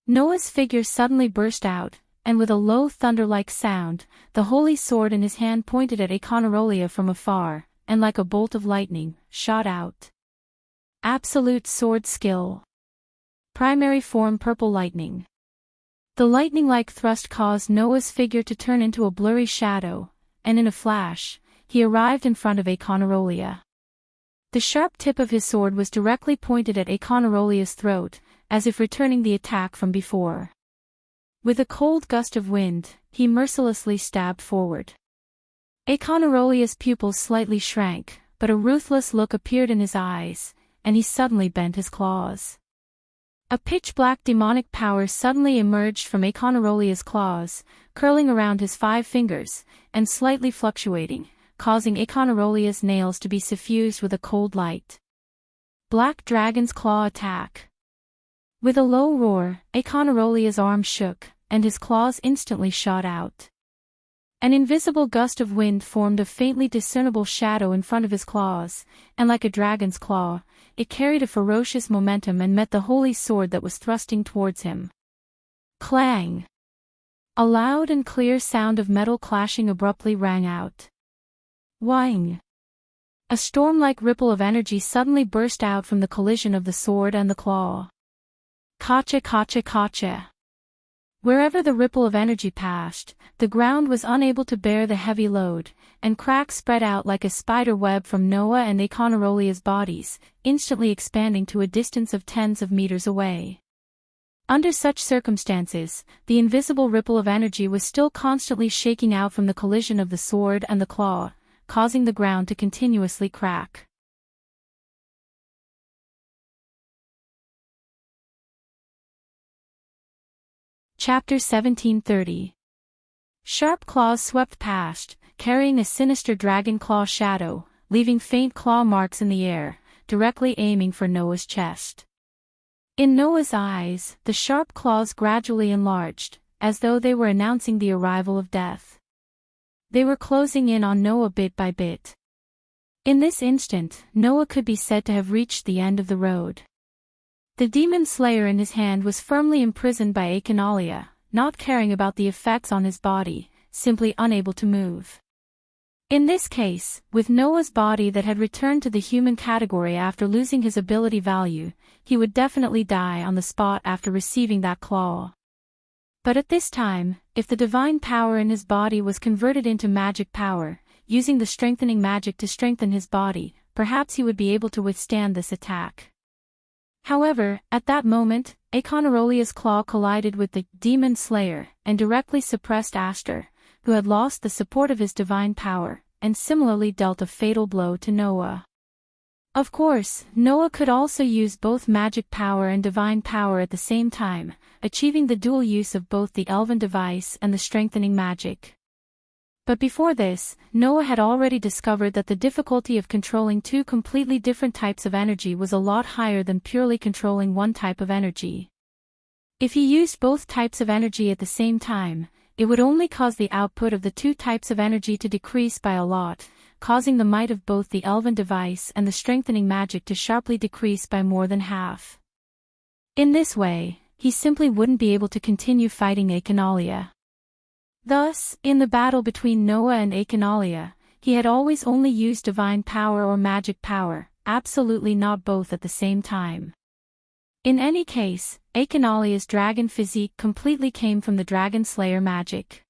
Noah's figure suddenly burst out, and with a low thunder-like sound, the holy sword in his hand pointed at Aeconarolia from afar, and like a bolt of lightning, shot out. Absolute sword skill. Primary form purple lightning. The lightning-like thrust caused Noah's figure to turn into a blurry shadow, and in a flash, he arrived in front of Aeconarolia. The sharp tip of his sword was directly pointed at Aeconarolia's throat, as if returning the attack from before. With a cold gust of wind, he mercilessly stabbed forward. Aeconarolia's pupils slightly shrank, but a ruthless look appeared in his eyes, and he suddenly bent his claws. A pitch-black demonic power suddenly emerged from Aeconarolia's claws, curling around his 5 fingers, and slightly fluctuating, causing Aeconarolia's nails to be suffused with a cold light. Black Dragon's Claw Attack. With a low roar, Aeconarolia's arm shook, and his claws instantly shot out. An invisible gust of wind formed a faintly discernible shadow in front of his claws, and like a dragon's claw, it carried a ferocious momentum and met the holy sword that was thrusting towards him. Clang! A loud and clear sound of metal clashing abruptly rang out. Whing! A storm-like ripple of energy suddenly burst out from the collision of the sword and the claw. Kacha kacha kacha! Wherever the ripple of energy passed, the ground was unable to bear the heavy load, and cracks spread out like a spider web from Noah and Akonarolia's bodies, instantly expanding to a distance of tens of meters away. Under such circumstances, the invisible ripple of energy was still constantly shaking out from the collision of the sword and the claw, causing the ground to continuously crack. Chapter 1730. Sharp claws swept past, carrying a sinister dragon claw shadow, leaving faint claw marks in the air, directly aiming for Noah's chest. In Noah's eyes, the sharp claws gradually enlarged, as though they were announcing the arrival of death. They were closing in on Noah bit by bit. In this instant, Noah could be said to have reached the end of the road. The demon slayer in his hand was firmly imprisoned by Akonalia, not caring about the effects on his body, simply unable to move. In this case, with Noah's body that had returned to the human category after losing his ability value, he would definitely die on the spot after receiving that claw. But at this time, if the divine power in his body was converted into magic power, using the strengthening magic to strengthen his body, perhaps he would be able to withstand this attack. However, at that moment, Akonarolia's claw collided with the demon slayer and directly suppressed Aster, who had lost the support of his divine power, and similarly dealt a fatal blow to Noah. Of course, Noah could also use both magic power and divine power at the same time, achieving the dual use of both the elven device and the strengthening magic. But before this, Noah had already discovered that the difficulty of controlling two completely different types of energy was a lot higher than purely controlling one type of energy. If he used both types of energy at the same time, it would only cause the output of the two types of energy to decrease by a lot, causing the might of both the elven device and the strengthening magic to sharply decrease by more than half. In this way, he simply wouldn't be able to continue fighting Akonalia. Thus, in the battle between Noah and Akonalia, he had always only used divine power or magic power, absolutely not both at the same time. In any case, Akonalia's dragon physique completely came from the dragon slayer magic.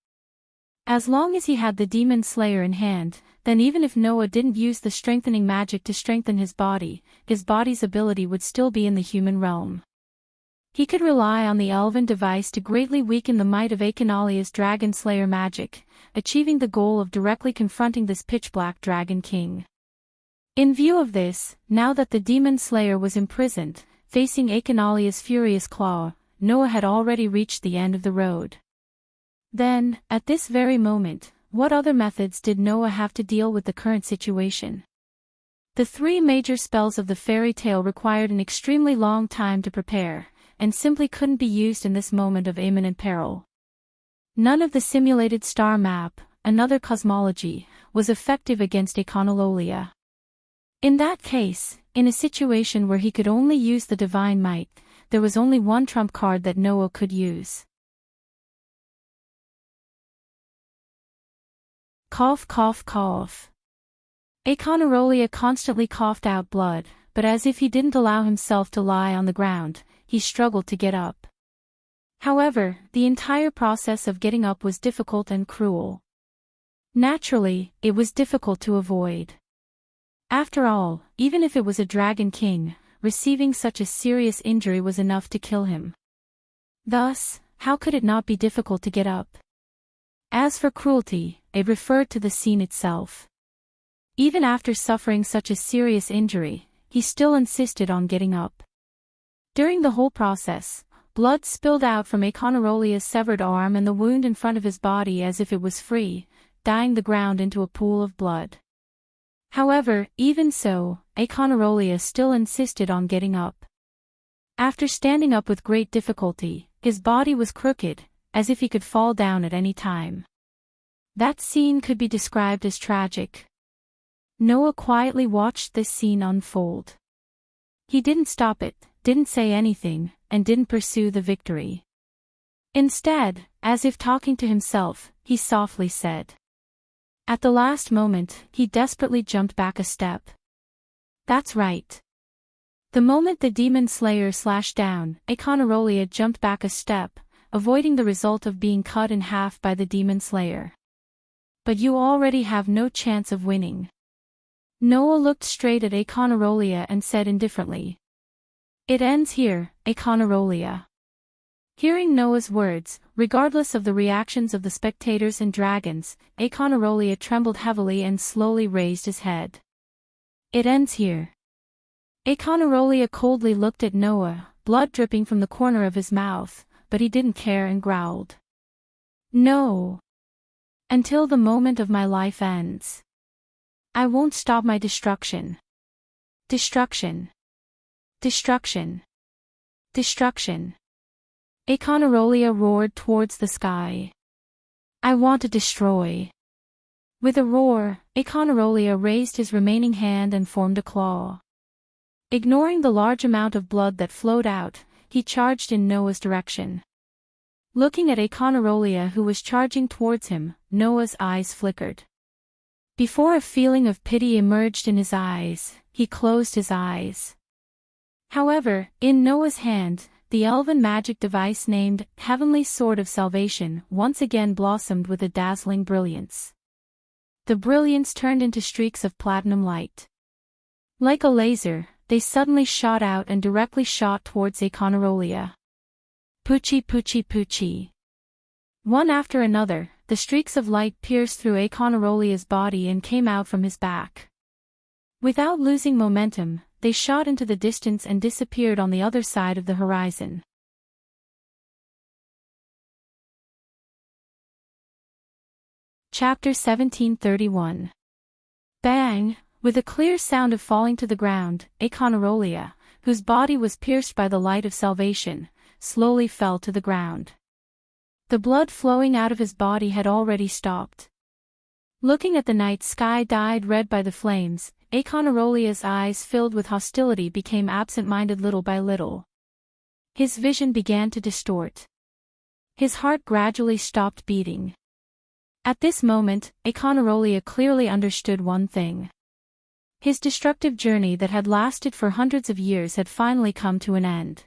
As long as he had the demon slayer in hand, then even if Noah didn't use the strengthening magic to strengthen his body's ability would still be in the human realm. He could rely on the elven device to greatly weaken the might of Akonalia's dragon slayer magic, achieving the goal of directly confronting this pitch-black dragon king. In view of this, now that the demon slayer was imprisoned, facing Akonalia's furious claw, Noah had already reached the end of the road. Then, at this very moment, what other methods did Noah have to deal with the current situation? The three major spells of the fairy tale required an extremely long time to prepare, and simply couldn't be used in this moment of imminent peril. None of the simulated star map, another cosmology, was effective against Akonalolia. In that case, in a situation where he could only use the divine might, there was only one trump card that Noah could use. Cough cough cough. Akonarolia constantly coughed out blood, but as if he didn't allow himself to lie on the ground, he struggled to get up. However, the entire process of getting up was difficult and cruel. Naturally, it was difficult to avoid. After all, even if it was a dragon king, receiving such a serious injury was enough to kill him. Thus, how could it not be difficult to get up? As for cruelty, it referred to the scene itself. Even after suffering such a serious injury, he still insisted on getting up. During the whole process, blood spilled out from Akonarolia's severed arm and the wound in front of his body as if it was free, dyeing the ground into a pool of blood. However, even so, Akonarolia still insisted on getting up. After standing up with great difficulty, his body was crooked, as if he could fall down at any time. That scene could be described as tragic. Noah quietly watched this scene unfold. He didn't stop it, didn't say anything, and didn't pursue the victory. Instead, as if talking to himself, he softly said. At the last moment, he desperately jumped back a step. That's right. The moment the demon slayer slashed down, Akonarolia jumped back a step, avoiding the result of being cut in half by the demon slayer. But you already have no chance of winning. Noah looked straight at Akonarolia and said indifferently. It ends here, Akonarolia. Hearing Noah's words, regardless of the reactions of the spectators and dragons, Akonarolia trembled heavily and slowly raised his head. It ends here. Akonarolia coldly looked at Noah, blood dripping from the corner of his mouth, but he didn't care and growled. No. Until the moment of my life ends. I won't stop my destruction. Destruction. Destruction. Destruction. Akonarolia roared towards the sky. I want to destroy. With a roar, Akonarolia raised his remaining hand and formed a claw. Ignoring the large amount of blood that flowed out, he charged in Noah's direction. Looking at Akonarolia who was charging towards him, Noah's eyes flickered. Before a feeling of pity emerged in his eyes, he closed his eyes. However, in Noah's hand, the elven magic device named Heavenly Sword of Salvation once again blossomed with a dazzling brilliance. The brilliance turned into streaks of platinum light. Like a laser, they suddenly shot out and directly shot towards Akonarolia. Poochie poochie poochie. One after another, the streaks of light pierced through Akonarolia's body and came out from his back. Without losing momentum, they shot into the distance and disappeared on the other side of the horizon. Chapter 1731. Bang! With a clear sound of falling to the ground, Akonarolia, whose body was pierced by the light of salvation, slowly fell to the ground. The blood flowing out of his body had already stopped. Looking at the night sky dyed red by the flames, Akonarolia's eyes filled with hostility became absent-minded little by little. His vision began to distort. His heart gradually stopped beating. At this moment, Akonarolia clearly understood one thing. His destructive journey that had lasted for hundreds of years had finally come to an end.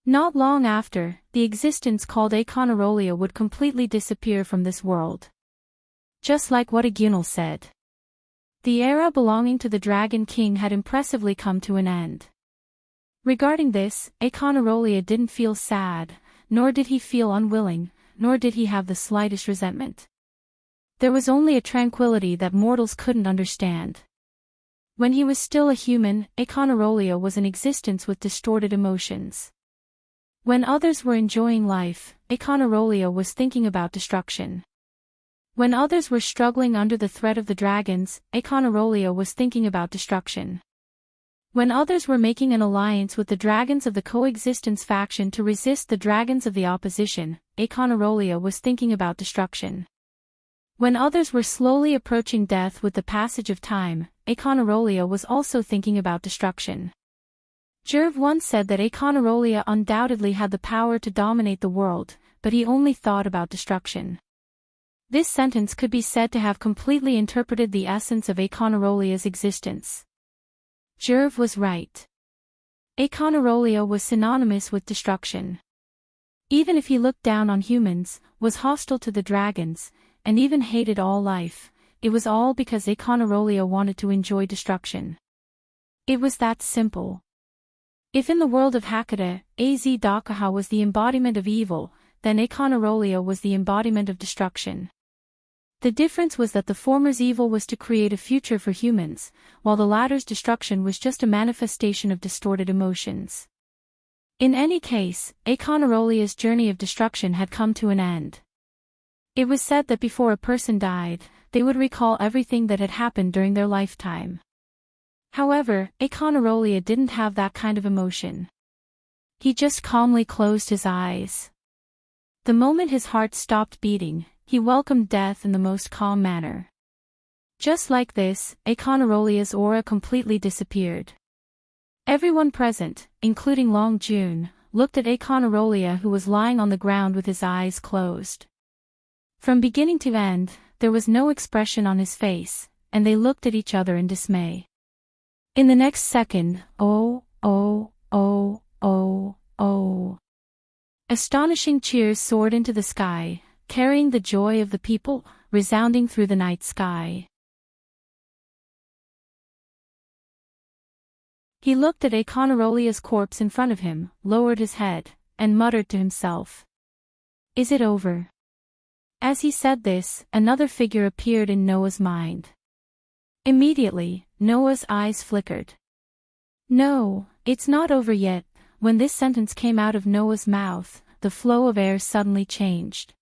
Not long after, the existence called Akonarolia would completely disappear from this world. Just like what Agunal said. The era belonging to the Dragon King had impressively come to an end. Regarding this, Akonarolia didn't feel sad, nor did he feel unwilling, nor did he have the slightest resentment. There was only a tranquility that mortals couldn't understand. When he was still a human, Akonarolia was an existence with distorted emotions. When others were enjoying life, Akonarolia was thinking about destruction. When others were struggling under the threat of the dragons, Akonarolia was thinking about destruction. When others were making an alliance with the dragons of the coexistence faction to resist the dragons of the opposition, Akonarolia was thinking about destruction. When others were slowly approaching death with the passage of time, Akonarolia was also thinking about destruction. Jerv once said that Akonarolia undoubtedly had the power to dominate the world, but he only thought about destruction. This sentence could be said to have completely interpreted the essence of Akonarolia's existence. Jerv was right. Akonarolia was synonymous with destruction. Even if he looked down on humans, was hostile to the dragons, and even hated all life, it was all because Akonarolia wanted to enjoy destruction. It was that simple. If in the world of Hakata, Az-Dakaha was the embodiment of evil, then Akonarolia was the embodiment of destruction. The difference was that the former's evil was to create a future for humans, while the latter's destruction was just a manifestation of distorted emotions. In any case, Akonarolia's journey of destruction had come to an end. It was said that before a person died, they would recall everything that had happened during their lifetime. However, Akonarolia didn't have that kind of emotion. He just calmly closed his eyes. The moment his heart stopped beating, he welcomed death in the most calm manner. Just like this, Akonarolia's aura completely disappeared. Everyone present, including Long Jun, looked at Akonarolia, who was lying on the ground with his eyes closed. From beginning to end, there was no expression on his face, and they looked at each other in dismay. In the next second, oh, oh, oh, oh, oh. Astonishing cheers soared into the sky, carrying the joy of the people, resounding through the night sky. He looked at Akonarolia's corpse in front of him, lowered his head, and muttered to himself. Is it over? As he said this, another figure appeared in Noah's mind. Immediately, Noah's eyes flickered. No, it's not over yet. When this sentence came out of Noah's mouth, the flow of air suddenly changed.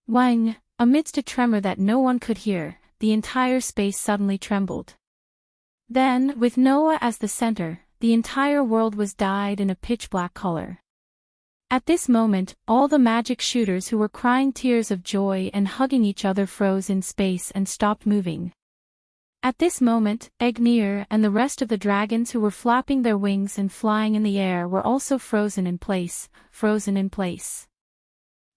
Wang, amidst a tremor that no one could hear, the entire space suddenly trembled. Then, with Noah as the center, the entire world was dyed in a pitch-black color. At this moment, all the magic shooters who were crying tears of joy and hugging each other froze in space and stopped moving. At this moment, Agnir and the rest of the dragons who were flapping their wings and flying in the air were also frozen in place.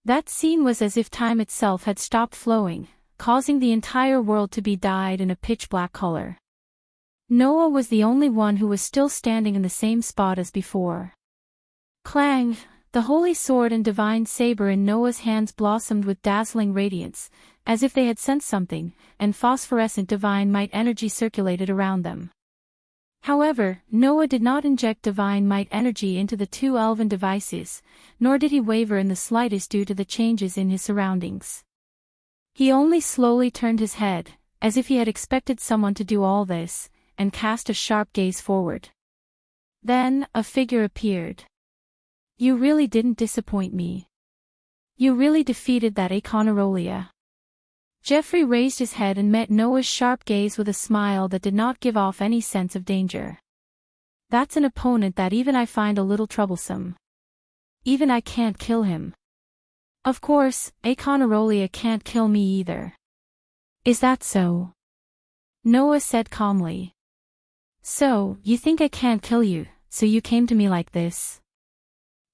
That scene was as if time itself had stopped flowing, causing the entire world to be dyed in a pitch-black color. Noah was the only one who was still standing in the same spot as before. Clang! The holy sword and divine saber in Noah's hands blossomed with dazzling radiance, as if they had sensed something, and phosphorescent divine might energy circulated around them. However, Noah did not inject divine might energy into the two elven devices, nor did he waver in the slightest due to the changes in his surroundings. He only slowly turned his head, as if he had expected someone to do all this, and cast a sharp gaze forward. Then, a figure appeared. You really didn't disappoint me. You really defeated that Akonarolia. Jeffrey raised his head and met Noah's sharp gaze with a smile that did not give off any sense of danger. That's an opponent that even I find a little troublesome. Even I can't kill him. Of course, Akonarolia can't kill me either. Is that so? Noah said calmly. So, you think I can't kill you, so you came to me like this?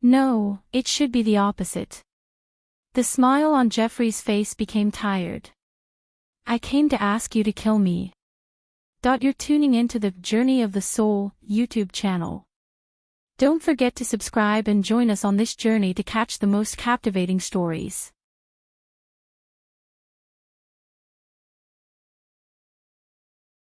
No, it should be the opposite. The smile on Jeffrey's face became tired. I came to ask you to kill me. You're tuning into the Journey of the Soul YouTube channel. Don't forget to subscribe and join us on this journey to catch the most captivating stories.